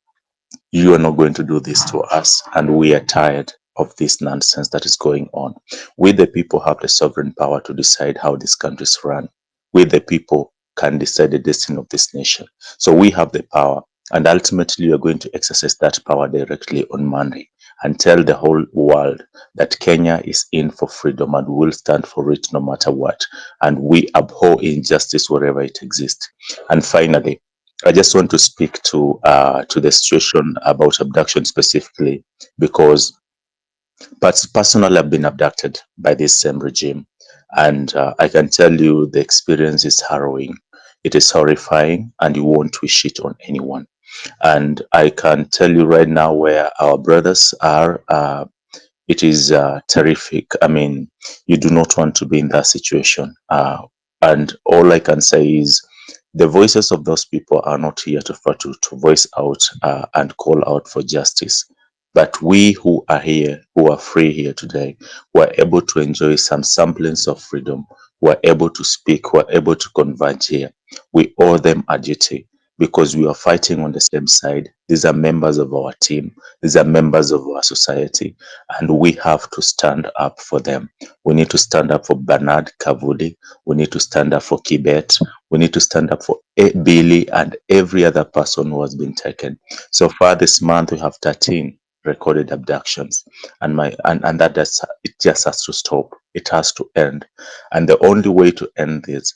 Speaker 23: you are not going to do this to us, and we are tired of this nonsense that is going on. We, the people, have the sovereign power to decide how this country is run. We, the people, can decide the destiny of this nation. So we have the power, and ultimately, we are going to exercise that power directly on Monday and tell the whole world that Kenya is in for freedom and will stand for it no matter what. And we abhor injustice wherever it exists. And finally, I just want to speak to the situation about abduction specifically, because personally I've been abducted by this same regime, and I can tell you the experience is harrowing. It is horrifying, and you won't wish it on anyone. And I can tell you right now where our brothers are. It is terrific. I mean, you do not want to be in that situation. And all I can say is the voices of those people are not here to voice out and call out for justice. But we who are here, who are free here today, who are able to enjoy some semblance of freedom, who are able to speak, who are able to converge here, we owe them a duty. because we are fighting on the same side. These are members of our team. These are members of our society, and we have to stand up for them. We need to stand up for Bernard Kavuli. We need to stand up for Kibet. We need to stand up for Billy and every other person who has been taken. So far this month, we have 13 recorded abductions, and it just has to stop. It has to end, and the only way to end this,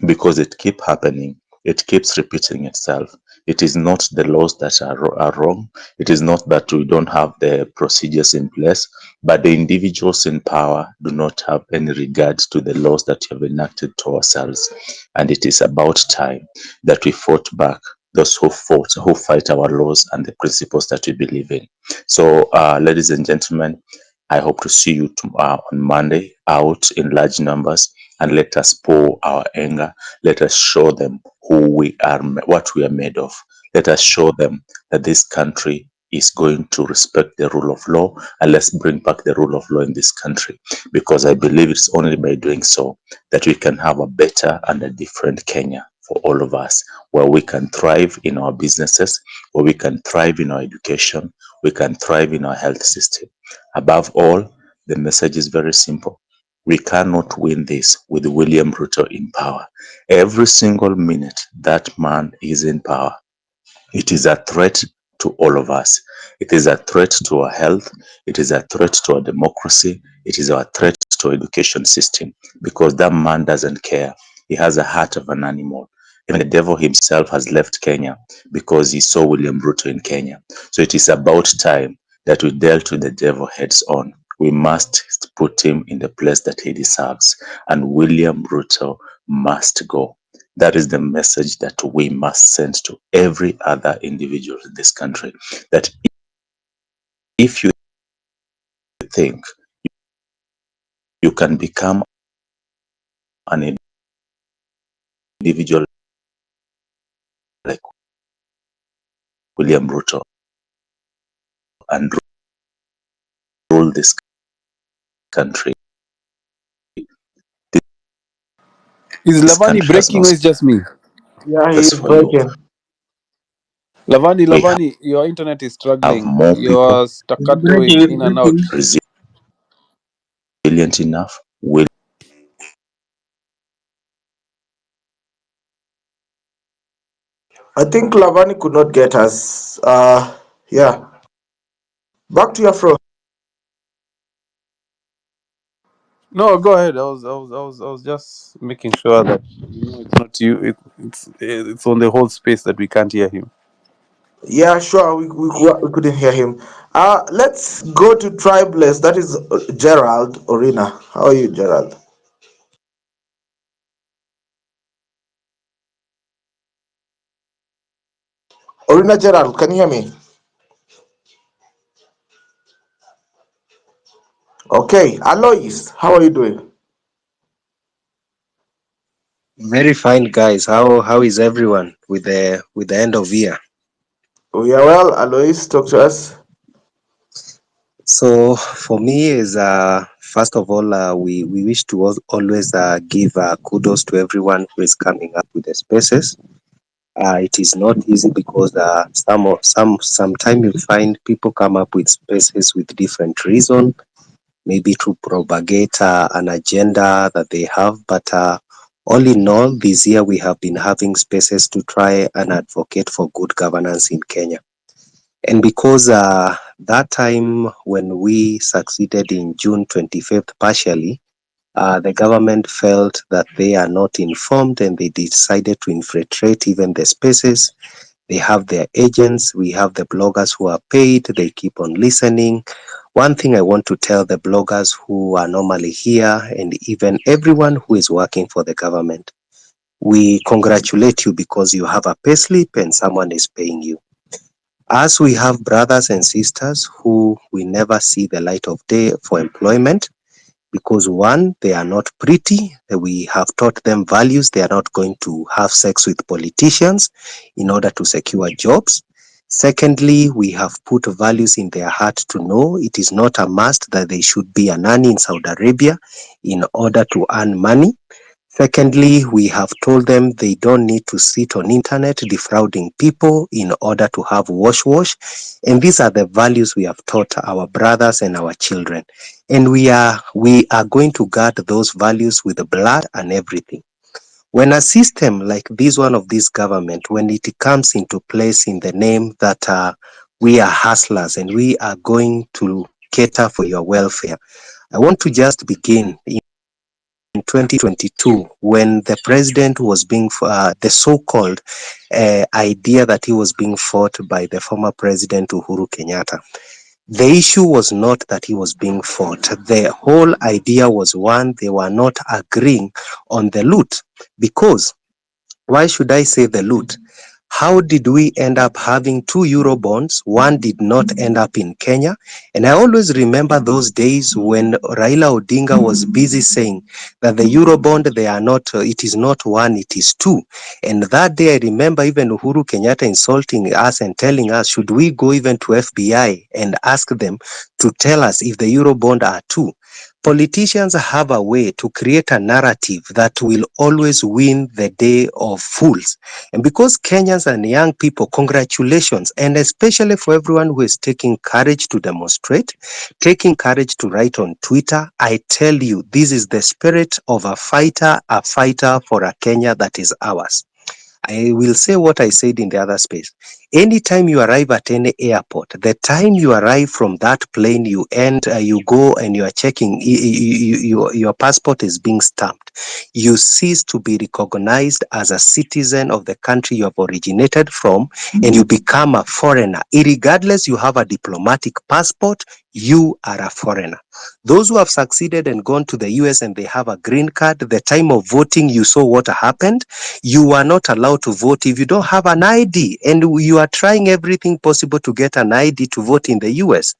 Speaker 23: because it keep happening, it keeps repeating itself. It is not the laws that are wrong. It is not that we don't have the procedures in place, but the individuals in power do not have any regard to the laws that we have enacted to ourselves. And it is about time that we fought back those who fight our laws and the principles that we believe in. So, ladies and gentlemen, I hope to see you on Monday out in large numbers, and let us pour our anger. Let us show them who we are, what we are made of. Let us show them that this country is going to respect the rule of law, and let's bring back the rule of law in this country, because I believe it's only by doing so that we can have a better and a different Kenya for all of us, where we can thrive in our businesses, where we can thrive in our education, we can thrive in our health system. Above all, the message is very simple. We cannot win this with William Ruto in power. Every single minute that man is in power, it is a threat to all of us. It is a threat to our health. It is a threat to our democracy. It is a threat to our education system, because that man doesn't care. He has a heart of an animal. Even the devil himself has left Kenya because he saw William Ruto in Kenya. So it is about time that we dealt with the devil heads on. We must put him in the place that he deserves, and William Ruto must go. That is the message that we must send to every other individual in this country, that if you think you can become an individual like William Ruto and rule this country,
Speaker 2: Is
Speaker 23: this
Speaker 2: Lavani
Speaker 23: country has no
Speaker 2: breaking or is just me?
Speaker 15: Yeah,
Speaker 23: space
Speaker 15: he's
Speaker 23: for you.
Speaker 15: breaking.
Speaker 23: We
Speaker 2: Lavani, your internet is
Speaker 23: have
Speaker 2: struggling.
Speaker 23: more people
Speaker 2: You're staccatoing in and out.
Speaker 23: resilient enough,
Speaker 15: I think Lavani could not get us. Yeah. Back to your Afro.
Speaker 2: No, go ahead. I was just making sure that it's not you. It's on the whole space that we can't hear him.
Speaker 15: Yeah, sure. We couldn't hear him. Let's go to Tribeless. That is Gerald Orina. How are you, Gerald? Orina Gerald, can you hear me? Okay. Alois, how are you doing?
Speaker 9: Very fine, guys. How is everyone with the end of year?
Speaker 15: We are well. Alois, talk to us.
Speaker 9: So for me is first of all we wish to always give kudos to everyone who is coming up with the spaces. It is not easy because sometime you find people come up with spaces with different reason, maybe to propagate an agenda that they have, but all in all, this year we have been having spaces to try and advocate for good governance in Kenya. And because that time when we succeeded in June 25th partially, the government felt that they are not informed and they decided to infiltrate even the spaces. They have their agents, we have the bloggers who are paid, they keep on listening. One thing I want to tell the bloggers who are normally here and even everyone who is working for the government, we congratulate you because you have a payslip and someone is paying you. As we have brothers and sisters who we never see the light of day for employment, because one, they are not pretty. We have taught them values. They are not going to have sex with politicians in order to secure jobs. Secondly, we have put values in their heart to know it is not a must that they should be a nanny in Saudi Arabia in order to earn money. Secondly, we have told them they don't need to sit on internet defrauding people in order to have wash. And these are the values we have taught our brothers and our children. And we are going to guard those values with the blood and everything. When a system like this one of this government, when it comes into place in the name that we are hustlers and we are going to cater for your welfare, I want to just begin in 2022 when the president was being, the so-called idea that he was being fought by the former president Uhuru Kenyatta. The issue was not that he was being fought. The whole idea was one, they were not agreeing on the loot. Because, why should I say the loot? How did we end up having 2 euro bonds? One did not end up in Kenya. And I always remember those days when Raila Odinga was busy saying that the euro bond, they are not, it is not one, it is 2. And that day I remember even Uhuru Kenyatta insulting us and telling us, should we go even to FBI and ask them to tell us if the euro bond are 2? Politicians have a way to create a narrative that will always win the day of fools. And because Kenyans and young people, congratulations, and especially for everyone who is taking courage to demonstrate, taking courage to write on Twitter, I tell you, this is the spirit of a fighter for a Kenya that is ours. I will say what I said in the other space. Anytime you arrive at any airport, the time you arrive from that plane, you go and you are checking, your passport is being stamped. You cease to be recognized as a citizen of the country you have originated from, and you become a foreigner. Irregardless, you have a diplomatic passport, you are a foreigner. Those who have succeeded and gone to the US and they have a green card, the time of voting, you saw what happened. You are not allowed to vote if you don't have an ID, and you are trying everything possible to get an ID to vote in the US.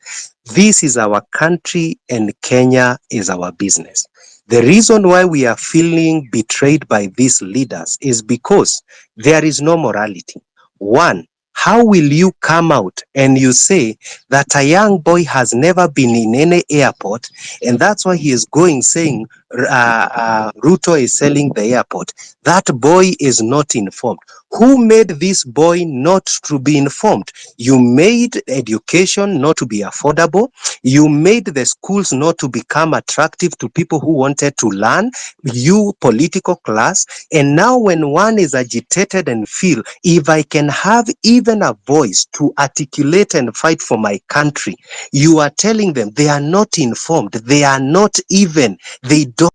Speaker 9: This is our country and Kenya is our business. The reason why we are feeling betrayed by these leaders is because there is no morality. One, how will you come out and you say that a young boy has never been in any airport, and that's why he is going saying Ruto is selling the airport? That boy is not informed. Who made this boy not to be informed? You made education not to be affordable. You made the schools not to become attractive to people who wanted to learn, you political class. And now when one is agitated and feel, if I can have even a voice to articulate and fight for my country, you are telling them they are not informed. They are not even, they don't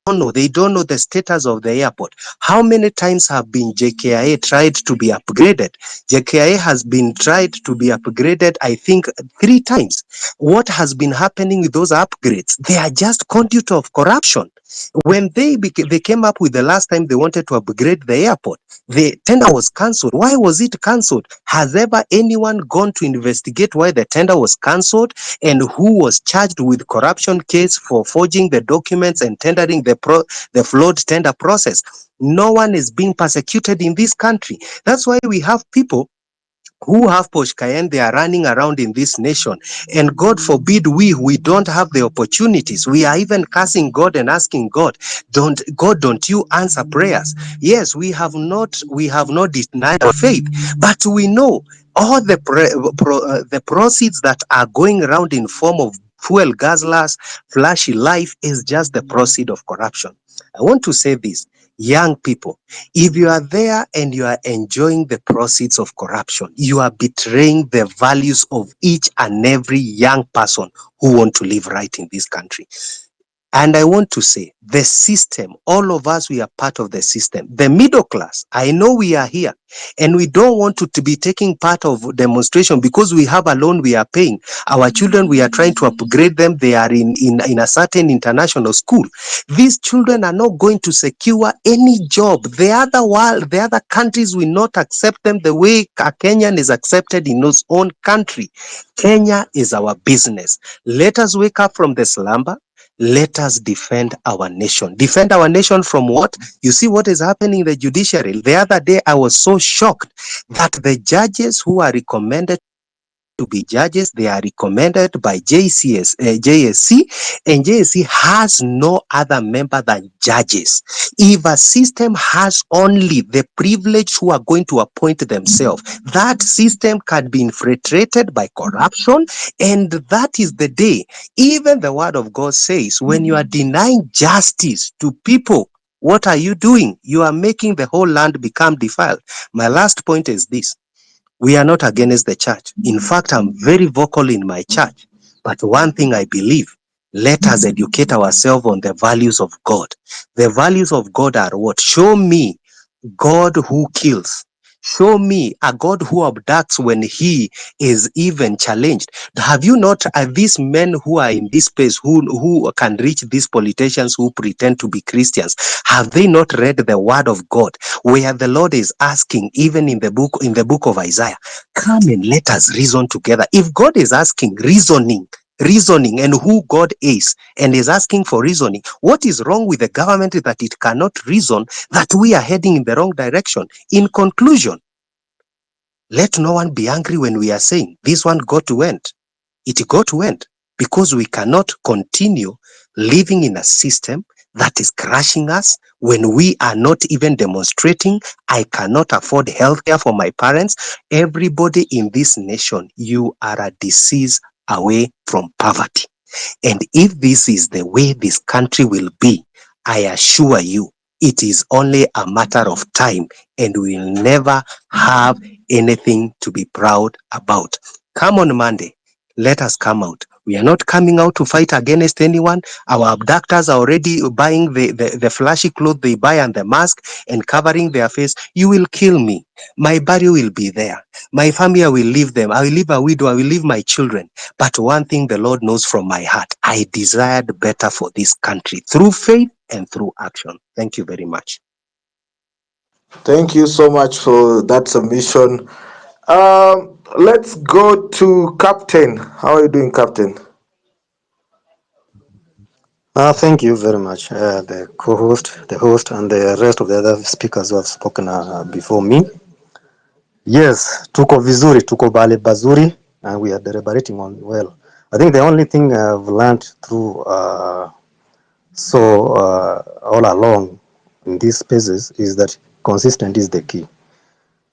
Speaker 9: know the status of the airport. How many times have been JKIA tried to be upgraded? JKIA has been tried to be upgraded, I think 3 times. What has been happening with those upgrades? They are just conduit of corruption. When they came up with the last time they wanted to upgrade the airport, the tender was cancelled. Why was it cancelled? Has ever anyone gone to investigate why the tender was cancelled and who was charged with corruption case for forging the documents and tendering the flawed tender process? No one is being persecuted in this country. That's why we have people who have Posh Cayenne, they are running around in this nation. And God forbid we don't have the opportunities. We are even cursing God and asking God, don't you answer prayers? Yes, we have not denied our faith, but we know all the proceeds that are going around in form of fuel guzzlers, flashy life is just the proceed of corruption. I want to say this, young people, if you are there and you are enjoying the proceeds of corruption, you are betraying the values of each and every young person who want to live right in this country. And I want to say, the system, all of us, we are part of the system. The middle class, I know we are here, and we don't want to be taking part of demonstration because we have a loan we are paying. Our children, we are trying to upgrade them. They are in a certain international school. These children are not going to secure any job. The other countries will not accept them the way a Kenyan is accepted in his own country. Kenya is our business. Let us wake up from the slumber. Let us defend our nation. Defend our nation from what? You see what is happening in the judiciary. The other day, I was so shocked that the judges who are recommended to be judges. They are recommended by JSC, and JSC has no other member than judges. If a system has only the privileged who are going to appoint themselves, that system can be infiltrated by corruption, and that is the day. Even the word of God says, when you are denying justice to people, what are you doing? You are making the whole land become defiled. My last point is this. We are not against the church. In fact, I'm very vocal in my church. But one thing I believe, let us educate ourselves on the values of God. The values of God are what? Show me God who kills. Show me a God who abducts when he is even challenged. Have you not, these men who are in this space, who can reach these politicians who pretend to be Christians, have they not read the word of God, where the Lord is asking, even in the book of Isaiah, come and let us reason together. If God is asking reasoning and who God is, and is asking for reasoning, what is wrong with the government that it cannot reason that we are heading in the wrong direction? In conclusion, let no one be angry when we are saying this one got to end. It got to end because we cannot continue living in a system that is crushing us when we are not even demonstrating. I cannot afford healthcare for my parents. Everybody in this nation, you are a disease away from poverty. And if this is the way this country will be, I assure you, it is only a matter of time, and we will never have anything to be proud about. Come on Monday, let us come out. We are not coming out to fight against anyone. Our abductors are already buying the flashy clothes they buy and the mask and covering their face. You will kill me. My body will be there. My family, I will leave them. I will leave a widow. I will leave my children. But one thing the Lord knows from my heart, I desired better for this country through faith and through action. Thank you very much.
Speaker 15: Thank you so much for that submission. Let's go to Captain. How are you doing, Captain?
Speaker 5: Thank you very much, the co-host, the host, and the rest of the other speakers who have spoken before me. Yes, tuko vizuri, tuko bale bazuri, and we are deliberating on well. I think the only thing I've learned through all along in these spaces is that consistent is the key.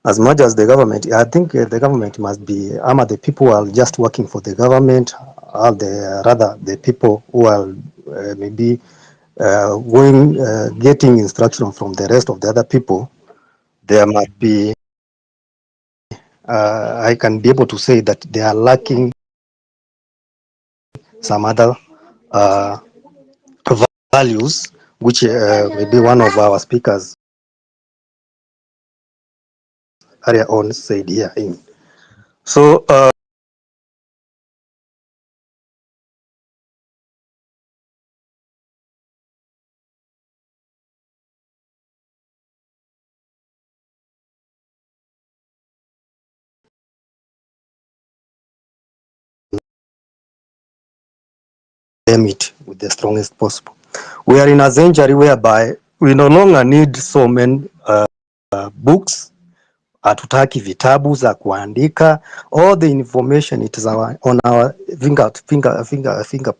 Speaker 5: As much as the government, I think the government must be, the people who are just working for the government, or rather the people who are maybe getting instruction from the rest of the other people. There must be, I can be able to say that they are lacking some other uh, values, which maybe one of our speakers earlier on said here. So aim it with the strongest possible. We are in a century whereby we no longer need so many books. Hatutaki vitabu za kuandika. All the information it is on our finger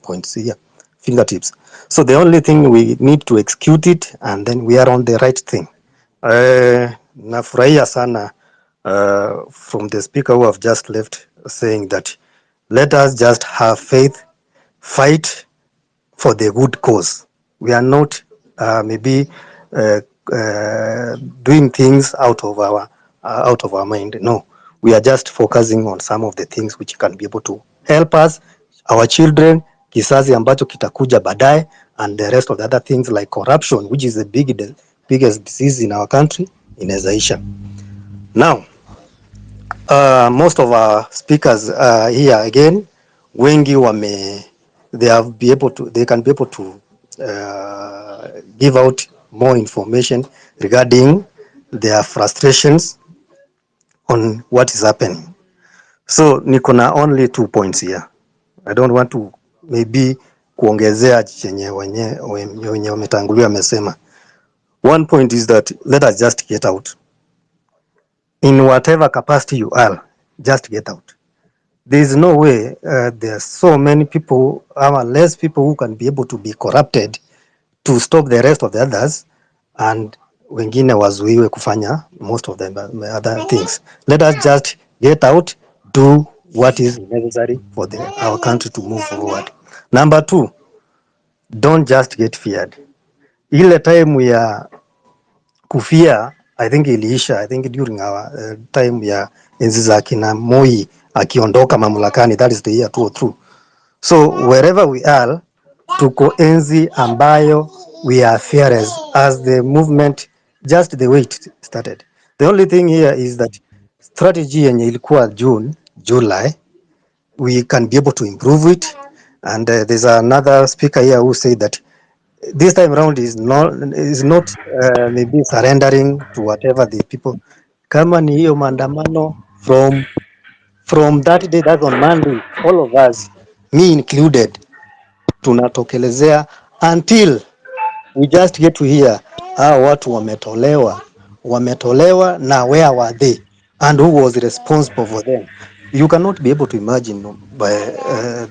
Speaker 5: points here, fingertips. So the only thing we need to execute it, and then we are on the right thing. Nafurahia sana from the speaker who have just left saying that let us just have faith, fight for the good cause. We are not maybe doing things out of our mind. No, we are just focusing on some of the things which can be able to help us, our children, kizazi ambacho kitakuja baadaye, and the rest of the other things like corruption, which is the biggest disease in our country, inawezaisha. Now, most of our speakers here again, wengi they can be able to give out more information regarding their frustrations on what is happening. So niko na only 2 points here. I don't want to maybe kuongezea chenye wenye wametangulia wamesema. One point is that let us just get out. In whatever capacity you are, just get out. There is no way there are so many people, less people who can be able to be corrupted to stop the rest of the others, and wengine wazuiwe kufanya most of the other things. Let us just get out, do what is necessary for our country to move forward. Number two, don't just get feared. Ile time ya kufia I think iliisha, I think during our time ya enzi za kina Moi akiondoka mamlakani, that is the year 2002. So wherever we are, tuko enzi ambayo we are fearless as the movement, just the way it started. The only thing here is that strategy yenye ilikuwa July, we can be able to improve it. And there's another speaker here who said that this time around is not maybe surrendering to whatever the people. Kama ni hiyo maandamano from that day, that's on Monday, all of us, me included, tunatokelezea until we just get to hear watu wametolewa na where were they and who was responsible for them. You cannot be able to imagine by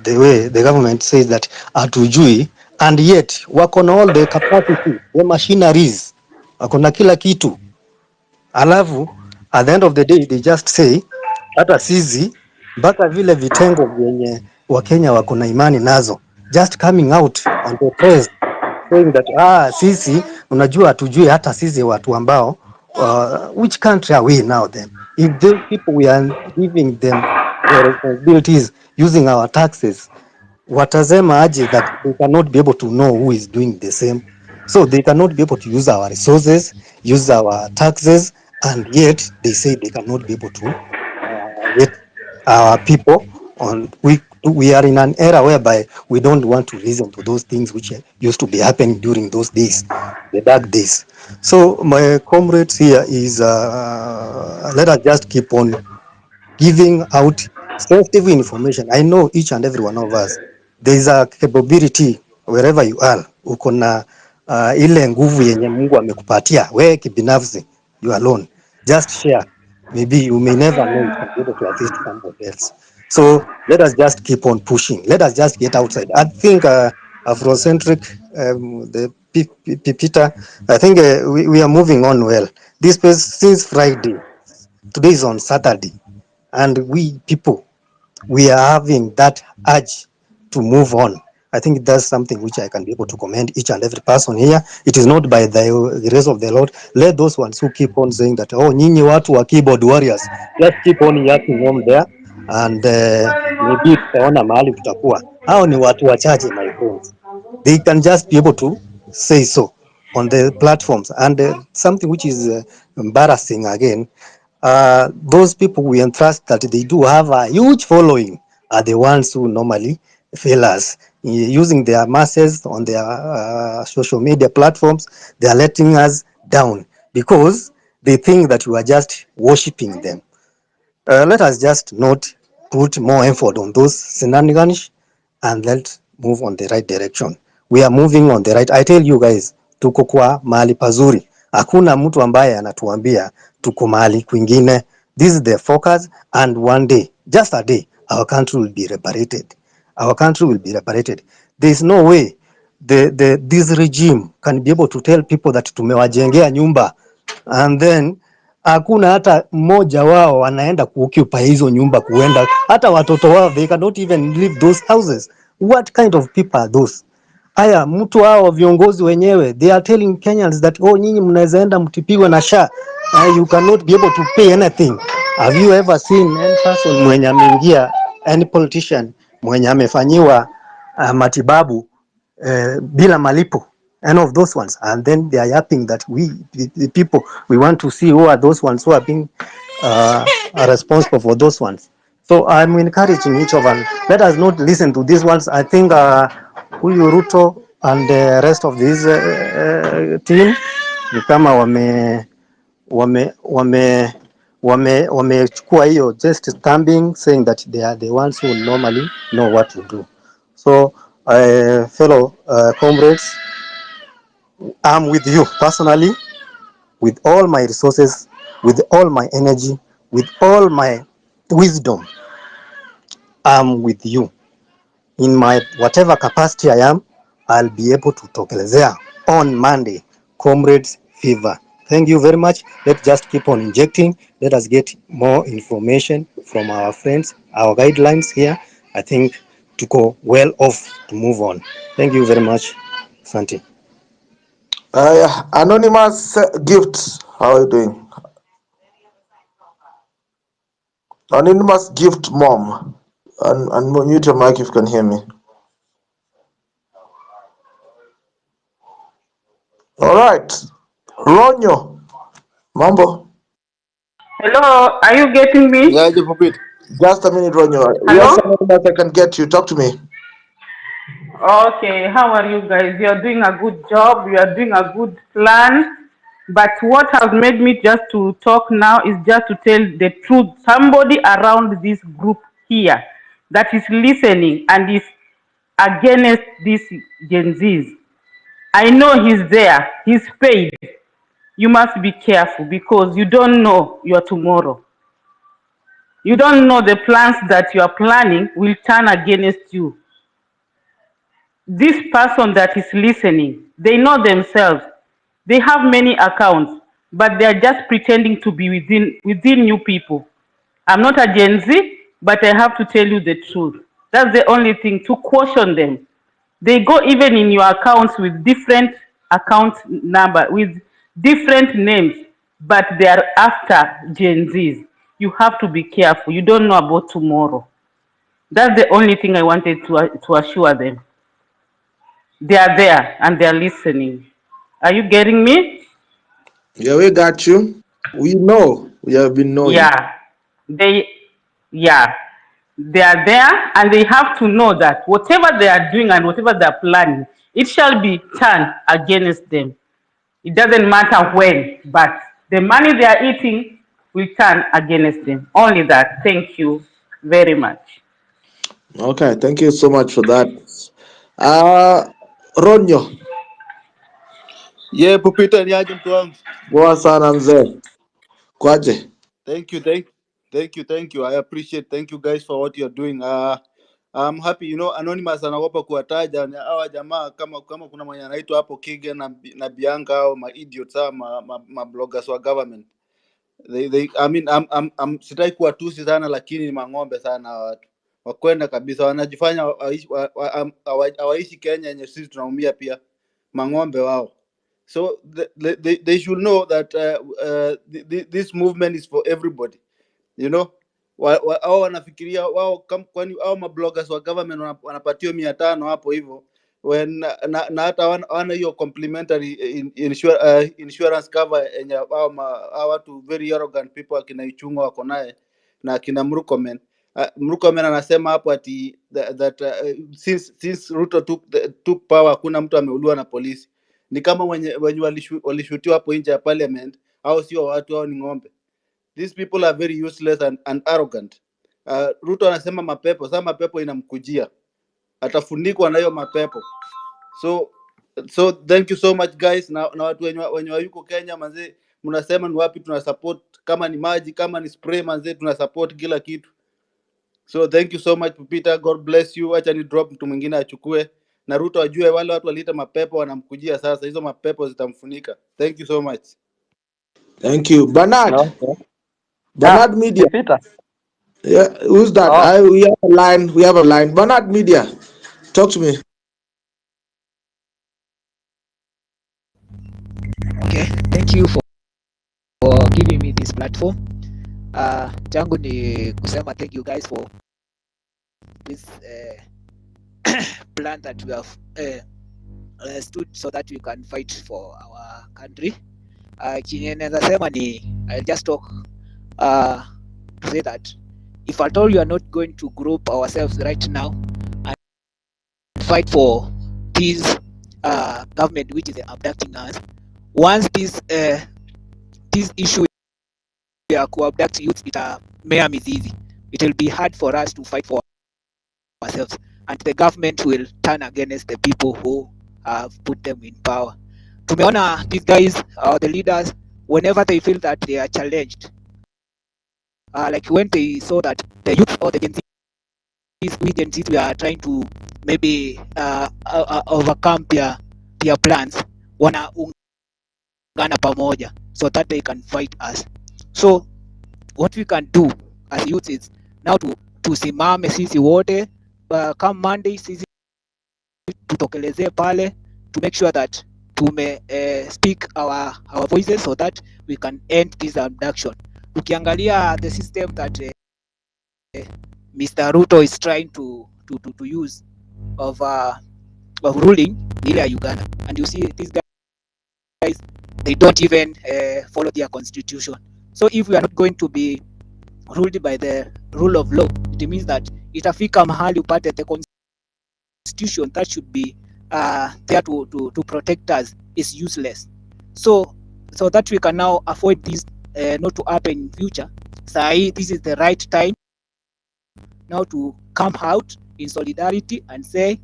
Speaker 5: the way the government says that hatujui, and yet wako na all the capacity, the machineries, wako na kila kitu, alafu at the end of the day they just say hata sisi mpaka vile vitengo vyenye Wakenya wako na imani nazo just coming out on the press saying that sisi unajua hatujui hata sisi watu ambao which country are we now then if those people we are giving them the responsibilities using our taxes, watasema aje that they cannot be able to know who is doing the same, so they cannot be able to use our resources, use our taxes, and yet they say they cannot be able to get our people on. We are in an era whereby we don't want to listen to those things which used to be happening during those days, the dark days. So my comrades here is let us just keep on giving out sensitive information. I know each and every one of us, there is a capability wherever you are. Uko na ile nguvu yenye Mungu amekupatia wewe kibinafsi, you alone. Just share. Maybe you may never know it can be able to assist somebody else. So let us just keep on pushing. Let us just get outside. I think Afrocentric, Peter, I think we are moving on well. This was since Friday. Today is on Saturday. And we people, we are having that urge to move on. I think that's something which I can be able to commend each and every person here. It is not by the grace of the Lord. Let those ones who keep on saying that, oh, nyinyi watu wa keyboard warriors, just keep on yapping on there, and maybe tutaona mahali tutakuwa. Hao ni watu wachache, my friends. They can just be able to say so on the platforms. And something which is embarrassing again, those people we entrust that they do have a huge following are the ones who normally fail us. Using their masses on their social media platforms, they are letting us down because they think that we are just worshiping them. Let us just not put more effort on those shenanigans and let's move on the right direction. We are moving on the right. I tell you guys, tuko kwa mahali pazuri. Hakuna mtu ambaye anatuambia tuko mahali kwingine. This is the focus, and one day, just a day, our country will be liberated. Our country will be liberated. There is no way this regime can be able to tell people that tumewajengea nyumba and then hakuna hata mmoja wao wanaenda kuoccupy hizo nyumba, kuenda hata watoto wao, they cannot even leave those houses. What kind of people are those? Aya, mtu hao viongozi wenyewe, they are telling Kenyans that oh, nyinyi mnaweza enda mtipigwe na SHA, you cannot be able to pay anything. Have you ever seen any person mwenye ameingia, any politician mwenye amefanyiwa matibabu bila malipo? Any of those ones? And then they are yapping that we, the people, we want to see who are those ones who are being are responsible for those ones. So I'm encouraging each of them, let us not listen to these ones. I think huyu Ruto and the rest of this team ni kama wamechukua hiyo just stamping, saying that they are the ones who normally know what to do. So fellow comrades, I'm with you personally, with all my resources, with all my energy, with all my wisdom. I'm with you. In my whatever capacity I am, I'll be able to tokelezea on Monday. Comrades fever. Thank you very much. Let's just keep on injecting. Let us get more information from our friends, our guidelines here. I think to go well off to move on. Thank you very much. Asante.
Speaker 15: Yeah, anonymous gift. How are you doing? Anonymous gift, mom. And mute your mic if you can hear me. All right, Ronyo, mambo.
Speaker 8: Hello, are you getting me?
Speaker 2: Yeah, Pupit.
Speaker 15: Just a minute, Ronyo. Yes,
Speaker 8: Hello?
Speaker 15: anonymous, I can get you. Talk to me.
Speaker 8: Okay, how are you guys? You are doing a good job. You are doing a good plan. But what has made me just to talk now is just to tell the truth. Somebody around this group here that is listening and is against these Gen Zs. I know he's there. He's paid. You must be careful because you don't know your tomorrow. You don't know the plans that you are planning will turn against you. This person that is listening, they know themselves. They have many accounts, but they are just pretending to be within you people. I'm not a Gen Z, but I have to tell you the truth. That's the only thing, to caution them. They go even in your accounts with different account number, with different names, but they are after Gen Zs. You have to be careful. You don't know about tomorrow. That's the only thing I wanted to assure them. They are there and they are listening. Are you getting me?
Speaker 15: Yeah, we got you. We know. We have been knowing.
Speaker 8: Yeah. They yeah. They are there and they have to know that whatever they are doing and whatever they are planning, it shall be turned against them. It doesn't matter when, but the money they are eating will turn against them. Only that. Thank you very much.
Speaker 15: Okay, thank you so much for that. Ronyo,
Speaker 2: Yeah, Pupita ni aje mtu wangu.
Speaker 15: poa sana mzee. Kwaje?
Speaker 2: Thank you. I appreciate. Thank you guys for what you're doing. I'm happy. You know, Anonymous anaogopa kuwataja hawa jamaa kama kuna mwenye anaitwa hapo Kige na Bianca au ma idiots au ma bloggers wa government. I mean, I'm sitaki kuwatusi sana lakini ni mang'ombe sana hawa watu. Wakwenda kabisa wanajifanya hawaishi Kenya yenye sisi tunaumia pia. Mang'ombe wao. So they should know that this movement is for everybody. You know, hao wanafikiria wao kwani hao mabloggers wa government wanapatiwa 500 hapo hivyo when na hata wana hiyo complimentary insurance cover yenye hao watu very arrogant people akina Ichung'wa wako naye na akina Murkomen. Murkomen anasema hapo ati that since Ruto took power hakuna mtu ameuliwa na polisi. Ni kama wenye walishutiwa hapo nje ya parliament, au sio? Watu hao ni ng'ombe. These people are very useless and arrogant. Ruto anasema mapepo, sasa mapepo inamkujia, atafunikwa na hiyo mapepo. So thank you so much guys, na watu wenye wayuko Kenya manze, mnasema ni wapi tuna support, kama ni maji, kama ni spray manze, tuna support kila kitu. So thank you so much Peter, God bless you. Acha ni drop mtu mwingine achukue, na Ruto ajue wale watu waliita mapepo wanamkujia sasa, hizo mapepo zitamfunika. Thank you so much.
Speaker 15: Thank you. Bernard.
Speaker 10: Okay.
Speaker 15: Bernard Media.
Speaker 10: Peter.
Speaker 15: Yeah, who's that?
Speaker 10: Oh.
Speaker 15: We have a line. We have a line. Bernard Media. Talk to me.
Speaker 11: Okay, thank you for giving me this platform. Changu ni kusema thank you guys for this plan that we have stood so that we can fight for our country. Chenye naweza sema ni I'll just talk to say that if at all you are not going to group ourselves right now and fight for this government which is abducting us, once this issue ya kuabduct youth itamea mizizi, it will be hard for us to fight for ourselves and the government will turn against the people who have put them in power. Tumeona these guys, the leaders, whenever they feel that they are challenged, like when they saw that the youth or the Gen Z we Gen Z, we are trying to maybe overcome their plans, wanaungana pamoja so that they can fight us. So what we can do as youth is now tusimame sisi wote, come Monday sisi tutokelezee pale to make sure that tume speak our voices so that we can end this abduction. Ukiangalia the system that Mr. Ruto is trying to use of ruling ni ile ya Uganda, and you see these guys, they don't even follow their constitution. So if we are not going to be ruled by the rule of law, it means that itafika mahali upate the constitution that should be there to protect us is useless. So that we can now avoid this not to happen in future. Sahi, this is the right time now to come out in solidarity and say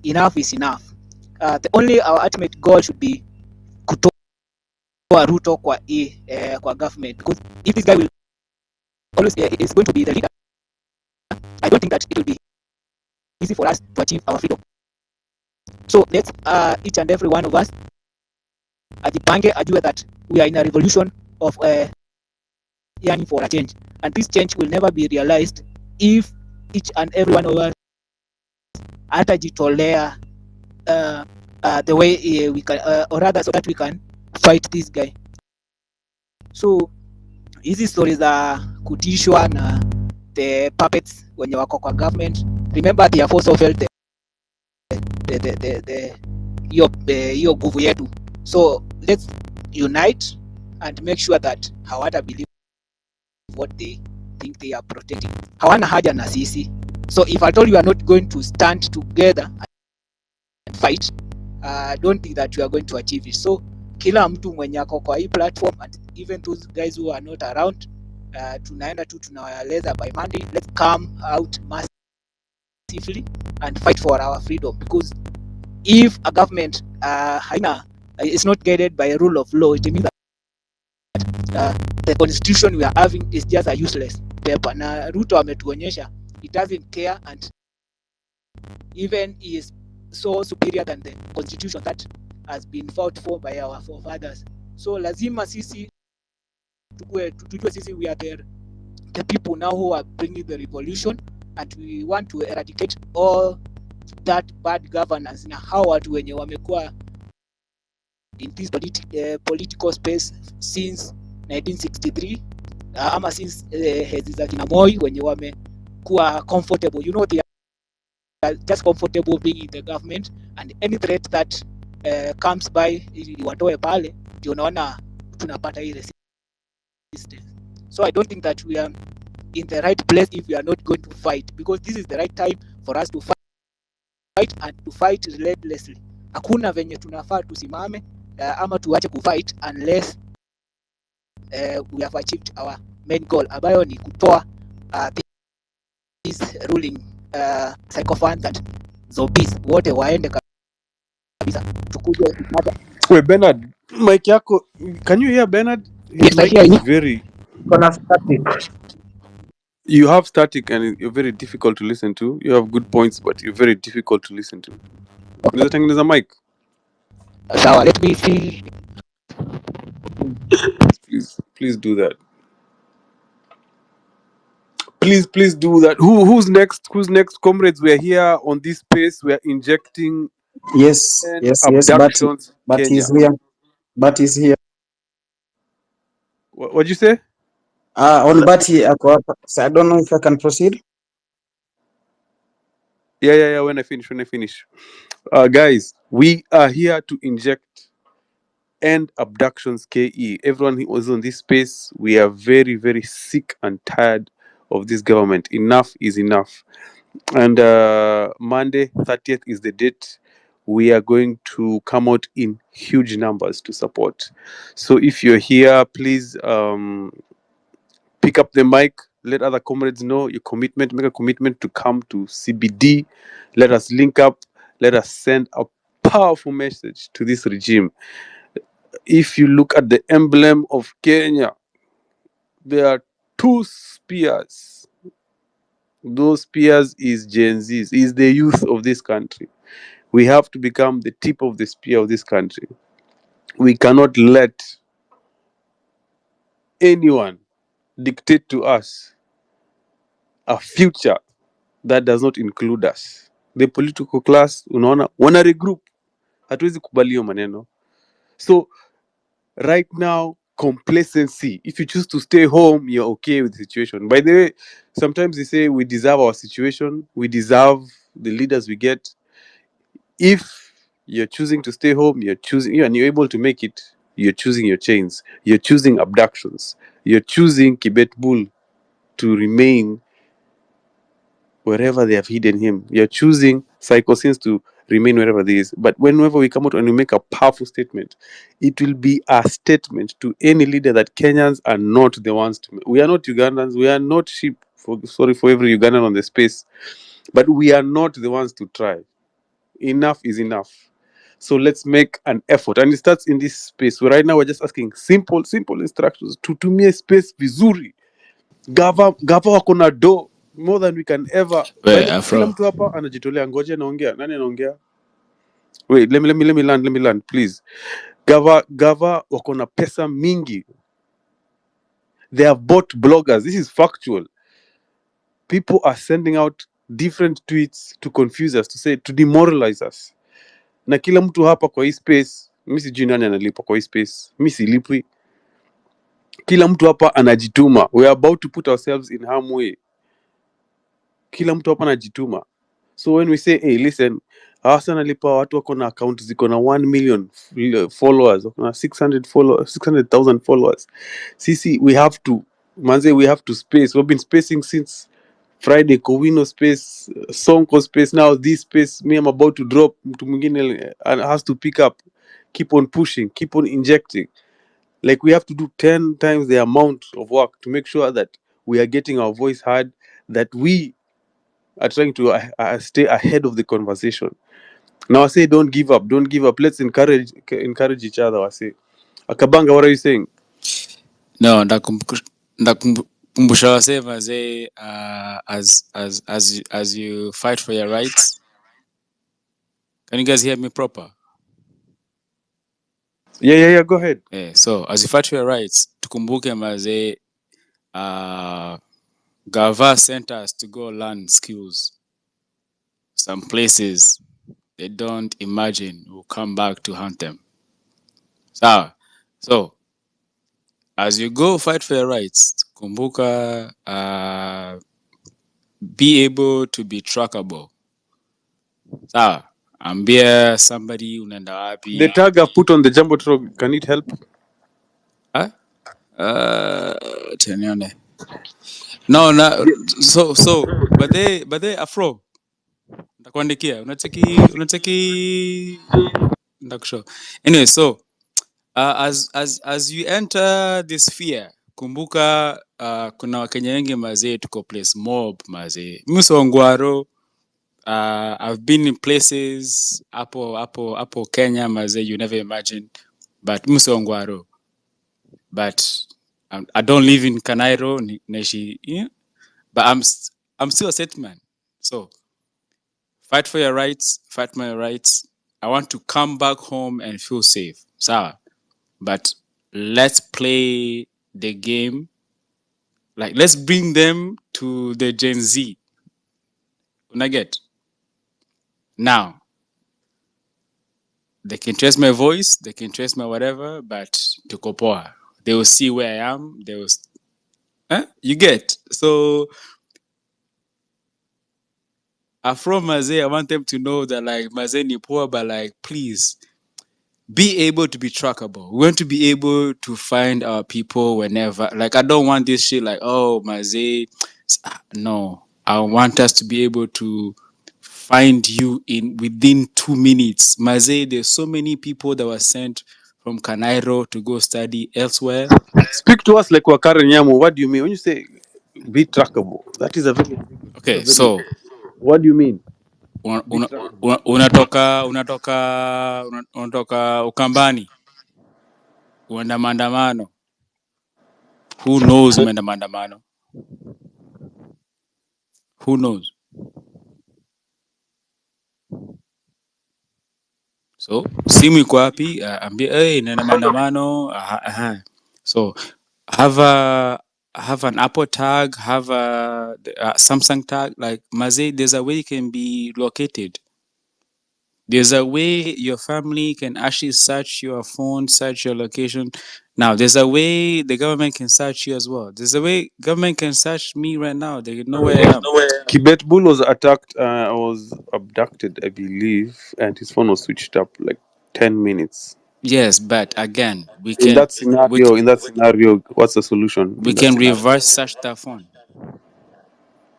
Speaker 11: enough is enough. The only our ultimate goal should be kutoa Ruto kwa government, because if this guy will always is going to be the leader, I don't think that it will be easy for us to achieve our freedom. So let's each and every one of us ajipange, ajue that we are in a revolution of yearning for a change, and this change will never be realized if each and every one of us atajitolea the way we can, or rather so that we can fight this guy. So hizi story za kutishwa na the puppets wenye wako kwa government, remember they have also felt hiyo nguvu yetu. So let's unite and make sure that hawata believe what they think they are protecting. Hawana haja na sisi. So if at all you are not going to stand together and fight, don't think that you are going to achieve it. So kila mtu mwenye ako kwa hii platform, and even those guys who are not around, tunaenda tu tunawaeleza by Monday, let's come out massively and fight for our freedom, because if a government is not guided by a rule of law, it means that the constitution we are having is just a useless paper. Na Ruto ametuonyesha it doesn't care, and even he is so superior than the constitution that has been fought for by our forefathers. So lazima sisi tujue sisi we are the people now who are bringing the revolution, and we want to eradicate all that bad governance na hao watu wenye wamekuwa in this political space since 1963 ama since hezi za kina Moi, wenye wamekuwa comfortable, you know, they are just comfortable being in the government, and any threat that comes by watoe pale, ndio unaona tunapata hii resistance. So I don't think that we are in the right place if we are not going to fight, because this is the right time for us to fight and to fight relentlessly. Hakuna venye tunafaa tusimame ama tuache kufight unless we have achieved our main goal, ambayo ni kutoa this ruling psychophant that zombies wote waende kabisa, tukuje kupata.
Speaker 2: Wait, Bernard, mic yako, can you hear Bernard? His
Speaker 11: Yes, I
Speaker 2: mic
Speaker 11: hear
Speaker 2: is
Speaker 11: you.
Speaker 2: very,
Speaker 21: Kuna static.
Speaker 2: you have static and you're very difficult to listen to. You have good points, but you're very difficult to listen to. Unaweza tengeneza mic?
Speaker 11: Sawa, let me see.
Speaker 2: Please do that. Please do that. Who's next? Who's next? Comrades, we're here on this space. We're injecting
Speaker 21: Yes,
Speaker 2: and
Speaker 21: yes, yes,
Speaker 2: abductions
Speaker 21: but
Speaker 2: Kenya.
Speaker 21: he's here. But he's here.
Speaker 2: What'd you say?
Speaker 21: On Bati ako hapa. So I don't know if I can proceed.
Speaker 2: Yeah. When I finish. Guys, we are here to inject end abductions KE. Everyone who was on this space, we are very, very sick and tired of this government. Enough is enough. And Monday 30th is the date. We are going to come out in huge numbers to support. So if you're here, please pick up the mic. Let other comrades know your commitment. Make a commitment to come to CBD. Let us link up. Let us send a powerful message to this regime. If you look at the emblem of Kenya, there are two spears Those spears is Gen Zs, is the youth of this country. We have to become the tip of the spear of this country. We cannot let anyone dictate to us a future that does not include us. The political class, unaona, wana regroup. Hatuwezi kubali hiyo maneno. So right now, complacency. If you choose to stay home, you're okay with the situation. By the way, sometimes they say we deserve our situation, we deserve the leaders we get. If you're choosing to stay home, you're choosing, and you're able to make it, you're choosing your chains, you're choosing abductions, you're choosing Kibet Bull to remain wherever they have hidden him. You're choosing Psychosins to remain wherever they is. But whenever we come out and we make a powerful statement, it will be a statement to any leader that Kenyans are not the ones to. We are not Ugandans. We are not sheep. Sorry for every Ugandan on the space, but we are not the ones to try. Enough is enough. So let's make an effort, and it starts in this space. Where right now we're just asking simple instructions. Tutumie space vizuri. Gava wako na do more than we can ever. By the, kila mtu hapa anajitolea. Ngoja naongea. Nani anaongea? Wait, let me land, please. Gava wako na pesa mingi. They have bought bloggers. This is factual. People are sending out different tweets to confuse us, to demoralize us. Na kila mtu hapa kwa hii space, mimi sijui nani analipa kwa hii space. Mimi silipwi. Kila mtu hapa anajituma. We are about to put ourselves in harm way. Kila mtu hapa anajituma. So when we say, hey, listen, hasa nalipa watu wako na account ziko na 1 million followers, wako na 600,000 followers. Sisi, we have to, manze, we have to space. We've been spacing since Friday, Kowino space, Sonko space, now this space, me, I'm about to drop, mtu mwingine has to pick up, keep on pushing, keep on injecting. Like we have to do 10 times the amount of work to make sure that we are getting our voice heard, that we are trying to stay ahead of the conversation. Now I say don't give up. Let's encourage each other. I say, Akabanga, what are you saying?
Speaker 10: No, ndakumbusha wasee mazee, as you fight for your rights. Can you guys hear me proper?
Speaker 2: Yeah, go ahead.
Speaker 10: Yeah, so as you fight for your rights, tukumbuke mazee, Gava sent us to go learn skills. Some places they don't imagine we'll come back to hunt them. So as you go fight for your rights, kumbuka, be able to be trackable. Ambia somebody unaenda wapi.
Speaker 2: The tag I put on the Jumbotron, can it help?
Speaker 10: Tenione. No, but they afro. Ndakuandikia. Unacheki ndakushow. Anyway, so as you enter this sphere, kumbuka, kuna Wakenya wengi mazee, tuko place mob mazee. Musongwaro, I've been in places hapo Kenya mazee you never imagine, but Musongwaro. But I don't live in Kanairo, Neshi, yeah? But I'm still a state man. So fight for your rights, fight for your rights. I want to come back home and feel safe. Sawa. But let's play the game. Like, let's bring them to the Gen Z. Una get? Now, they can trace my voice, they can trace my whatever, but tuko poa. They will see where I am. They will. You get? So, Afro Maze, I want them to know that, like, Maze ni poor, but, like, please be able to be trackable. We want to be able to find our people whenever. Like, I don't want this shit like, oh, Maze. No, I want us to be able to find you within 2 minutes. Maze, there's so many people that were sent from Kanairo to go study elsewhere.
Speaker 2: Speak to us like Wakare Nyamu. What do you mean when you say be trackable? That is a very
Speaker 10: Okay, so
Speaker 2: what do you mean?
Speaker 10: Unatoka Ukambani uenda maandamano. Who knows umeenda maandamano? Who knows? So simu iko wapi? Ambie nena maandamano. So have an Apple tag, have a Samsung tag. Like Maze, there's a way you can be located. There's a way your family can actually search your phone, search your location. Now, there's a way the government can search you as well. There's a way government can search me right now. They know where I am.
Speaker 2: Kibet Bull was attacked, was abducted, I believe, and his phone was switched up like 10 minutes.
Speaker 10: Yes, but again, we
Speaker 2: In
Speaker 10: can
Speaker 2: that scenario, what's the solution
Speaker 10: we
Speaker 2: in that
Speaker 10: can
Speaker 2: scenario?
Speaker 10: reverse search that phone,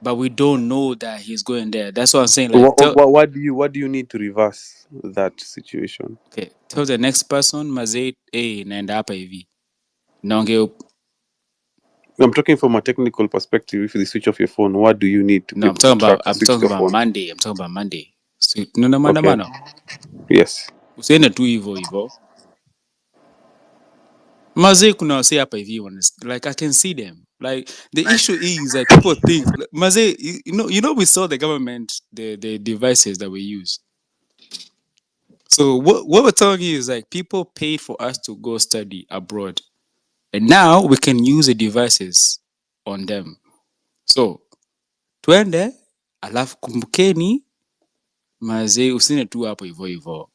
Speaker 10: but we don't know that he's going there. That's what I'm saying.
Speaker 2: So
Speaker 10: Like,
Speaker 2: what do you need to reverse that situation?
Speaker 10: okay, tell the next person, Maze, hey, naenda hapa hivi. Naongea
Speaker 2: I'm talking from a technical perspective. If you switch off your phone, what do you need to be
Speaker 10: No,
Speaker 2: able to track a
Speaker 10: I'm
Speaker 2: switched
Speaker 10: talking
Speaker 2: off
Speaker 10: about
Speaker 2: phone?
Speaker 10: Monday. I'm talking about Monday. So, nuna
Speaker 2: Okay.
Speaker 10: maandamano.
Speaker 2: Yes.
Speaker 10: Usiende tu hivyo hivyo. Maze kuna wase hapa hivi like I can see them. Like the issue is that people think Maze, you know we saw the government the devices that we use. So what we're telling you is like people paid for us to go study abroad. And now we can use the devices on them. So twende alafu kumbukeni Maze usine tu hapo hivyo hivyo.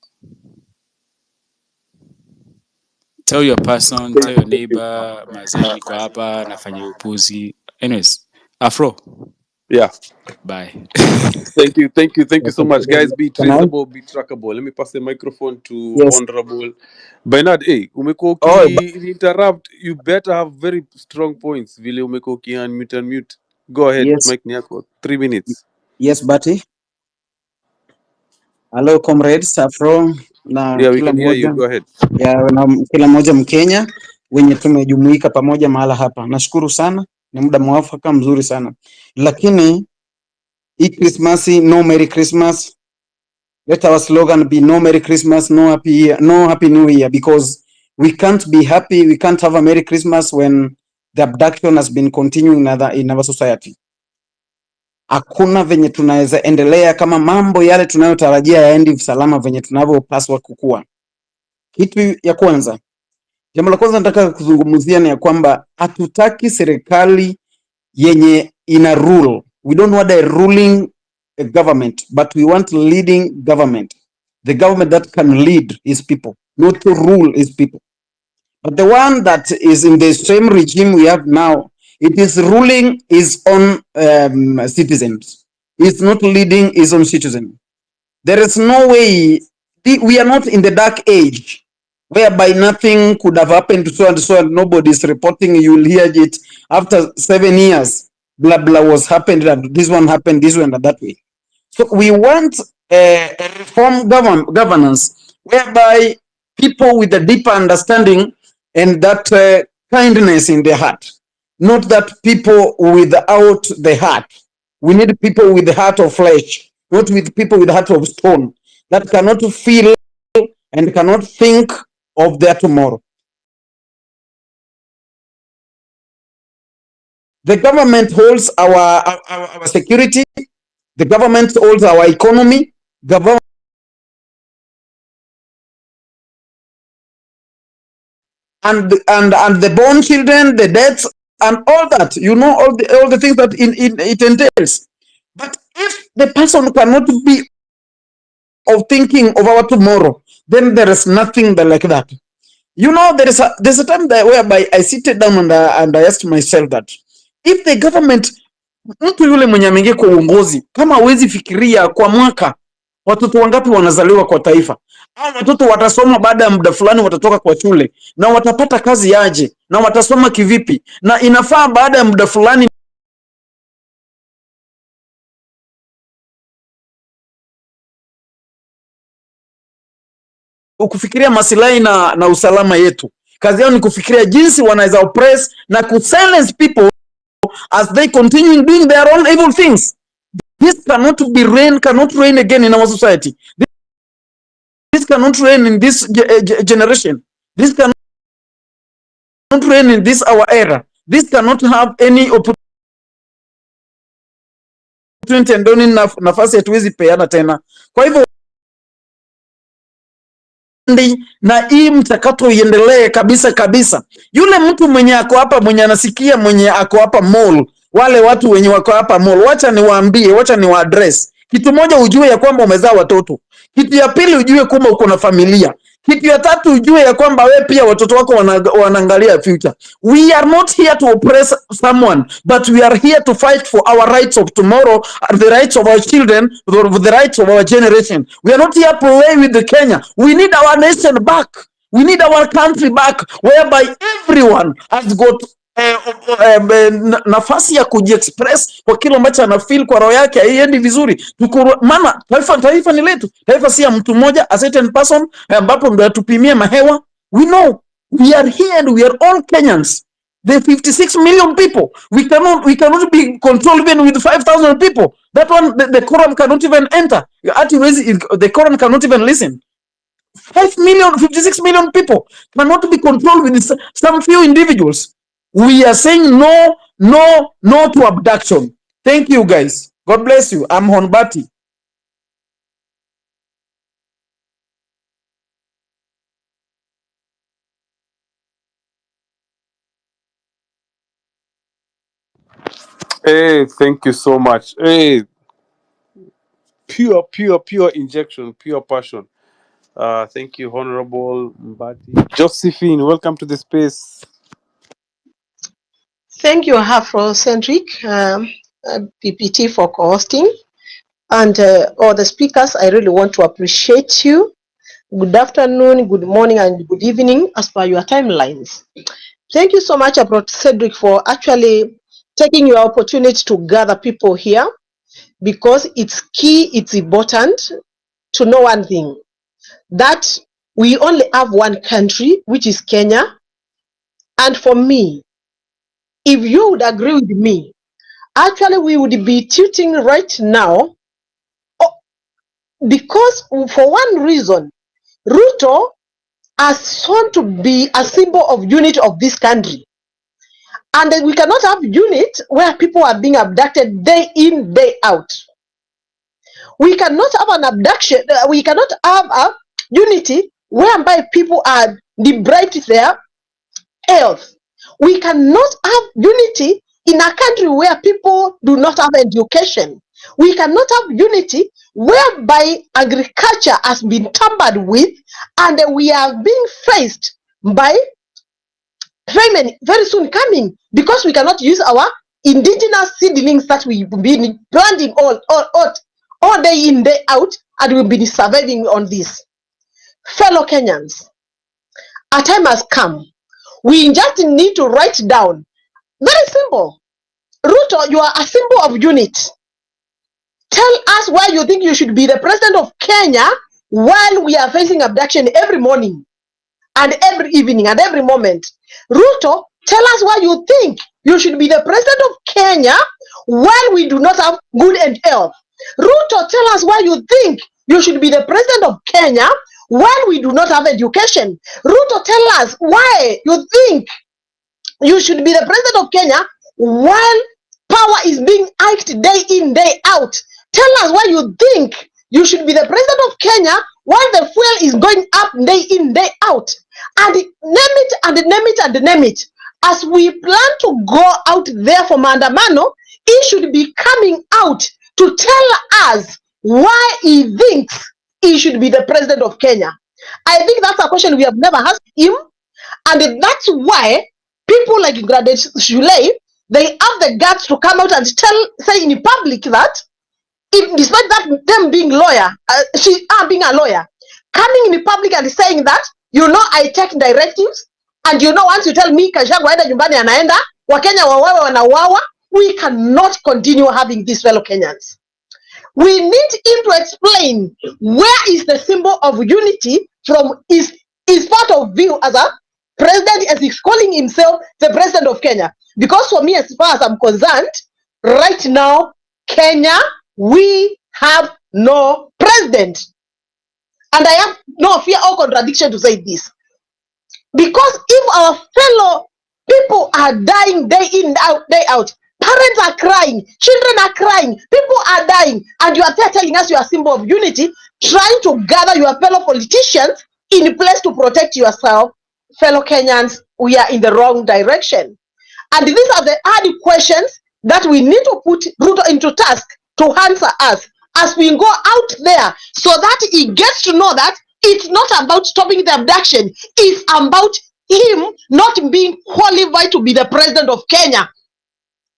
Speaker 10: Tell your person, tell your neighbor, Maze niko hapa nafanya upuzi. Anyways, Afro.
Speaker 2: Yeah.
Speaker 10: Bye.
Speaker 2: Thank you so much, guys. Be
Speaker 12: Can I?
Speaker 2: traceable, be trackable. Let me pass the microphone to
Speaker 12: Yes.
Speaker 2: Honorable Bernard. Hey, umekuwa
Speaker 12: Oh,
Speaker 2: interrupt. You better have very strong points. Vile umekuwa unmute. Go ahead,
Speaker 12: yes,
Speaker 2: Mike Nyako. 3 minutes.
Speaker 12: yes, Bati. Hello comrades, Afro na
Speaker 2: Yeah, we
Speaker 12: kila
Speaker 2: can hear you.
Speaker 12: mmoja
Speaker 2: Go ahead.
Speaker 12: kila mmoja Mkenya wenye tumejumuika pamoja mahala hapa. Nashukuru sana, ni muda mwafaka mzuri sana. Lakini hii Christmas, no Merry Christmas. Let our slogan be no Merry Christmas, no Happy New Year, because we can't be happy, we can't have a Merry Christmas when the abduction has been continuing in our society. Hakuna venye tunaweza endelea kama mambo yale tunayotarajia yaendi salama venye tunavyopaswa kukua. Kitu ya kwanza, jambo la kwanza nataka kuzungumzia ni ya kwamba hatutaki serikali yenye ina rule. We don't want a ruling government, but we want leading government. The government that can lead its people, not to rule its people. But the one that is in the same regime we have now, it is ruling its own citizens. It's not leading its own citizens. There is no way, we are not in the dark age whereby nothing could have happened to so and nobody is reporting. You will hear it after 7 years, blah blah was happened, this one happened, this one that way. So we want a reform governance whereby people with a deeper understanding and that kindness in their heart, not that people without the heart. We need people with the heart of flesh, not with people with the heart of stone that cannot feel and cannot think of their tomorrow. The government holds our security. The government holds our economy. Government and the born children, the deaths, and all that. You know all the things that it entails. But if the person cannot be of thinking of our tomorrow, then there is nothing like that. You know, there's a time that whereby I seated down and I asked myself that if the government, mtu yule mwenye ameingia kwa uongozi, kama hawezi fikiria kwa mwaka watoto wangapi wanazaliwa kwa taifa, au watoto watasoma baada ya muda fulani, watatoka kwa shule na watapata kazi aje, na watasoma kivipi, na inafaa baada ya muda fulani kufikiria masilahi na usalama yetu. Kazi yao ni kufikiria jinsi wanaweza oppress na kusilence people as they continue doing their own evil things. This cannot rain again in our society. This cannot rain in this generation. This cannot rain in this our era. This cannot have any opportunity Ndoni nafasi hatuwezi peana tena. Kwa hivyo na hii mchakato iendelee kabisa kabisa. Yule mtu mwenye ako hapa, mwenye anasikia, mwenye ako hapa mall, wale watu wenye wako hapa mall, wacha niwaambie, wacha niwaadress. Kitu moja, ujue ya kwamba umezaa watoto. Kitu ya pili, ujue kwamba uko na familia. Kitu ya tatu, ujue ya kwamba we pia watoto wako wanaangalia future. We are not here to oppress someone, but we are here to fight for our rights of tomorrow, the rights of our children, the rights of our generation. We are not here to play with the Kenya. We need our nation back. We need our country back, whereby everyone has got nafasi ya kujiexpress kwa kile ambacho ana feel kwa roho yake haiendi vizuri. Maana taifa ni letu. Taifa si ya mtu mmoja, a certain person ambapo ndo atupimie mahewa. We know we are here and we are all Kenyans. The 56 million people. We cannot be controlled even with 5,000 people. That one, the quorum cannot even enter. The quorum cannot even listen. 56 million people cannot be controlled with some few individuals. We are saying no to abduction. Thank you, guys. God bless you. I'm Honbati.
Speaker 2: Hey, thank you so much. Hey, pure injection, pure passion. Thank you, Honorable Mbati. Josephine, welcome to the space.
Speaker 14: Thank you, Afrocentric PPT for co-hosting, and all the speakers. I really want to appreciate you. Good afternoon, good morning, and good evening as per your timelines. Thank you so much, Cedric, for actually taking your opportunity to gather people here, because it's key, it's important to know one thing, that we only have one country, which is Kenya. And for me, if you would agree with me, actually we would be tilting right now, because for one reason, Ruto has shown to be a symbol of unity of this country. And we cannot have unit where people are being abducted day in, day out. We cannot have an abduction, we cannot have a unity whereby people are deprived their health. We cannot have unity in a country where people do not have education. We cannot have unity whereby agriculture has been tampered with, and we are being faced by famine very soon coming, because we cannot use our indigenous seedlings that we've been planting all day in, day out, and we've been surviving on this. Fellow Kenyans, a time has come. We just need to write down. Very simple. Ruto, you are a symbol of unity. Tell us why you think you should be the president of Kenya while we are facing abduction every morning and every evening and every moment. Ruto, tell us why you think you should be the president of Kenya while we do not have good health. Ruto, tell us why you think you should be the president of Kenya while we do not have education. Ruto, tell us why you think you should be the president of Kenya while power is being hiked day in, day out. Tell us why you think you should be the president of Kenya while the fuel is going up day in, day out. And name it, and name it, and name it. As we plan to go out there for Mandamano, he should be coming out to tell us why he thinks he should be the president of Kenya. I think that's a question we have never asked him, and that's why people like Gov't Shulei, they have the guts to come out and say in public that, despite that them being being a lawyer, coming in public and saying that, I take directives, and once you tell me Kashagu aenda nyumbani anaenda, Wakenya wawawe wanauawa, we cannot continue having this, fellow Kenyans. We need him to explain where is the symbol of unity from his part of view as a president, as he's calling himself the president of Kenya. Because for me, as far as I'm concerned, right now, Kenya, we have no president. And I have no fear or contradiction to say this. Because if our fellow people are dying day in, day out, parents are crying, children are crying, people are dying, and you are there telling us you are a symbol of unity, trying to gather your fellow politicians in place to protect yourself. Fellow Kenyans, we are in the wrong direction. And these are the hard questions that we need to put Ruto into task to answer us as we go out there, so that he gets to know that it's not about stopping the abduction. It's about him not being qualified to be the president of Kenya.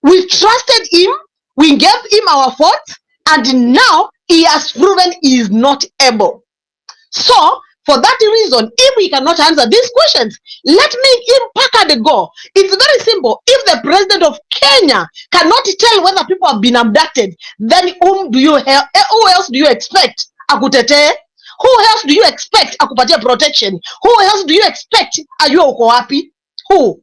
Speaker 14: We trusted him, we gave him our votes, and now he has proven he is not able. So, for that reason, if we cannot answer these questions, let me him pack the go. It's very simple. If the president of Kenya cannot tell whether people have been abducted, then who else do you expect akutete? Who else do you expect akupatia protection? Who else do you expect ajue uko wapi? Who?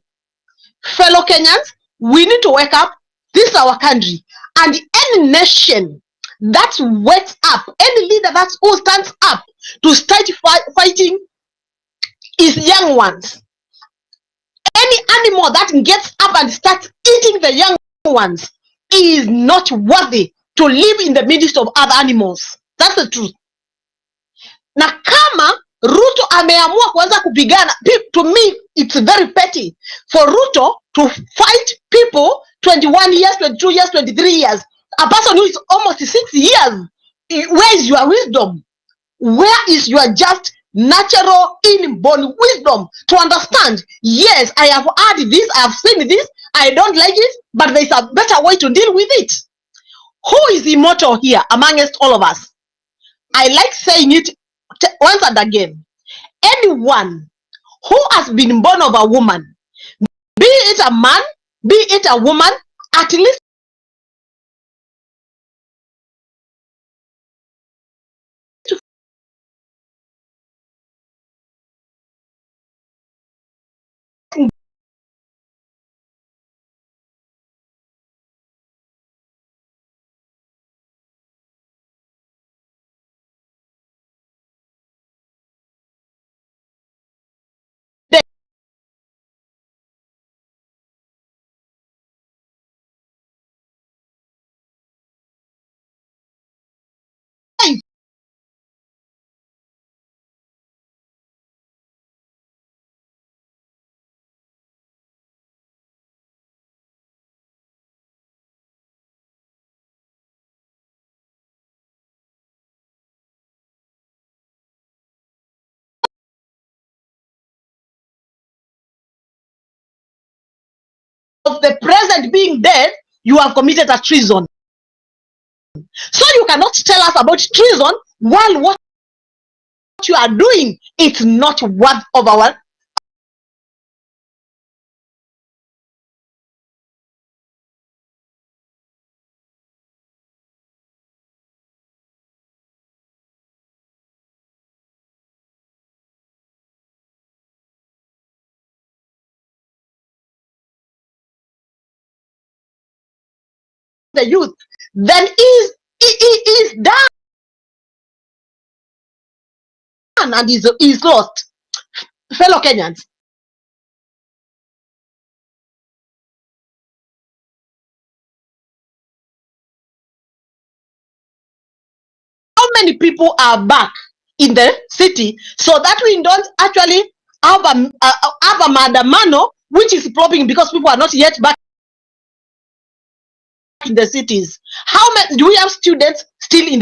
Speaker 14: Fellow Kenyans, we need to wake up. This is our country, and any nation that wakes up, any leader that's who stands up to start fighting is young ones. Any animal that gets up and starts eating the young ones is not worthy to live in the midst of other animals. That's the truth. Na kama Ruto ameamua kuanza kupigana, to me it's very petty for Ruto to fight people 21 years, 22 years, 23 years. A person who is almost 6 years. Where is your wisdom? Where is your just natural inborn wisdom to understand, yes, I have heard this, I have seen this, I don't like it, but there's a better way to deal with it. Who is immortal here amongst all of us? I like saying it once and again. Anyone who has been born of a woman, be it a man, be it a woman, at least of the president being dead, you have committed a treason. So you cannot tell us about treason while what you are doing, it's not worth of our the youth, then is done and is lost. Fellow Kenyans, how many people are back in the city so that we don't actually have a maandamano which is flopping because people are not yet back in the cities? How many do we have students still in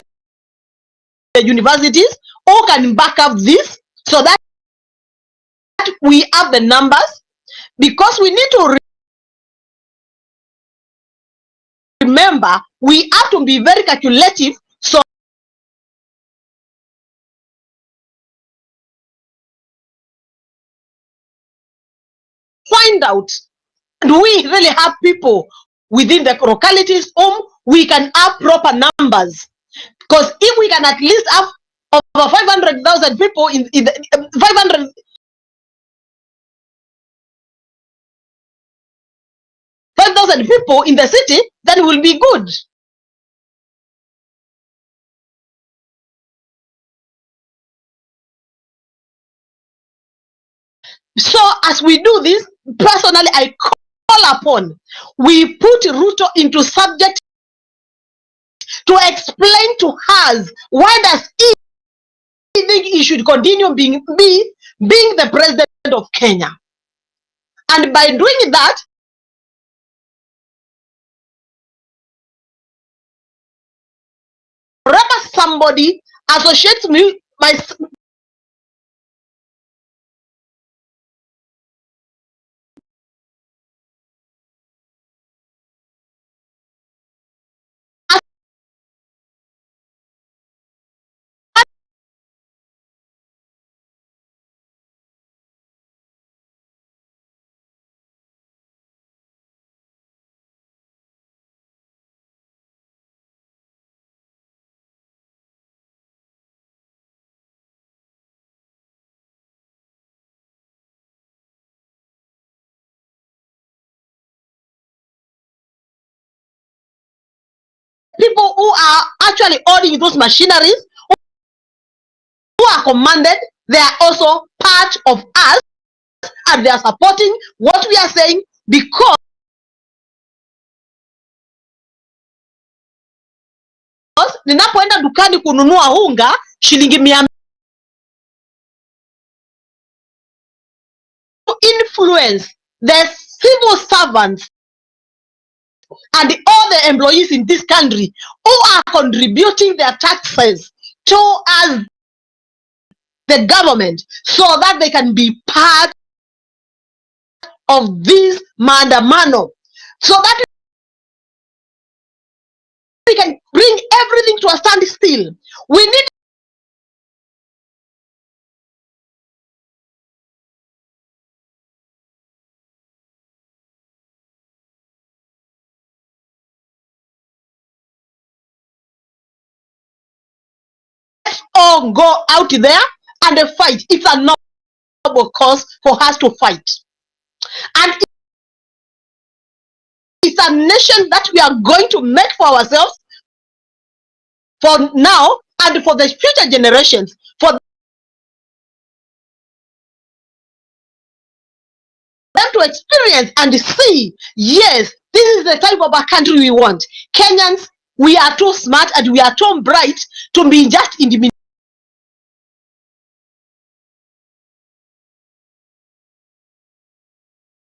Speaker 14: the universities who can back up this so that we have the numbers? Because we need to remember, we have to be very calculative. So find out, do we really have people within the localities whom we can have proper numbers? Because if we can at least have over 500,000 people in the 5,000 people in the city, then will be good. So as we do this, personally, I call upon, we put Ruto into subject to explain to us why does he think he should continue being the president of Kenya. And by doing that, whenever somebody associates me my people who are actually owning those machineries, who are commanded, they are also part of us, and they are supporting what we are saying, because ninapoenda dukani kununua unga shilingi 100 to influence the civil servants and all the employees in this country who are contributing their taxes towards the government, so that they can be part of this maandamano, so that we can bring everything to a standstill. We need all go out there and fight. It's a noble cause for us to fight, and it's a nation that we are going to make for ourselves, for now and for the future generations, for them to experience and see, yes, this is the type of a country we want. Kenyans, we are too smart and we are too bright to be just in the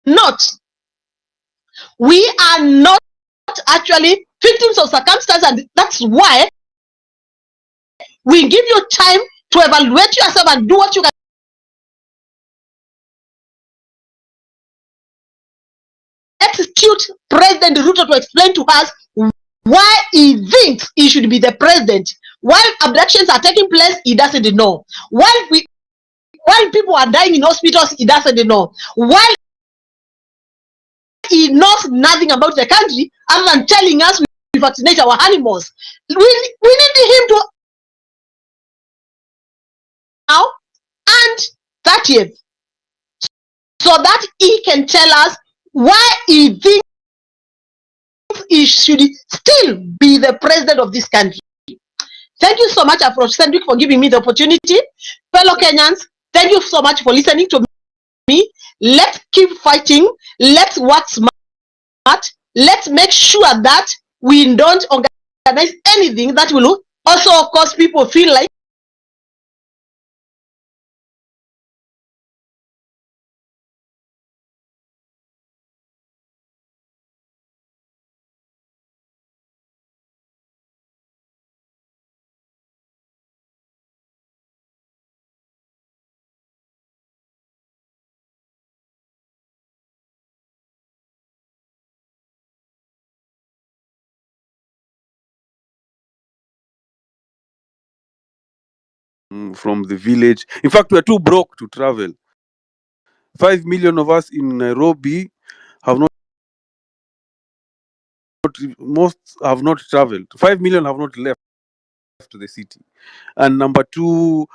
Speaker 14: not. We are not actually victims of circumstance, and that's why we give you time to evaluate yourself and do what you can. Execute President Ruto to explain to us why he thinks he should be the president. While abductions are taking place, he doesn't know. While people are dying in hospitals, he doesn't know. While he knows nothing about the country other than telling us we vaccinate our animals. We need him to now and 30th, so that he can tell us why he thinks he should still be the president of this country. Thank you so much, Afrocentric, for giving me the opportunity. Fellow Kenyans, thank you so much for listening to me. Let's keep fighting. Let's work smart. Let's make sure that we don't organize anything that will also cause people feel like
Speaker 2: from the village. In fact, we are too broke to travel. 5 million of us in Nairobi have not, most have not traveled. 5 million have not left to the city. And number two,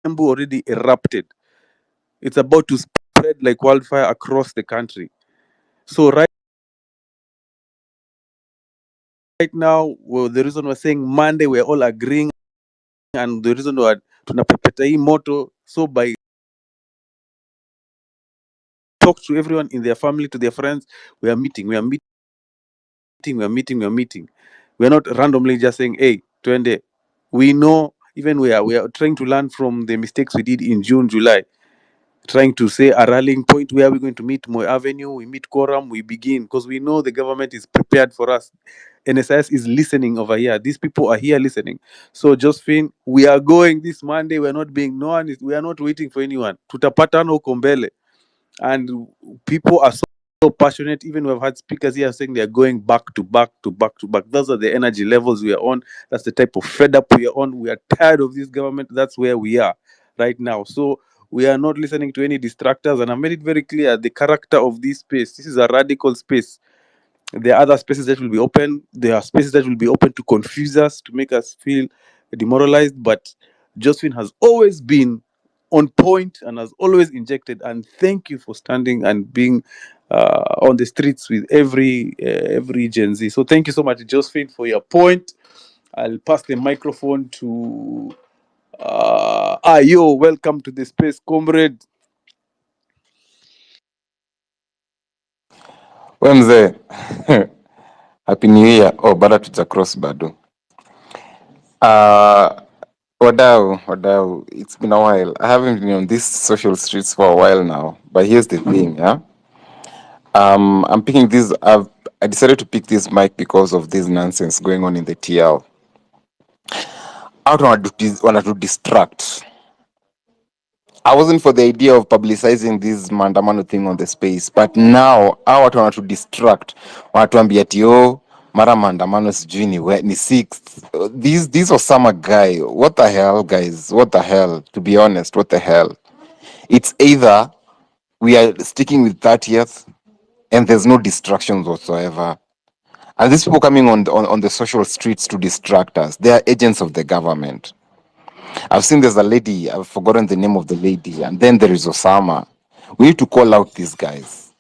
Speaker 2: Embu already erupted. It's about to spread like wildfire across the country. So right now, well, the reason we're saying Monday, we're all agreeing, and the reason why tunapepeta hii moto, so by talk to everyone in their family, to their friends, we are meeting. We're not randomly just saying, hey, twende. We know, even we are trying to learn from the mistakes we did in June, July, trying to say a rallying point where we're going to meet Moy Avenue, we meet Quorum, we begin, because we know the government is prepared for us. NSIS is listening over here. These people are here listening. So Josephine, we are going this Monday. We're not being, we are not waiting for anyone. Tutapatana huko mbele. And people are so passionate. Even we've had speakers here saying they are going back to back to back to back. Those are the energy levels we are on. That's the type of fed up we are on. We are tired of this government. That's where we are right now. So we are not listening to any distractors. And I made it very clear the character of this space. This is a radical space. There are other spaces that will be open. There are spaces that will be open to confuse us, to make us feel demoralized. But Josephine has always been on point and has always injected. And thank you for standing and being on the streets with every Gen Z. So thank you so much, Josephine, for your point. I'll pass the microphone to Ayo. Welcome to the space, comrade.
Speaker 16: We mzee, happy new year. Oh, bado tuta cross bado. Wadau, it's been a while. I haven't been on these social streets for a while now. But here's the thing, yeah. I'm picking this. I decided to pick this mic because of this nonsense going on in the TL. Out want to distract. I wasn't for the idea of publicizing this maandamano thing on the space, but now I want to distract. Wanatuambia ati mara maandamano sijui ni 6th. These Osama guy. What the hell, guys? What the hell? To be honest, what the hell? It's either we are sticking with 30th and there's no distractions whatsoever. And these people coming on the social streets to distract us, they are agents of the government. I've seen there's a lady, I've forgotten the name of the lady, and then there is Osama. We need to call out these guys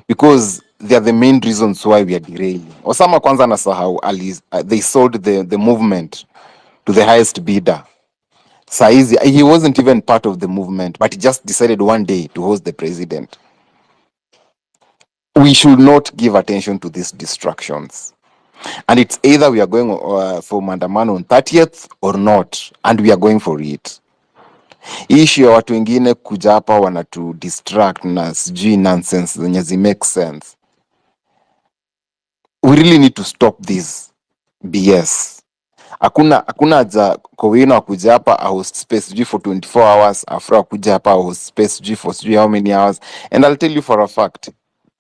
Speaker 16: because they are the main reasons why we are derailing. Osama kwanza nasahau, they sold the movement to the highest bidder. Saizi, he wasn't even part of the movement, but he just decided one day to host the president. We should not give attention to these distractions. And it's either we are going for Mandamano on 30th or not, and we are going for it. Issue ya watu wengine kuja hapa wanatu distract na sijui nonsense zenye zi make sense. We really need to stop this BS. Hakuna haja Kowino akuja hapa a host space sijui for 24 hours, Afro akuja hapa a host space sijui for sijui how many hours. And I'll tell you for a fact,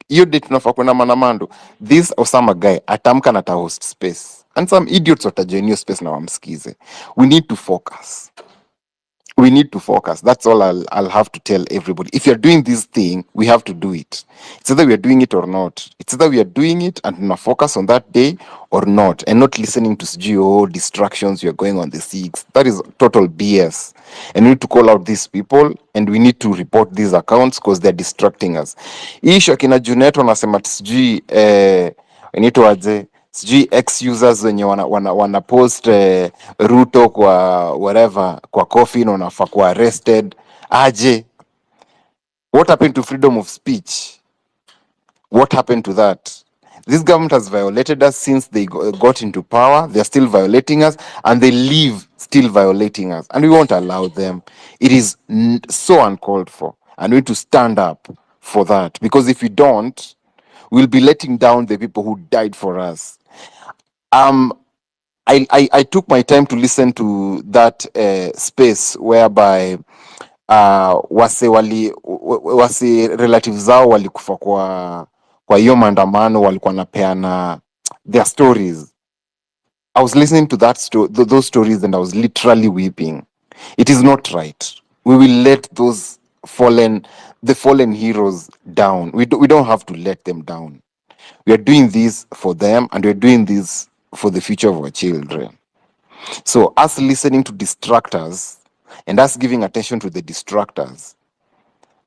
Speaker 16: hiyo date tunafaa kwenda Manamando, this Osama guy atamka na ta host space. And some idiots watajoin hiyo space na wamsikize. We need to focus. We need to focus. That's all I'll have to tell everybody. If you're doing this thing, we have to do it. It's either we are doing it or not. It's either we are doing it and we focus on that day or not, and not listening to CGO distractions. You're going on the 6th. That is total BS. And we need to call out these people and we need to report these accounts because they're distracting us. Isha kina Junet wanasema sijui inaitwaje sijui ex users wenye wana post Ruto kwa whatever kwa coffee na wanafaa kuwa arrested aje. What happened to freedom of speech? What happened to that? This government has violated us since they got into power. They're still violating us and they leave still violating us, and we won't allow them. It is so uncalled for, and we need to stand up for that, because if we don't, we'll be letting down the people who died for us. I took my time to listen to that space whereby wase relatives zao walikufa kwa hiyo maandamano, walikuwa napeana their stories. I was listening to those stories and I was literally weeping. It is not right. We will let the fallen heroes down. We don't have to let them down. We are doing this for them, and we're doing this for the future of our children. So us listening to distractors and us giving attention to the distractors,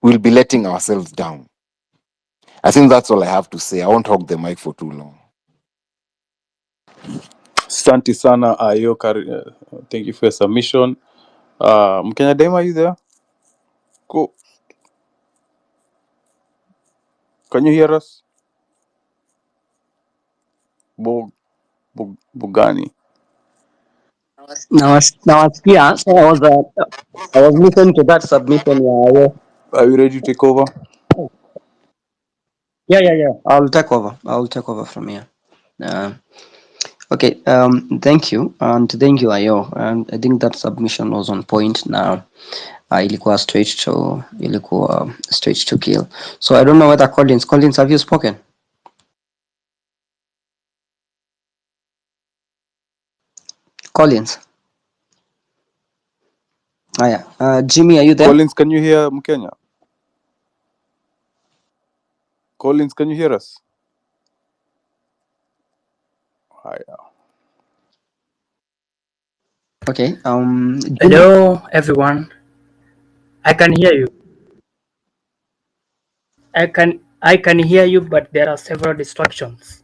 Speaker 16: we'll be letting ourselves down. I think that's all I have to say. I won't hog the mic for too long.
Speaker 2: Asante sana Ayo, thank you for your submission. Mkenya Daima, are you there? Cool. Can you hear us? Bugani.
Speaker 21: Nawasikia. So I was listening to that submission. Yeah.
Speaker 2: Are you ready to take over?
Speaker 21: Yeah. I'll take over from here. Okay. Thank you, and thank you, Ayo. And I think that submission was on point. Now, ilikuwa straight to kill. So I don't know whether Collins, have you spoken? Collins. Haya. Jimmy, are you there?
Speaker 2: Collins, can you hear Mkenya? Collins, can you hear us? Haya.
Speaker 21: Okay. Jimmy.
Speaker 17: Hello, everyone. I can hear you. I can hear you, but there are several distractions.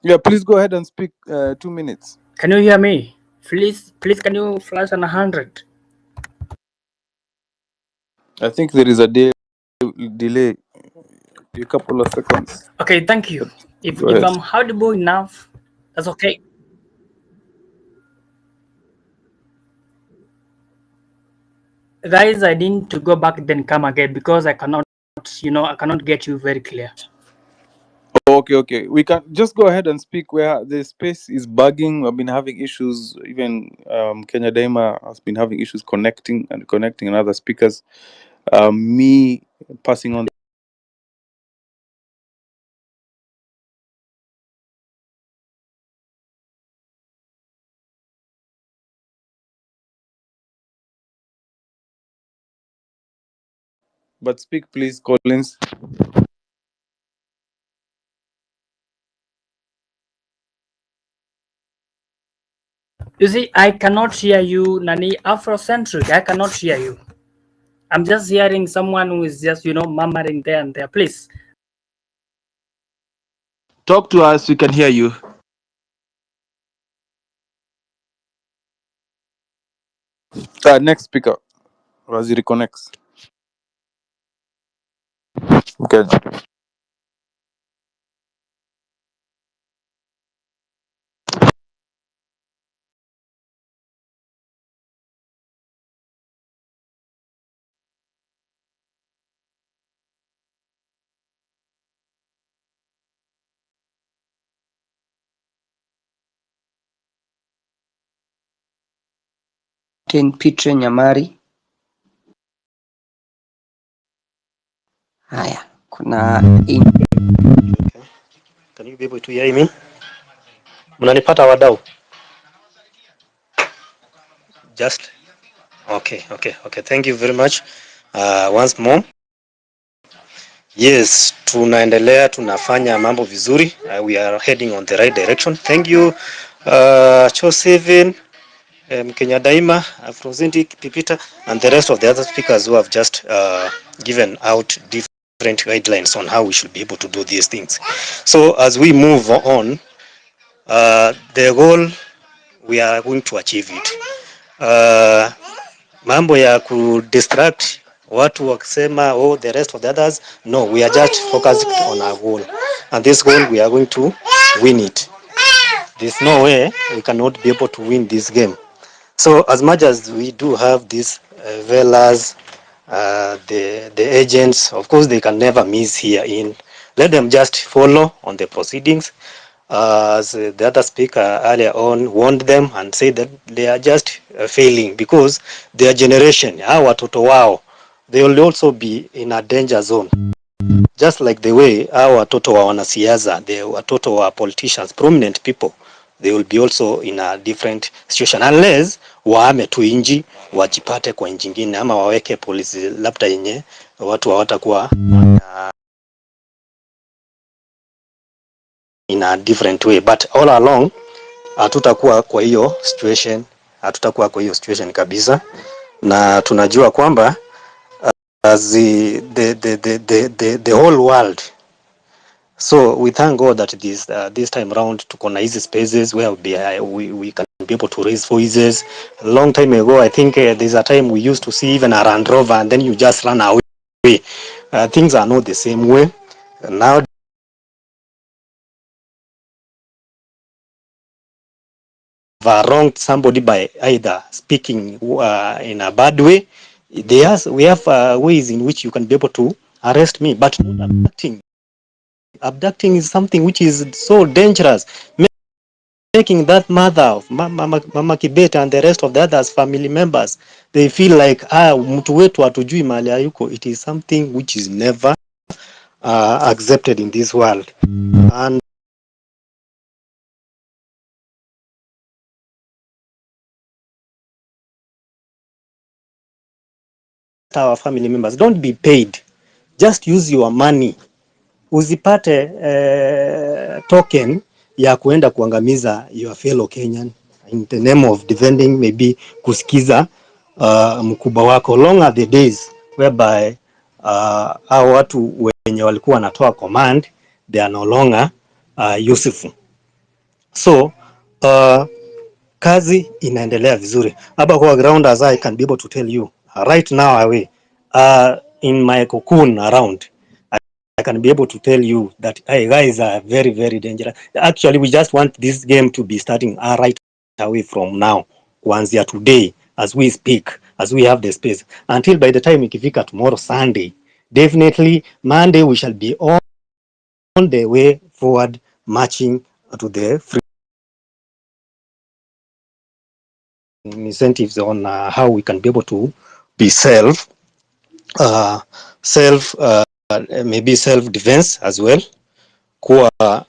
Speaker 2: Yeah, please go ahead and speak. 2 minutes.
Speaker 17: Can you hear me? Please, can you flash on 100?
Speaker 2: I think there is a delay, a couple of seconds.
Speaker 17: Okay, thank you.
Speaker 2: Go
Speaker 17: If
Speaker 2: ahead.
Speaker 17: I'm audible enough, that's okay. Guys, I need to go back then come again because I cannot get you very clear.
Speaker 2: Okay. We can just go ahead and speak where the space is bugging. I've been having issues. Even Kenya Daima has been having issues connecting and other speakers. Me passing on. But speak, please, Collins.
Speaker 17: You see, I cannot hear you, Nani Afrocentric. I cannot hear you. I'm just hearing someone who is just, murmuring there and there. Please.
Speaker 1: Talk to us, we can hear you.
Speaker 2: Next speaker, as he reconnects. Okay.
Speaker 21: Petre Nyamari. Haya, kuna
Speaker 5: Can you be able to hear me? Mnanipata wadau? Just okay. Thank you very much. Once more. Yes, tunafanya mambo vizuri. We are heading on the right direction. Thank you Cho7, Kenya Daima, Afrocentric, Pipita, and the rest of the other speakers who have just given out different guidelines on how we should be able to do these things. So as we move on, the goal, we are going to achieve it. Mambo ya kudistract watu wakisema the rest of the others, no, we are just focused on our goal, and this goal we are going to win it. There's no way we cannot be able to win this game. So as much as we do have these velas, the agents, of course they can never miss here in. Let them just follow on the proceedings. As the other speaker earlier on warned them and said that they are just failing because their generation, our watoto wao, they will also be in a danger zone. Just like the way our watoto wa wanasiasa, the watoto wa politicians, prominent people, they will be also in a different situation unless wahame tu inji wajipate kwa inji nyingine ama waweke polisi labda yenye watu hawatakuwa in a different way, but all along hatutakuwa kwa hiyo situation kabisa, na tunajua kwamba as the whole world. So we thank God that this time around tuko na hizi spaces where we can be able to raise voices. A long time ago, I think there's a time we used to see even a Land Rover and then you just run away. Things are not the same way now. Wronged somebody by either speaking in a bad way, we have ways in which you can be able to arrest me, but not abducting. Abducting is something which is so dangerous, making that mother of Mama Kibet and the rest of the others family members, they feel like mtu wetu hatujui mahali hayuko. It is something which is never accepted in this world. And our family members, don't be paid, just use your money. Usipate token ya kuenda kuangamiza your fellow Kenyan in the name of defending, maybe kusikiza mkubwa wako. Long are the days whereby hao watu wenye walikuwa wanatoa command, they are no longer useful. So kazi inaendelea vizuri hapa kwa ground, as I can be able to tell you right now away in my cocoon around, I can be able to tell you that guys are very, very dangerous. Actually, we just want this game to be starting right away from now, kuanzia today, as we speak, as we have the space, until by the time ikifika tomorrow Sunday, definitely Monday we shall be on the way forward, marching to the free incentives on how we can be able to be maybe self defense as well. Kuwa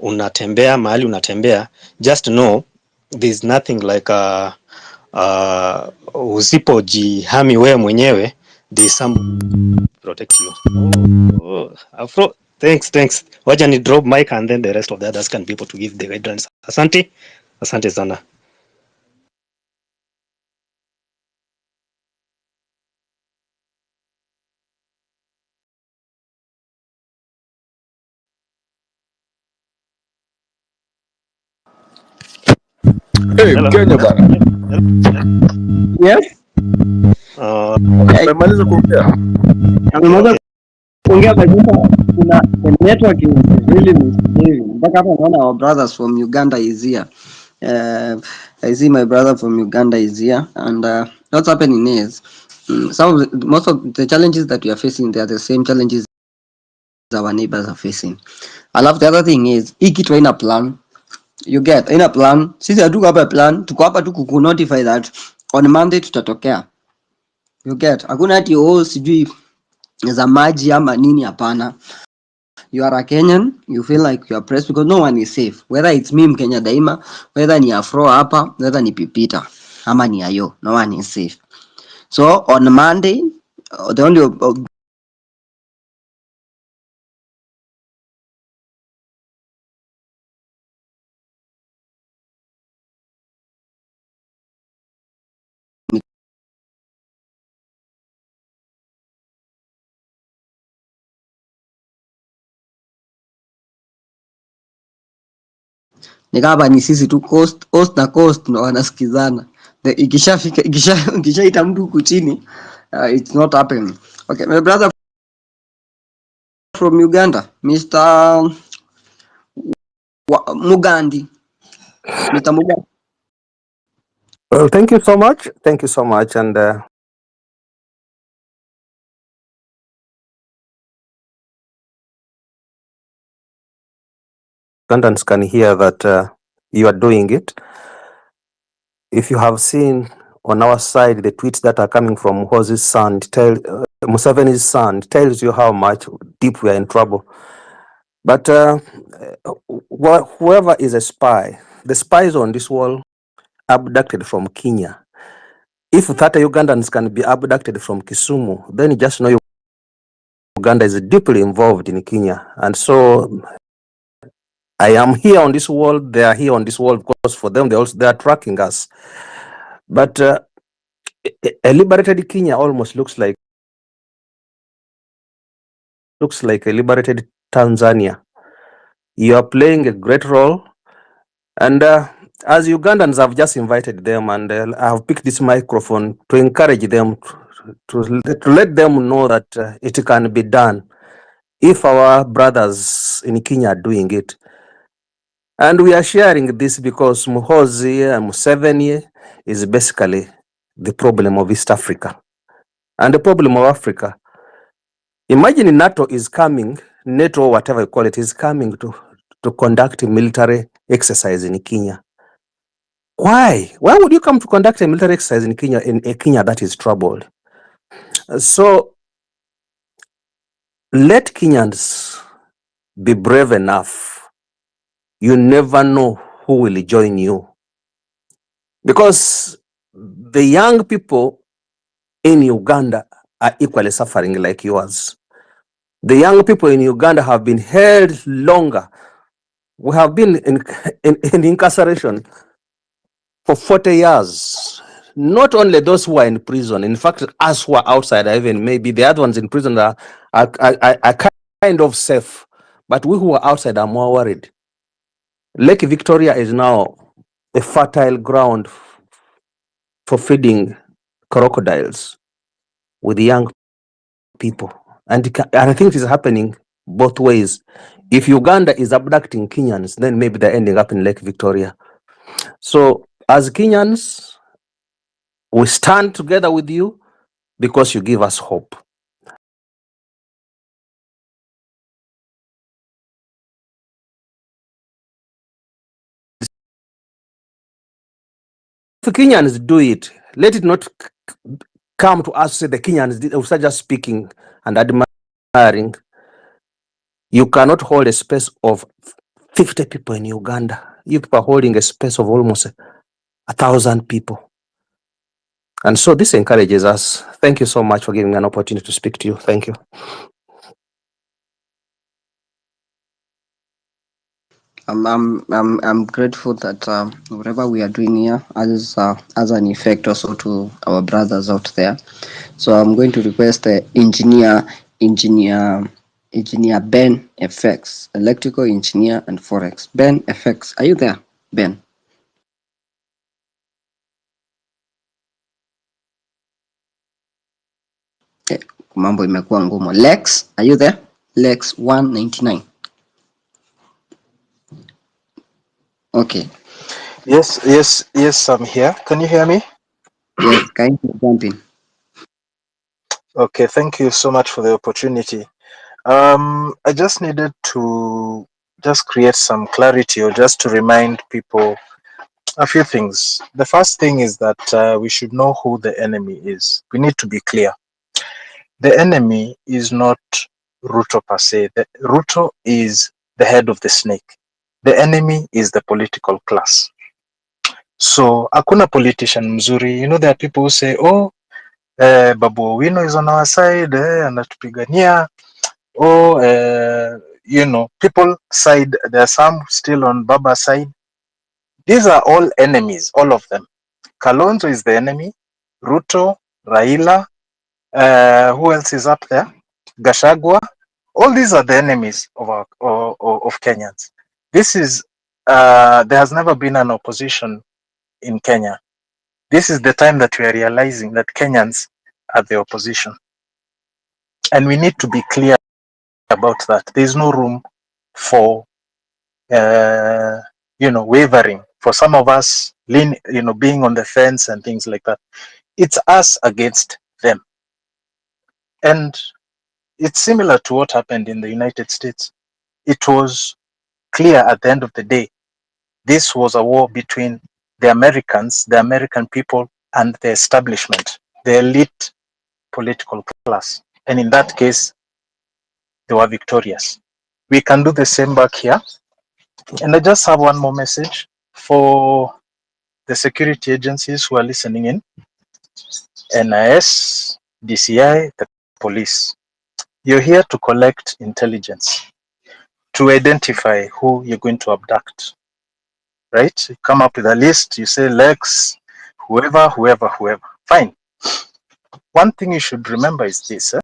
Speaker 5: unatembea mahali unatembea, just know there's nothing like usipojihami wewe mwenyewe, there's some protect you. Afro, thanks. Wacha ni drop mic and then the rest of the others can be able to give the guidance. Asante sana.
Speaker 2: Hey, Mkenya bana.
Speaker 6: Yes.
Speaker 2: Umemaliza kuongea?
Speaker 6: Amemaliza kuongea kabisa. Kuna the network is really misbehaving. Mpaka hapa naona our brothers from Uganda is here. I see my brother from Uganda is here, and what's happening is most of the challenges that we are facing, they are the same challenges our neighbors are facing. I love the other thing is hii kitu haina plan. You get in a plan. Sisi hatuko hapa plan, tuko hapa tu kunotify that on Monday tutatokea. You get, hakuna ati sijui za maji ama nini, hapana. You are a Kenyan, you feel like you are pressed because no one is safe. Whether it's me Mkenya daima, whether ni Afro hapa, whether ni Pipita ama ni Ayo, no one is safe. So on Monday, the only ni kama ni sisi tu coast na coast ndo wanasikizana. Ikishaita mtu huku chini, it's not happening. Okay, my brother from Uganda, Mr. Mugandi. Mr. Mugandi.
Speaker 18: Well, thank you so much. Thank you so much. And Ugandans can hear that you are doing it. If you have seen on our side the tweets that are coming from Mhozi's son, Museveni's son, tells you how much deep we are in trouble. But whoever is a spy, the spies on this wall abducted from Kenya. If 30 Ugandans can be abducted from Kisumu, then you just know Uganda is deeply involved in Kenya. And so I am here on this world, they are here on this world, because for them they are tracking us. But a liberated Kenya almost looks like a liberated Tanzania. You are playing a great role, and as Ugandans, I've just invited them, and I've picked this microphone to encourage them to let them know that it can be done if our brothers in Kenya are doing it. And we are sharing this because Muhozi and Museveni is basically the problem of East Africa and the problem of Africa. Imagine NATO is coming, NATO, whatever you call it, is coming to conduct a military exercise in Kenya. Why? Why would you come to conduct a military exercise in a Kenya that is troubled? So let Kenyans be brave enough. You never know who will join you. Because the young people in Uganda are equally suffering like yours. The young people in Uganda have been held longer. We have been in incarceration for 40 years. Not only those who are in prison, in fact, us who are outside, even maybe the other ones in prison are kind of safe. But we who are outside are more worried. Lake Victoria is now a fertile ground for feeding crocodiles with young people. And I think it is happening both ways. If Uganda is abducting Kenyans, then maybe they're ending up in Lake Victoria. So as Kenyans, we stand together with you because you give us hope. If Kenyans do it, let it not come to us, say the Kenyans did, we start just speaking and admiring. You cannot hold a space of 50 people in Uganda. You people are holding a space of almost 1,000 people. And so this encourages us. Thank you so much for giving me an opportunity to speak to you. Thank you.
Speaker 21: I'm grateful that whatever we are doing here has an effect also to our brothers out there. So I'm going to request the engineer Ben FX, electrical engineer and forex. Ben FX, are you there, Ben? Mambo imekuwa ngumu. Lex, are you there? Lex 199. Okay.
Speaker 3: Yes, I'm here. Can you hear me?
Speaker 21: Yes, can you jump in?
Speaker 3: Okay, thank you so much for the opportunity. I just needed to just create some clarity or just to remind people a few things. The first thing is that we should know who the enemy is. We need to be clear. The enemy is not Ruto per se. Ruto is the head of the snake. The enemy is the political class. So hakuna politician mzuri. You know, there are people who say, oh, Babu Owino is on our side, anatupigania. Oh, you know, people side, there are some still on Baba's side. These are all enemies, all of them. Kalonzo is the enemy. Ruto, Raila, who else is up there? Gashagwa. All these are the enemies of of Kenyans. This is there has never been an opposition in Kenya. This is the time that we are realizing that Kenyans are the opposition, and we need to be clear about that. There is no room for you know, wavering. For some of us, being on the fence and things like that. It's us against them, and it's similar to what happened in the United States. It was clear at the end of the day, this was a war between the Americans, the American people, and the establishment, the elite political class. And in that case, they were victorious. We can do the same back here. And I just have one more message for the security agencies who are listening in: NIS, DCI, the police. You're here to collect intelligence, to identify who you're going to abduct, right? You come up with a list, you say Lex, whoever, whoever, whoever. Fine. One thing you should remember is this.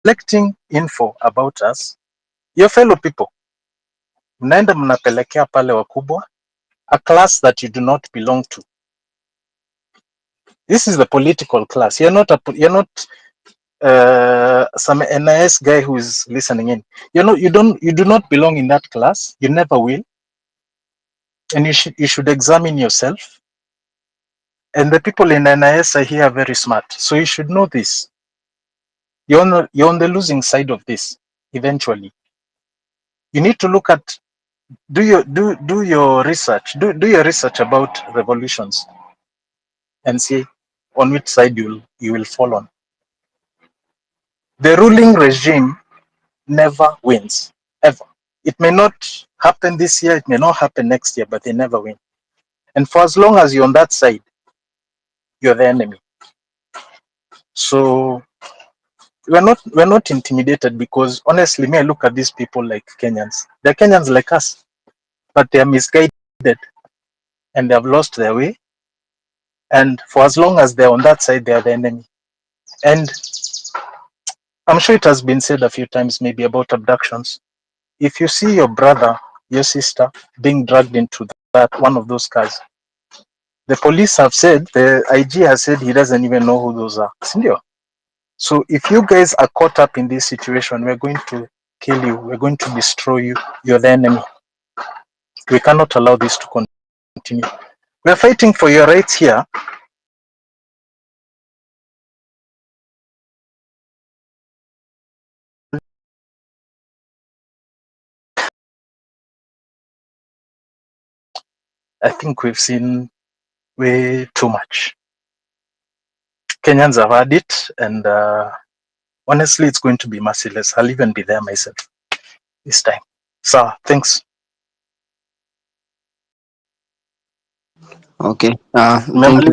Speaker 3: Collecting info about us, your fellow people, mnaenda mnapelekea pale wakubwa, a class that you do not belong to. This is the political class. You're not some NIS guy who is listening in. You do not belong in that class. You never will. And you should examine yourself. And the people in NIS are here very smart. So you should know this. You're on the losing side of this eventually. You need to look at do your research. Do your research about revolutions and see on which side you will fall on. The ruling regime never wins, ever. It may not happen this year, it may not happen next year, but they never win. And for as long as you're on that side, you're the enemy. So we're not intimidated, because honestly, me, I look at these people like Kenyans. They're Kenyans like us, but they are misguided and they have lost their way. And for as long as they're on that side, they are the enemy. And I'm sure it has been said a few times, maybe, about abductions. If you see your brother, your sister being dragged into that one of those cars, the police have said, the IG has said he doesn't even know who those are. So if you guys are caught up in this situation, we're going to kill you. We're going to destroy you. You're the enemy. We cannot allow this to continue. We're fighting for your rights here. I think we've seen way too much. Kenyans have had it, and honestly, it's going to be merciless. I'll even be there myself this time. So, thanks.
Speaker 21: Okay. Thank you.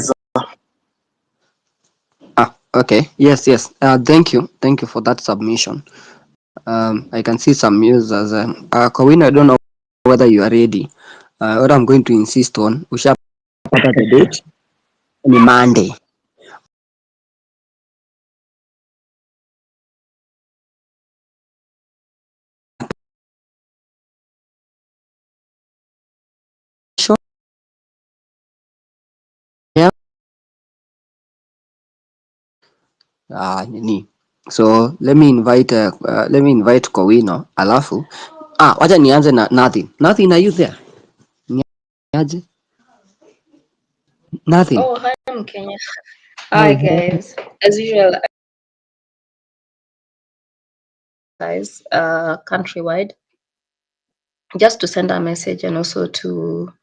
Speaker 21: Okay. Yes. Yes. Thank you. Thank you for that submission. I can see some users. Kawin, I don't know whether you are ready. What I'm going to insist on, we shall put the date on Monday. Sure. Yeah. Nini. So let me invite Kowino. Alafu. Wacha nianze na Nothing. Nothing, are you there? Niaje? Nothing.
Speaker 4: Oh, hi, I'm Kenya. Hi, guys. As usual, guys, countrywide, just to send a message and also to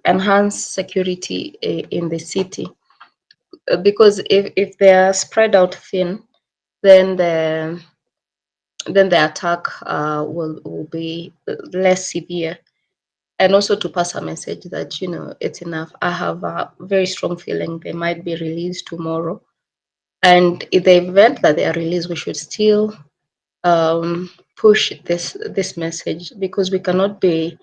Speaker 4: enhance security in the city, because if they are spread out thin, then the attack will be less severe. And also to pass a message that, it's enough. I have a very strong feeling they might be released tomorrow. And in the event that they are released, we should still push this message, because we cannot be,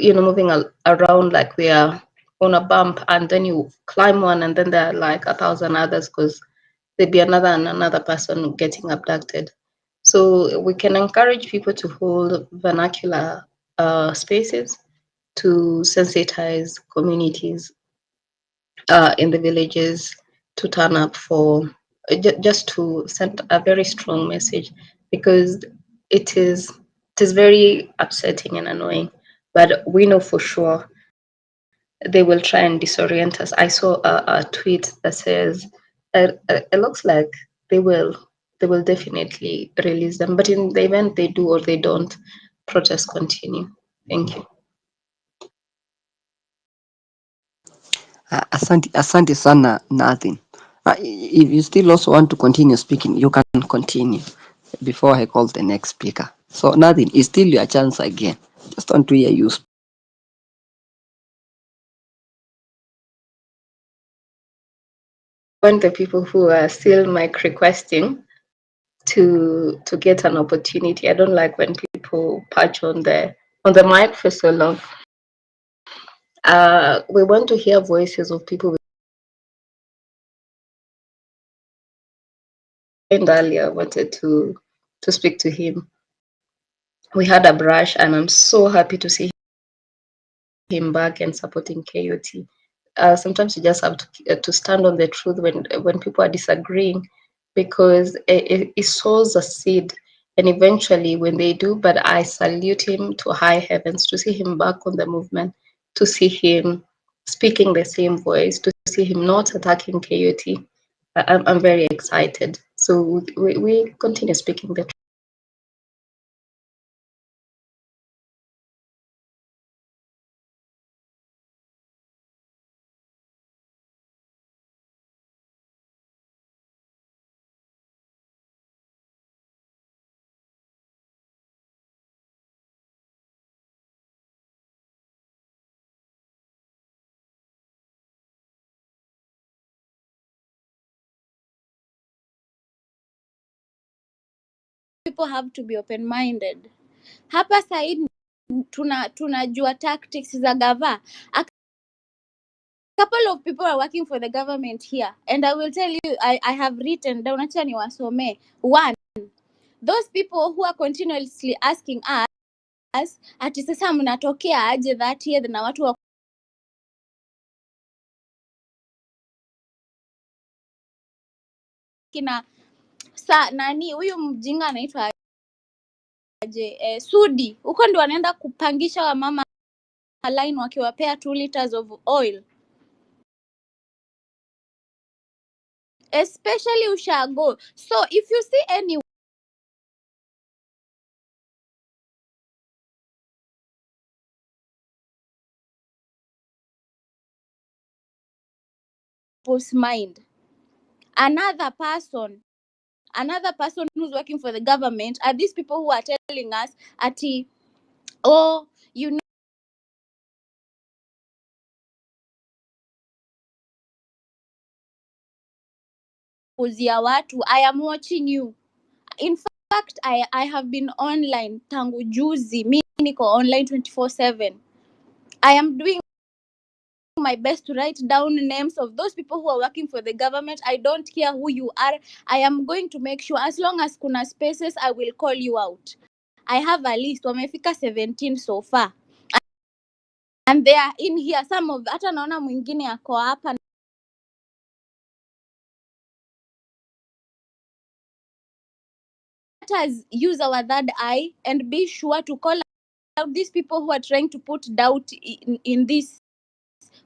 Speaker 4: moving around like we are on a bump, and then you climb one, and then there are like 1,000 others, because there'd be another person getting abducted. So we can encourage people to hold vernacular spaces to sensitize communities in the villages to turn up for just to send a very strong message, because it is very upsetting and annoying, but we know for sure they will try and disorient us. I saw a tweet that says it looks like they will definitely release them, but in the event they do or they don't, protests continue. Thank you.
Speaker 21: Asante sana, Nothing. If you still also want to continue speaking, you can continue before I call the next speaker. So, Nothing, it's still your chance again. Just want to hear you speak.
Speaker 4: want the people who are still mic requesting to get an opportunity. I don't like when people perch on the mic for so long. We want to hear voices of people. And earlier wanted to speak to him. We had a brush, and I'm so happy to see him back and supporting KOT. Sometimes you just have to stand on the truth when people are disagreeing, because it sows a seed, and eventually when they do. But I salute him to high heavens to see him back on the movement, to see him speaking the same voice, to see him not attacking KOT. I'm very excited. So we continue speaking the truth.
Speaker 13: People have to be open minded. Hapa said tunajua tactics za gava. A couple of people are working for the government here, and I will tell you, I have written down, acha niwasomee. One, those people who are continuously asking us ati sasa mnatokea aje that year na watu wa kina nani huyu mjinga anaitwa aje Sudi huko ndio wanaenda kupangisha wamama line wakiwapea 2 liters of oil, especially ushago. So if you see any people's mind, another person who's working for the government are these people who are telling us ati oh you know kuzia watu. I am watching you. In fact, I have been online tangu juzi. Mi niko online 24/7. I am doing my best to write down names of those people who are working for the government. I don't care who you are. I am going to make sure as long as kuna spaces, I will call you out. I have a list. Wamefika 17 so far. And they are in here. Some of hata naona mwingine ako hapa. Let us use our third eye and be sure to call out these people who are trying to put doubt in this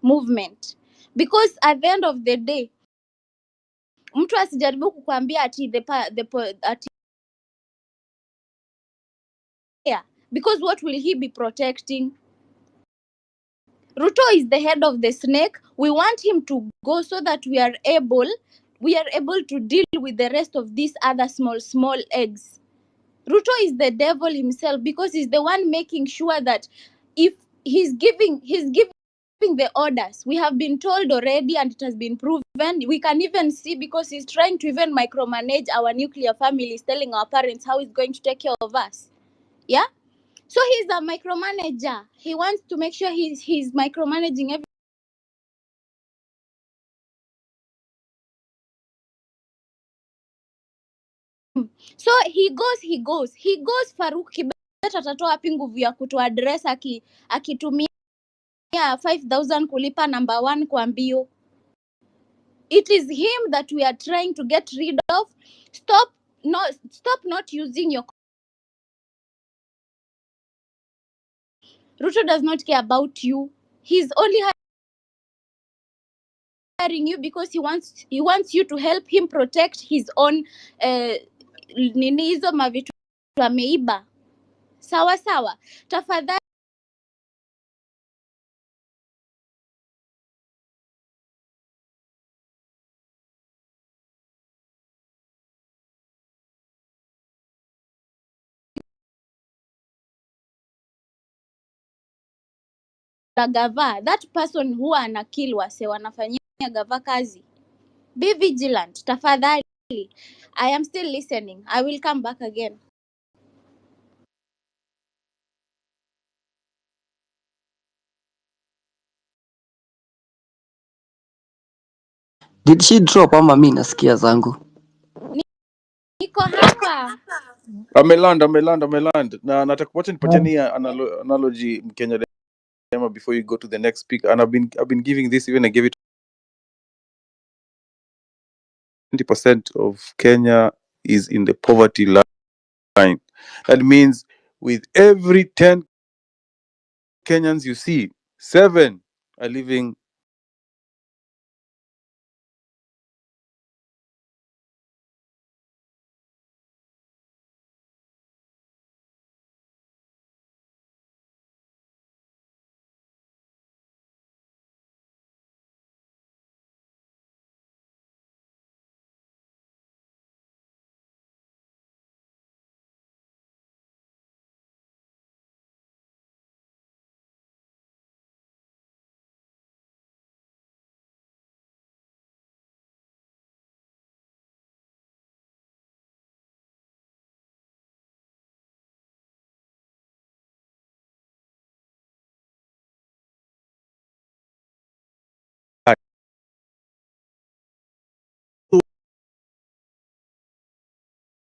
Speaker 13: movement, because at the end of the day mtu asijaribu kukwambia ati ati yeah, because what will he be protecting? Ruto is the head of the snake. We want him to go so that we are able to deal with the rest of these other small eggs. Ruto is the devil himself, because he's the one making sure that if he's giving the orders. We have been told already, and it has been proven. We can even see, because he's trying to even micromanage our nuclear families, telling our parents how he's going to take care of us. Yeah? So he's a micromanager. He wants to make sure he's micromanaging everything. So he goes Faruk Kibet atatoa wapi nguvu ya kutuaddress akitumia 5,000 kulipa number 1 kwa mbio. It is him that we are trying to get rid of. Stop not using your. Ruto does not care about you. He's only hiring you because he wants you to help him protect his own nini hizo mavitu ameiba. Sawa. Tafadhali gava, that person huwa anakill wase wanafanyia gava kazi. Be vigilant, tafadhali. I am still listening. I will come back again.
Speaker 21: Did she drop ama mi nasikia zangu?
Speaker 13: Niko hapa.
Speaker 2: Ameland. Na nataka wacha nipatianie analogy Mkenya Dema before you go to the next speaker. And I've been giving this, even I gave it 20% of Kenya is in the poverty line. That means with every 10 Kenyans you see, 7 are living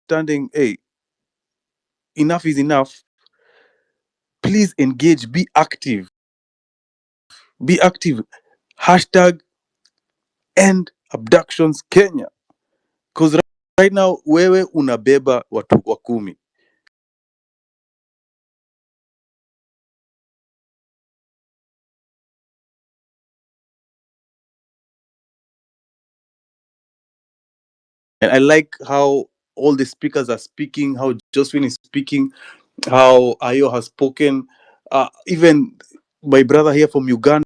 Speaker 2: standing, hey, enough is enough. Please engage, be active. Be active. Hashtag end abductions Kenya. Because right now, wewe unabeba watu wa 10. And I like how all the speakers are speaking, how Josephine is speaking, how Ayo has spoken. Even my brother here from Uganda,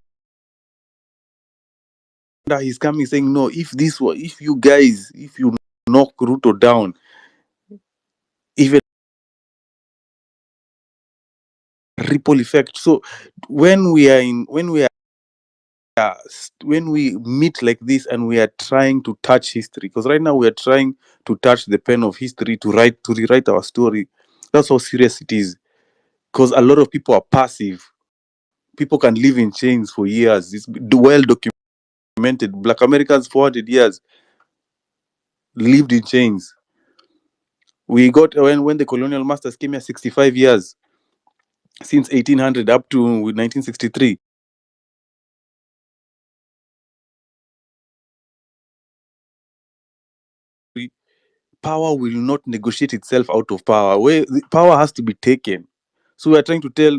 Speaker 2: he's coming saying, no, if you knock Ruto down, even ripple effect. So when we meet like this and we are trying to touch history, because right now we are trying to touch the pen of history to rewrite our story. That's how serious it is. Because a lot of people are passive. People can live in chains for years. It's well documented. Black Americans for 100 years lived in chains. We got when the colonial masters came here, 65 years since 1800 up to 1963. Power will not negotiate itself out of power. Where power has to be taken. So we are trying to tell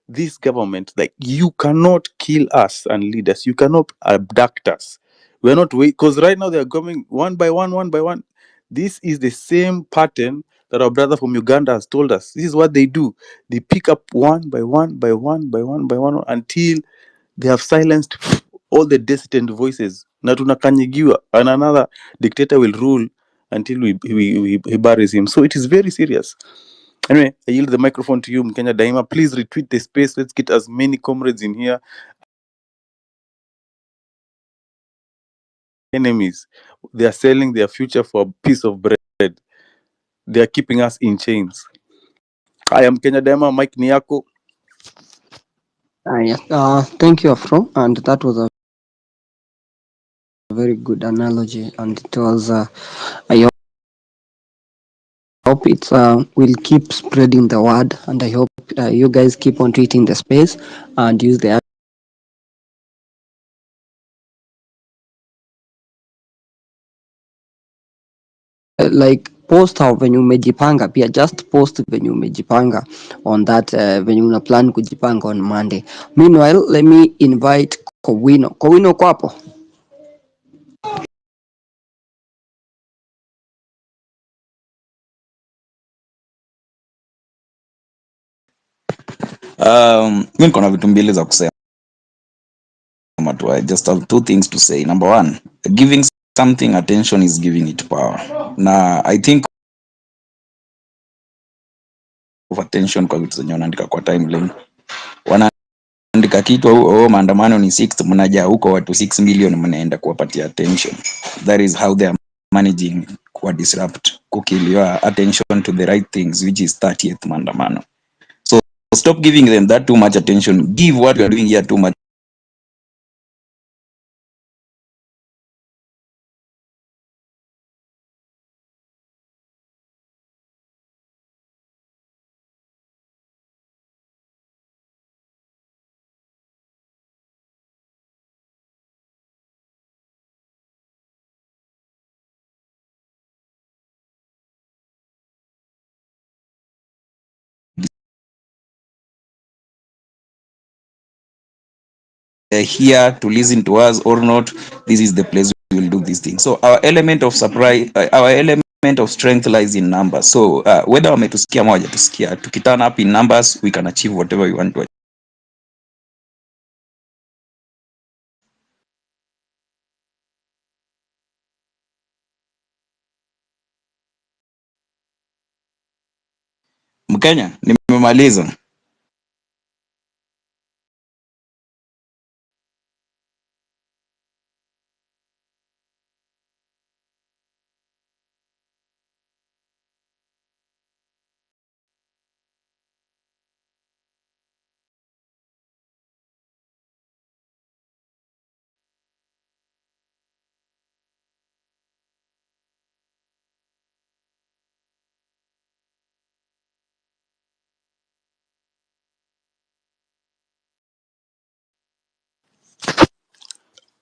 Speaker 2: this government, like, you cannot kill us and lead us. You cannot abduct us. We're not wait, because right now they are coming one by one. This is the same pattern that our brother from Uganda has told us. This is what they do. They pick up one by one until they have silenced all the dissident voices. Na tunakanyagiwa, and another dictator will rule until he buries him. So it is very serious. Anyway, I yield the microphone to you, Mkenya Daima. Please retweet the space. Let's get as many comrades in here. Enemies, they are selling their future for a piece of bread. They are keeping us in chains. I am Kenya Daima, Mike Niako.
Speaker 21: Thank you, Afro, and that was a very good analogy, and it was I hope it's will keep spreading the word, and I hope you guys keep on tweeting the space and use the like post how venye umejipanga pia, just post venye umejipanga on that venye una plan kujipanga on Monday. Meanwhile, let me invite Kowino uko hapo?
Speaker 7: Mi niko na vitu mbili za kusema tu. I just have two things to say. Number one, giving something attention is giving it power. Na I think of attention kwa vitu zenye wanaandika kwa timeline. andika kitu maandamano ni 6, mnajaa huko watu 6 million, mnaenda kuwapatia attention. That is how they are managing ku disrupt, kukill your attention to the right things, which is 30th maandamano. So stop giving them that too much attention. Give what you are doing here too much. Here to listen to us or not, this is the place we will do these things. So our element of surprise, our element of strength lies in numbers. So whether wametusikia ama hawajatusikia, tukiturn up in numbers, we can achieve whatever we want to achieve. Mkenya, nimemaliza.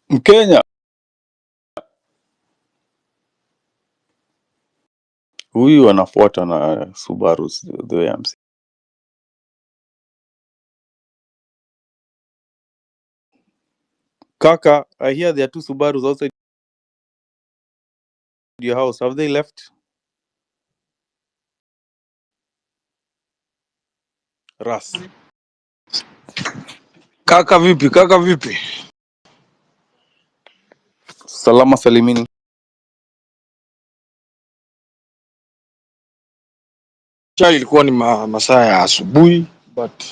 Speaker 2: Mkenya huyu anafuata na Subaru, the way I'm saying. Kaka, I hear there are 2 Subarus outside your house. Have they left? Ras.
Speaker 19: Kaka vipi? Kaka vipi?
Speaker 2: Salama salimini.
Speaker 19: Chai ilikuwa ni masaa ya asubuhi, but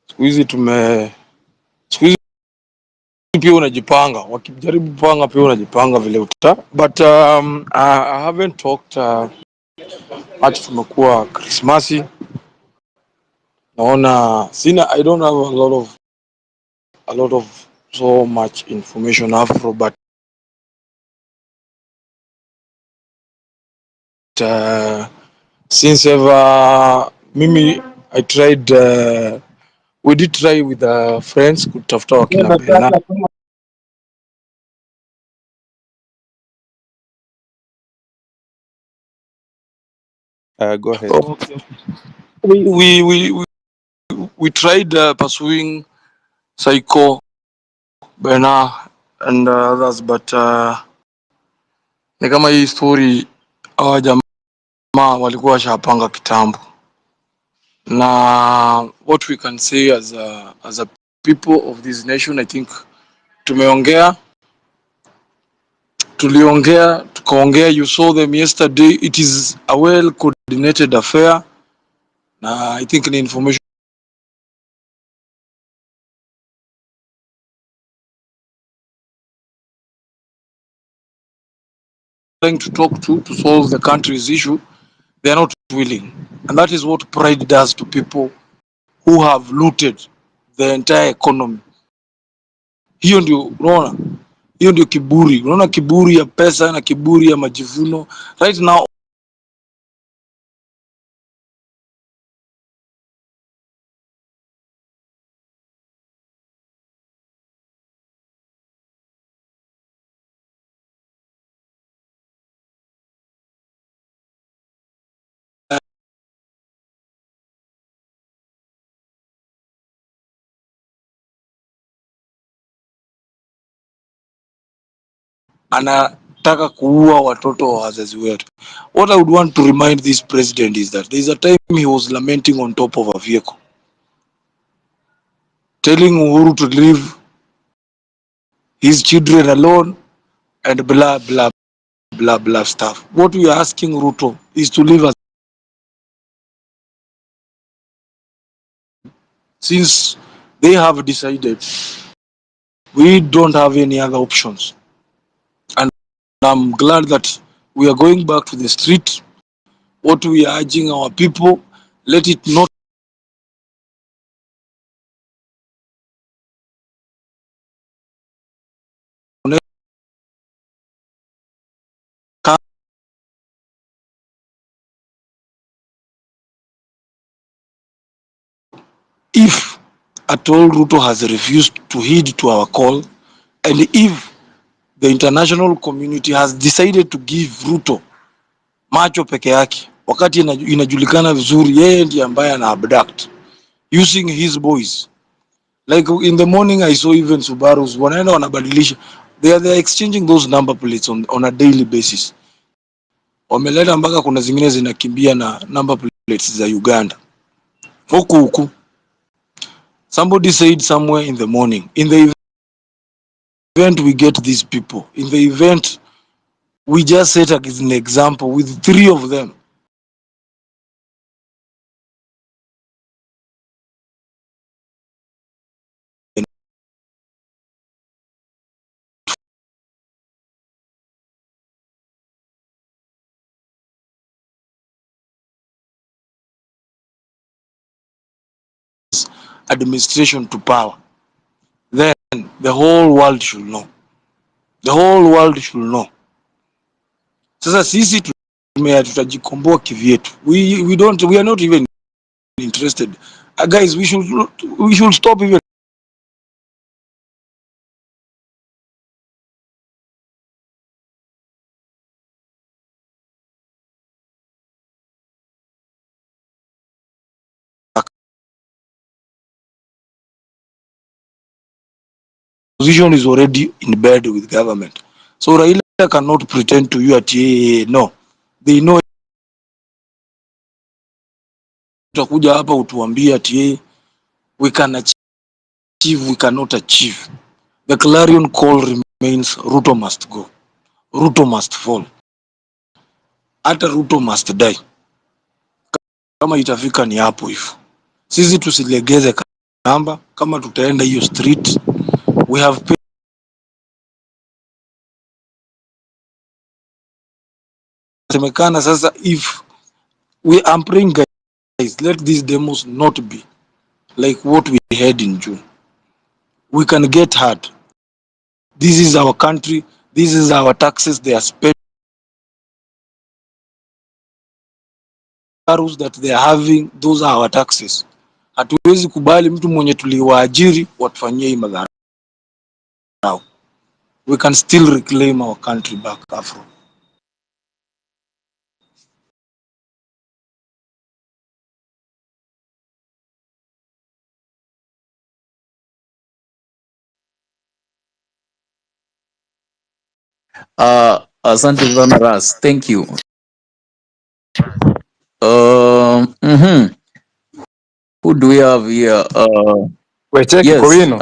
Speaker 19: siku hizi pia unajipanga, wakijaribu panga pia unajipanga vile but I haven't talked much. Tumekuwa Krismasi, naona I don't have a lot of so much information Afro, but since ever mimi I tried we did try with friends kutafuta wakina Bena.
Speaker 2: Go ahead.
Speaker 19: Okay. We tried pursuing Psycho, Bena and others, but ni kama hii story hawa jamaa walikuwa washapanga kitambo, na what we can say as a people of this nation, I think tuliongea tukaongea, you saw them yesterday. It is a well coordinated affair, na I think ni information trying to talk to solve the country's issue. They are not willing, and that is what pride does to people who have looted the entire economy. Hiyo ndio unaona, hiyo ndio kiburi. Unaona kiburi ya pesa na kiburi ya majivuno. Right now anataka kuua watoto wa wazazi wetu. What I would want to remind this president is that there is a time he was lamenting on top of a vehicle, telling Uhuru to leave his children alone and blah blah blah blah stuff. What we are asking Ruto is to leave us, since They have decided we don't have any other options. And I'm glad that we are going back to the street. What we are urging our people, let it not come if at all Ruto has refused to heed to our call, and if the international community has decided to give Ruto macho peke yake, wakati inajulikana vizuri yeye ndiye ambaye ana abduct using his boys. Like in the morning I saw even Subarus wanaenda wanabadilisha, they are exchanging those number plates on a daily basis. Wameleta mpaka kuna zingine zinakimbia na number plates za Uganda huku. Somebody said somewhere in the morning, in the event we get these people, in the event we just set as an example with 3 of them, administration to power, then the whole world should know. The whole world should know. Sasa sisi tutajikomboa kivyetu. We are not even interested. Guys, we should stop even position is already in bed with government. So Raila cannot pretend to you at no. They know utakuja hapa utuambie ati we can achieve, we cannot achieve. The clarion call remains Ruto must go. Ruto must fall. Hata Ruto must die. Kama itafika ni hapo hivyo. Sisi tusilegeze kamba, kama tutaenda hiyo street. We have semekana sasa, if we am praying guys, let these demos not be like what we had in June. We can get hurt. This is our country. This is our taxes. They are spent that they are having. Those are our taxes. Hatuwezi kubali mtu mwenye tuliwaajiri watufanyie madhara. We can still reclaim our country back, Afro.
Speaker 7: Asante sana Ras, thank you. Who do we have here?
Speaker 16: Wecheki
Speaker 7: Yes.
Speaker 16: Kowino.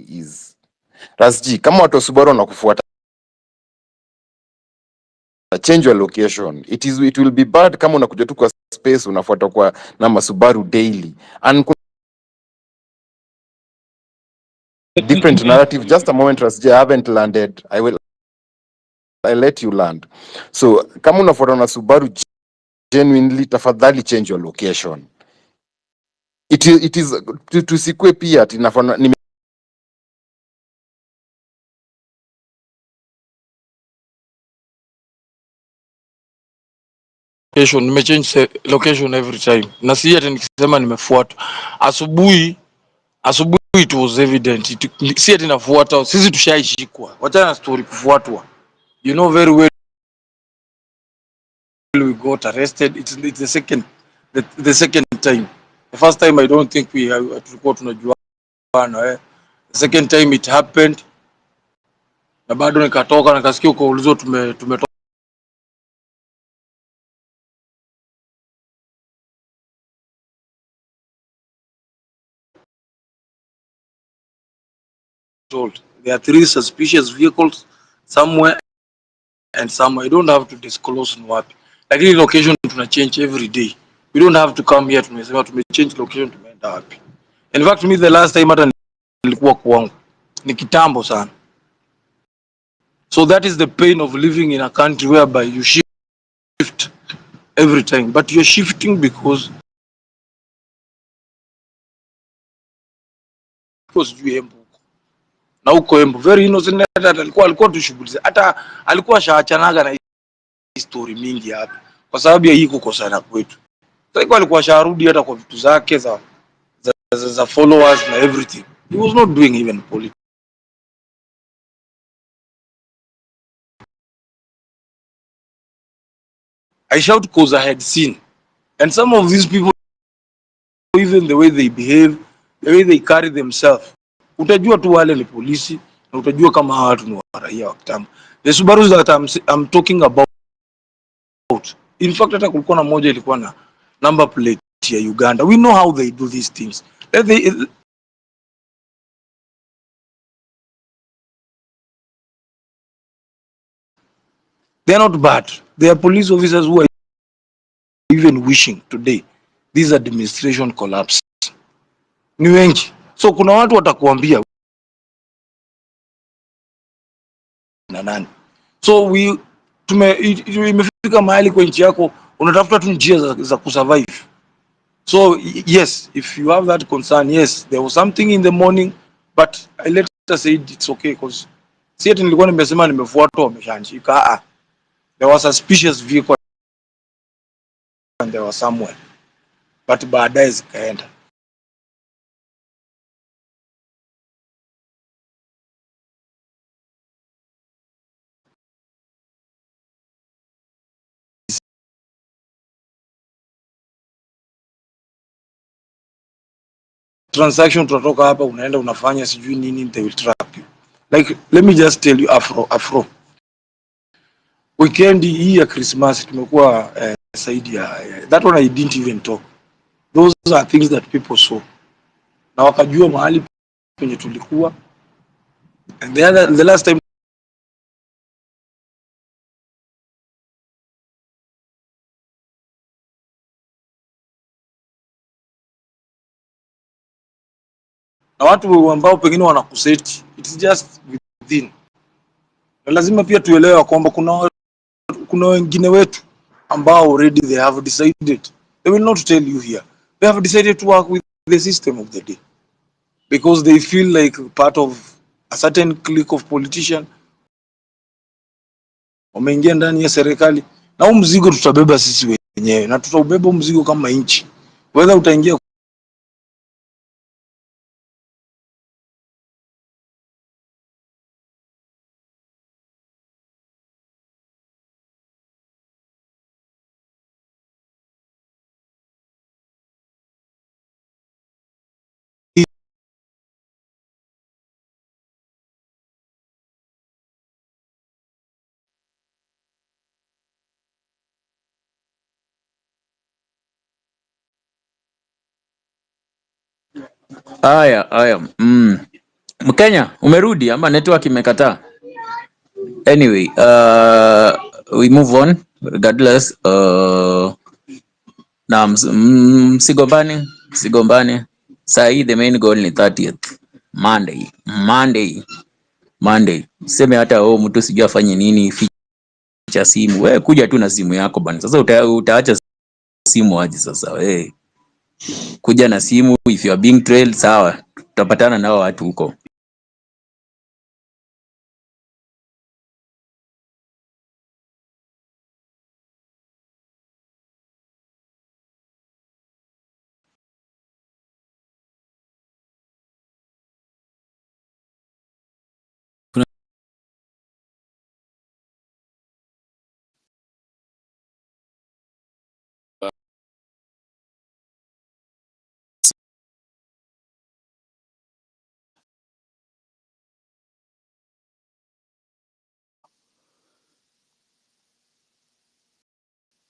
Speaker 16: Is Rasji, kama watu wa Subaru wanakufuata, change your location. It will be bad kama unakuja tu kwa space unafuata kwa na Subaru daily. And different narrative. Just a moment, Rasji, I haven't landed. I'll let you land. So kama unafuata na Subaru genuinely, tafadhali change your location. It is tusikwe pia tinafana
Speaker 19: location, nimechange location every time. Na si ati nikisema nimefuata. Asubuhi it was evident. Si ati nafuata, sisi tushaishikwa. Wachana na story kufuatwa. You know very well we got arrested. It's the second time. The first time I don't think tulikuwa tunajuana The second time it happened. Na bado nikatoka nikasikia ukaulizwa tumetoka told. There are 3 suspicious vehicles somewhere and some I don't have to disclose ni wapi. Lakini location tuna change every day. We don't have to come here tumesema change location tumeenda wapi. In fact me the last time hata nilikuwa kwangu. Ni kitambo sana. So that is the pain of living in a country whereby you shift every time, but you're shifting because you Embu na huko Embu very innocent. Alikuwa tushughulize, hata alikuwa shaachanaga na story mingi hapa kwa sababu ya hii kukosana kwetu. Sasa alikuwa sharudi hata kwa vitu zake za followers na everything. He was not doing even politics. I shout because I had seen, and some of these people, even the way they behave, the way they carry themselves, utajua tu wale ni polisi na utajua kama hawa watu ni raia wa kitambo. The Subarus that I'm talking about, in fact hata kulikuwa na moja ilikuwa na number plate ya Uganda. We know how they do these things. They're not bad. They are police officers who are even wishing today this administration collapse. Ni wengi. So kuna watu watakuambia na nani. So imefika mahali kwa nchi yako unatafuta tu njia za kusurvive. So yes, if you have that concern, yes, there was something in the morning, but I let us say it's okay because si ati nilikuwa nimesema nimefuatwa wameshanshika. There was a suspicious vehicle and there was somewhere, but baadaye zikaenda. Transaction tutatoka hapa unaenda unafanya sijui nini, they will trap you. Like let me just tell you afro weekend hii ya Christmas tumekuwa saidi ya that one I didn't even talk. Those are things that people saw na wakajua mahali penye tulikuwa, and the last time na watu ambao pengine wanakuseti, it's just within. Na lazima pia tuelewe kwamba kuna wengine wetu ambao already they have decided, they will not tell you here, they have decided to work with the system of the day because they feel like part of a certain clique of politician. Wameingia ndani ya serikali na huu mzigo tutabeba sisi wenyewe na tutaubeba mzigo kama nchi, whether utaingia
Speaker 20: Haya. Mkenya umerudi ama network imekataa? Anyway, we move on regardless. Na msigombane. Saa hii the main goal ni 30th. Monday. Sema hata mtu sijui afanye nini ficha simu. Wewe kuja tu na simu yako bana. Sasa utaacha simu aje sasa wewe? Kuja na simu, if you are being trailed sawa. Tutapatana nao watu huko.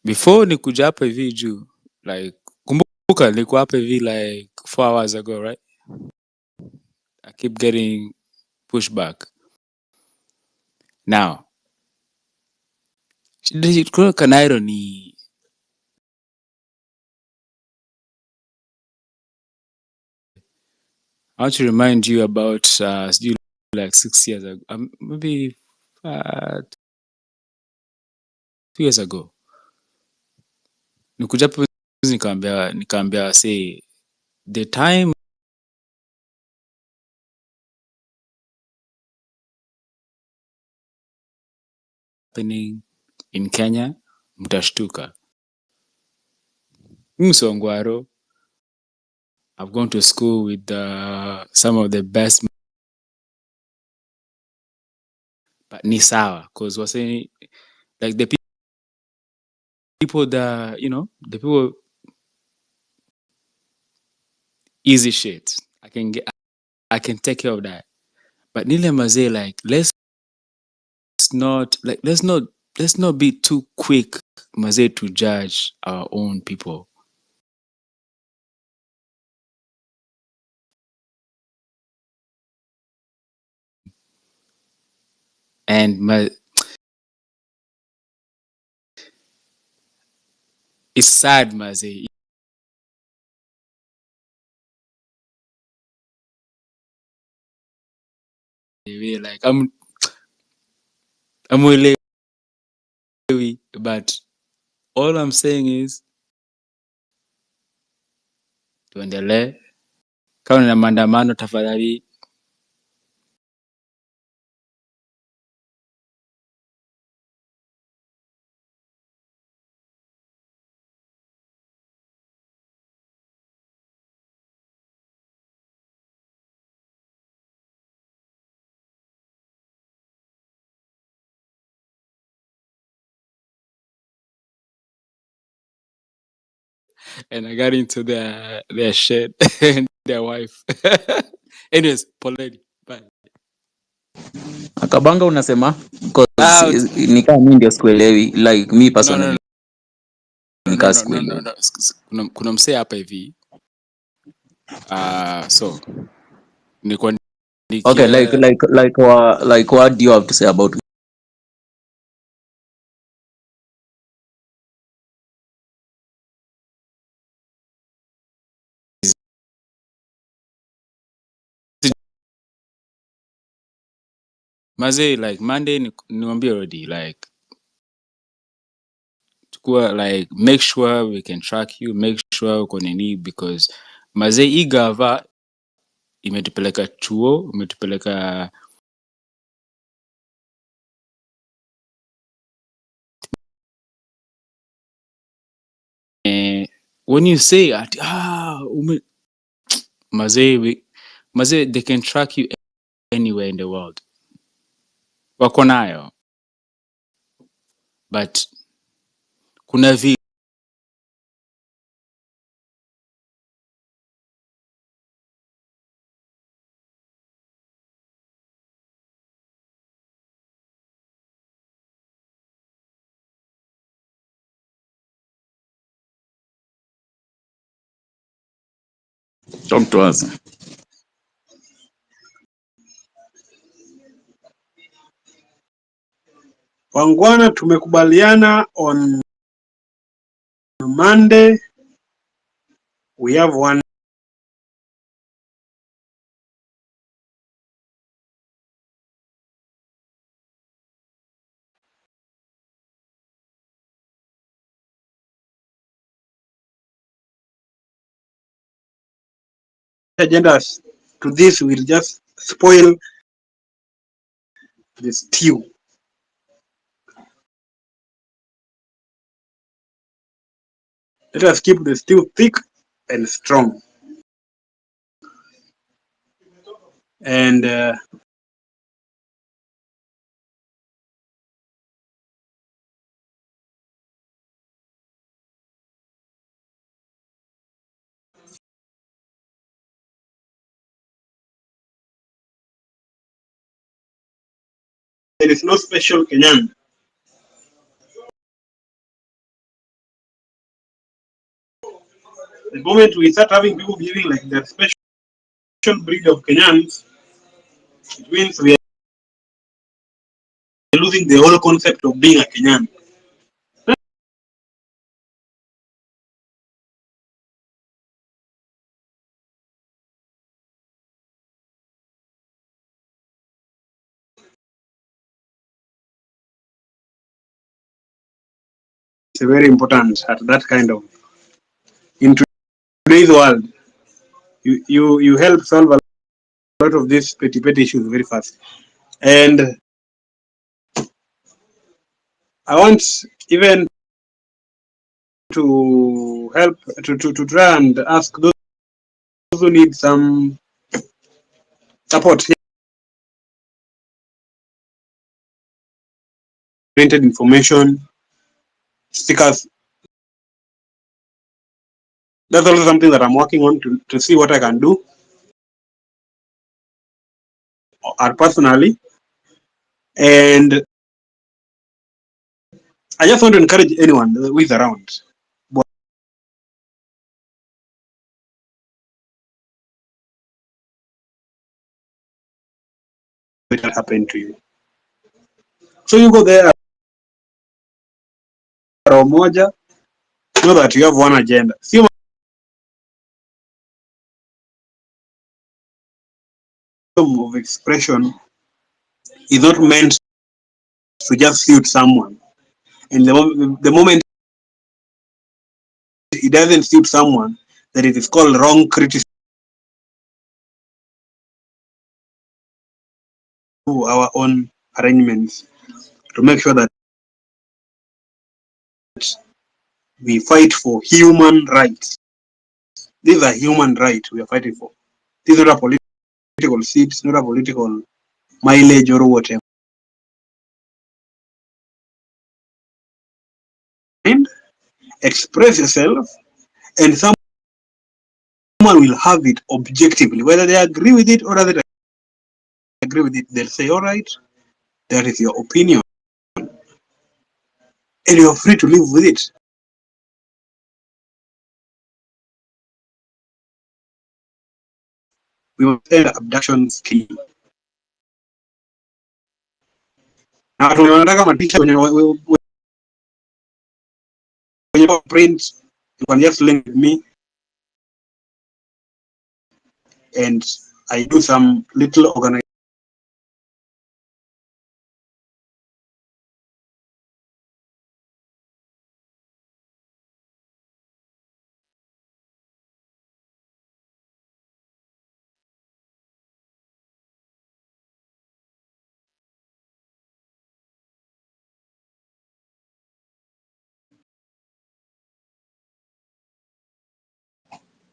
Speaker 10: Before nikuja hapa hivi juu, like kumbuka nilikuwa hapa hivi like 4 hours ago, right? I keep getting pushed back. Now, kuna Kanairo ni I want to remind you about like 6 years ago, maybe 2 years ago. Nikuja hapa nikaambia say the time happening in Kenya, mtashtuka. Msongwaro, I've gone to school with some of the best, but ni sawa, because we're saying like the people that, the people easy shit. I can take care of that. But nile mazee, like let's not be too quick mazee to judge our own people. And it's sad mazee. Like I'm uelewi, but all I'm saying is tuendelee. Kama na maandamano tafadhali. And I got into their shit and their wife. Anyways, poleni. Bye.
Speaker 20: Akabanga unasema because ni kama mimi ndio sikuelewi, like me personally nika sikuelewi.
Speaker 10: No. Kuna msee hapa hivi. So nilikuwa
Speaker 20: Okay, like what do you have to say about
Speaker 10: mazee, like Monday niwaambie already, like tukua like make sure we can track you, make sure uko nini, because mazee hii gava imetupeleka chuo, imetupeleka when you say at mazee they can track you anywhere in the world, wako nayo, but kuna
Speaker 20: talk to us?
Speaker 9: Wangwana, tumekubaliana on Monday we have one agendas to this will just spoil the stew. Let us keep the stew thick and strong. And there is no special Kenyan. The moment we start having people behaving like that special breed of Kenyans, it means we are losing the whole concept of being a Kenyan. It's very important at that kind of in today's world. You help solve a lot of these petty issues very fast. And I want even to help to try and ask those who need some support here. Printed information, stickers. That's also something that I'm working on to see what I can do or personally. And I just want to encourage anyone who is around. What will happen to you? So you go there, Moja, know that you have one agenda. See, of expression is not meant to just suit someone. And the moment it doesn't suit someone, that it is called wrong criticism. Our own arrangements to make sure that we fight for human rights. These are human rights we are fighting for. This is not a political seat, not a political mileage or whatever. And express yourself, and someone will have it objectively, whether they agree with it or not agree with it. They'll say, all right, that is your opinion, and you're free to live with it. We must end abductions killing. Na tunataka matisha wenye print, you can just link with me and I do some little organization.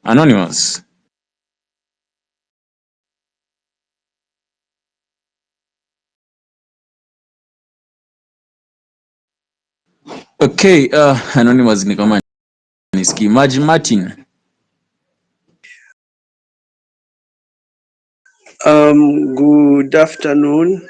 Speaker 20: Anonymous. Okay, Anonymous ni kama nisikii. Martin.
Speaker 8: Good afternoon.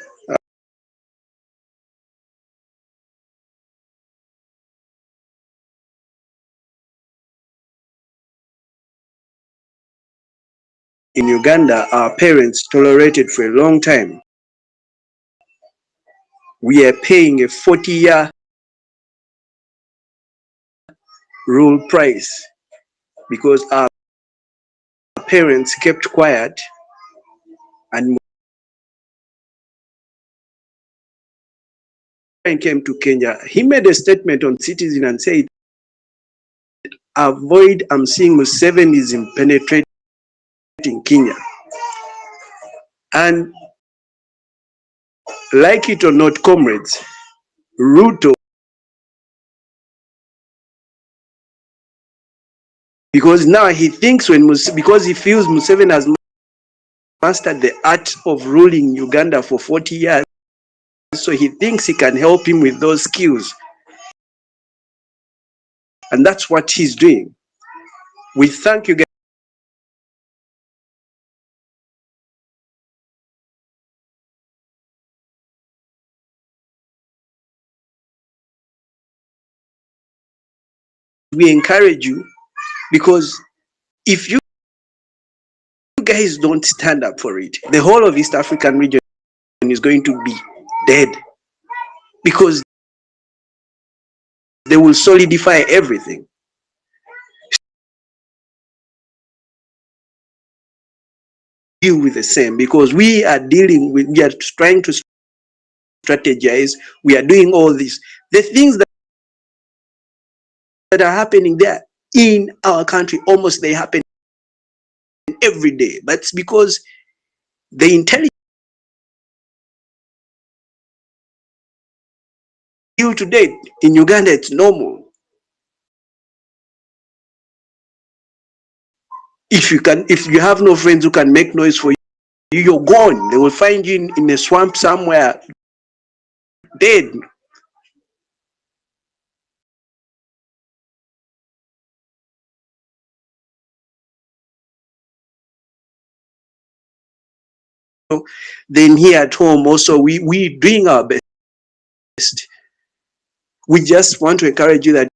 Speaker 8: In Uganda, our parents tolerated for a long time. We are paying a 40-year rule price because our parents kept quiet and came to Kenya. He made a statement on Citizen and said, avoid, I'm seeing Museveni is penetrating in Kenya. And like it or not, comrades, Ruto, because now he thinks because he feels Museveni has mastered the art of ruling Uganda for 40 years, so he thinks he can help him with those skills. And that's what he's doing. We thank you guys. We encourage you, because if you guys don't stand up for it, the whole of East African region is going to be dead, because they will solidify everything. Deal with the same, because we are trying to strategize. We are doing all this. The things that are happening there in our country, almost they happen every day. But it's because the intelligence till today in Uganda, it's normal. If you have no friends who can make noise for you, you're gone. They will find you in a swamp somewhere, dead. Then here at home also, we doing our best. We just want to encourage you that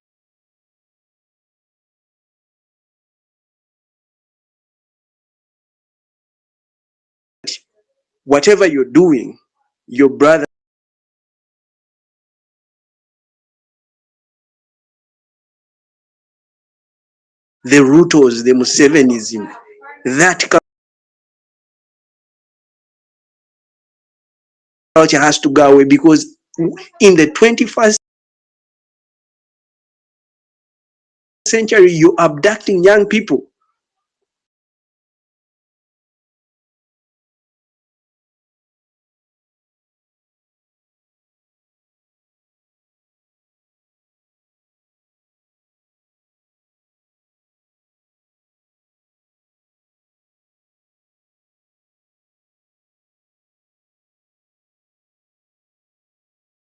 Speaker 8: whatever you're doing, your brother, the Rutos, the Musevenism, that culture has to go away, because in the 21st century, you're abducting young people.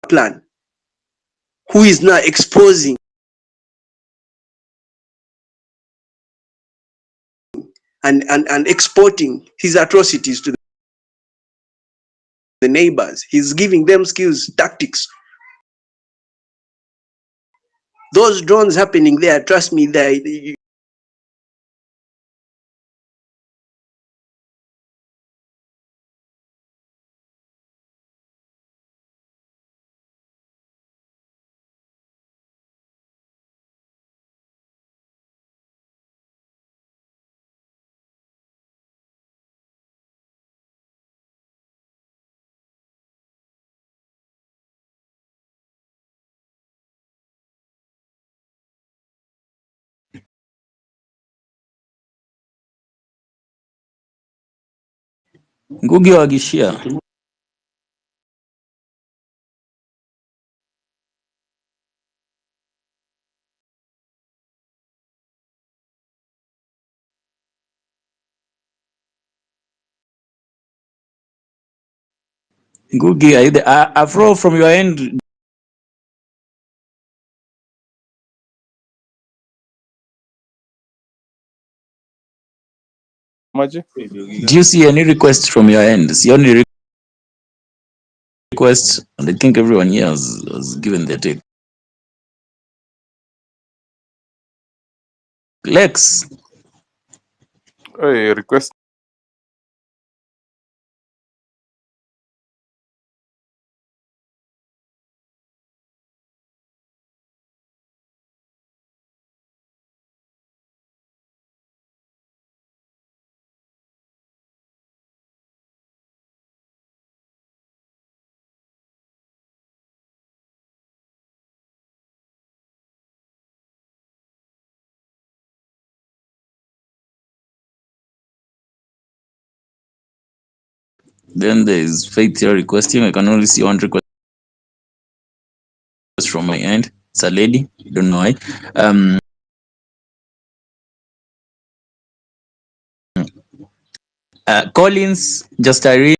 Speaker 8: Plan, who is now exposing and exporting his atrocities to the neighbors. He's giving them skills, tactics. Those drones happening there, trust me,
Speaker 20: Ngugi wa Gishia. Ngugi, are you there? Afro, from your end,
Speaker 2: Maji?
Speaker 20: do you see any request from your end? See any request? And I think everyone here has given their take. Lex,
Speaker 2: Hey, request.
Speaker 20: Then there's Faith here requesting. I can only see one request from my end. It's a lady. Don't know why. Collins, just a read.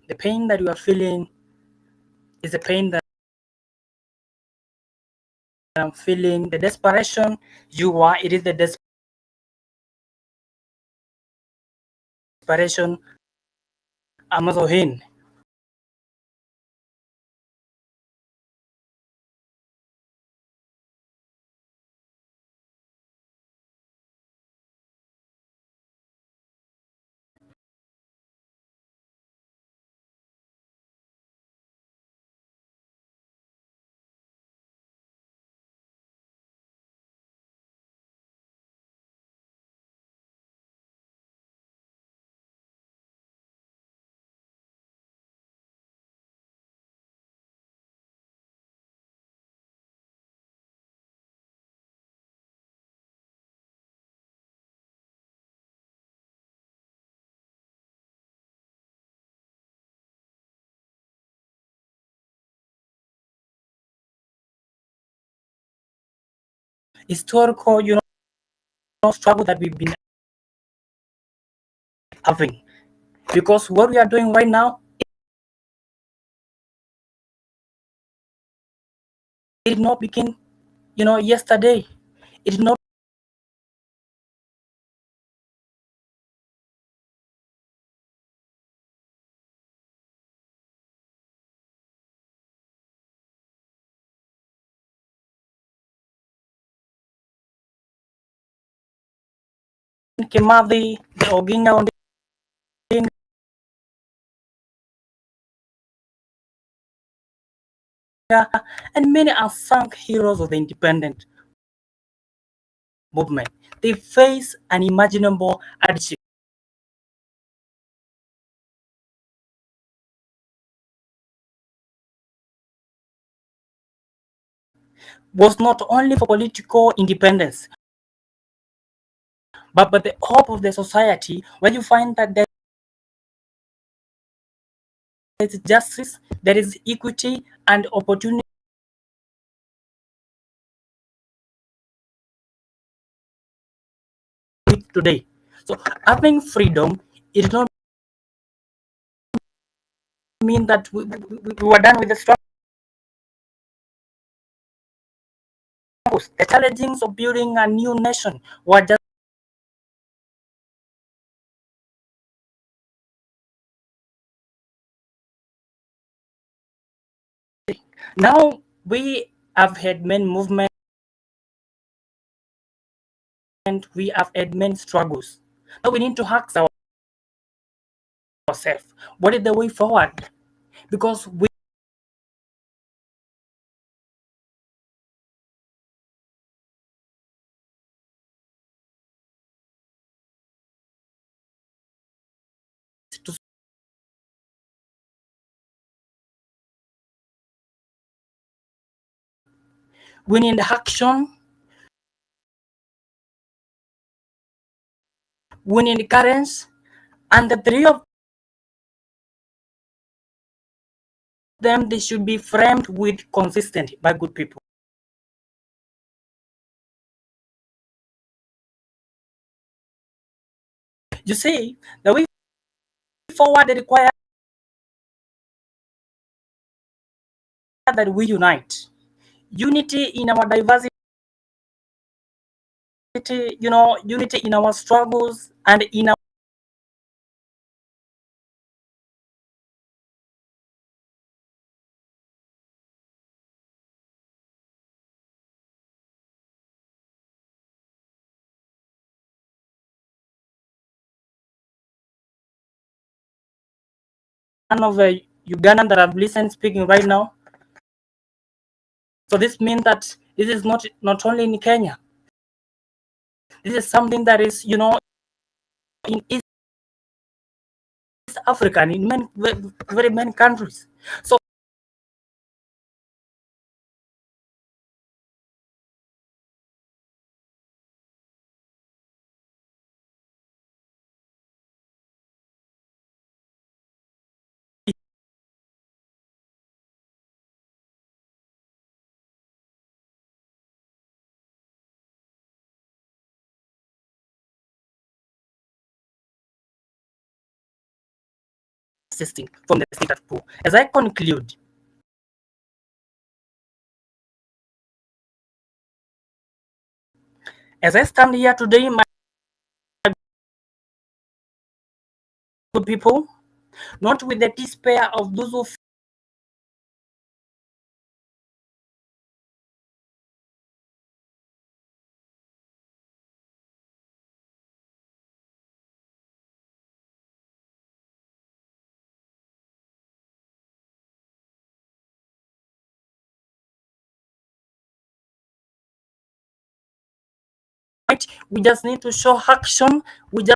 Speaker 17: The pain that you are feeling is the pain that I'm feeling. The desperation you are, it is the desperation I'm also in. Historical, struggle that we've been having. Because what we are doing right now, it did not begin, yesterday. It did not Kimathi, the Oginga Ondinga, and many unsung heroes of the independent movement. They face unimaginable hardship. Was not only for political independence, but the hope of the society, where you find that there is justice, there is equity and opportunity today. So having freedom, it does not mean that we were done with the struggles. The challenges of building a new nation were just now we have had many movements, we have had many struggles. Now we need to ask ourselves, what is the way forward? Because we need action, we need currents, and the three of them, they should be framed with consistent by good people. You see, the way forward requires that we unite. Unity in our diversity, unity in our struggles and in our one of the Ugandan that I've listened speaking right now. So this means that this is not only in Kenya. This is something that is, in East Africa and in very many countries. So assisting from the status quo. As I conclude, as I stand here today, my good people, not with the despair of those who fight, we just need to show action. We just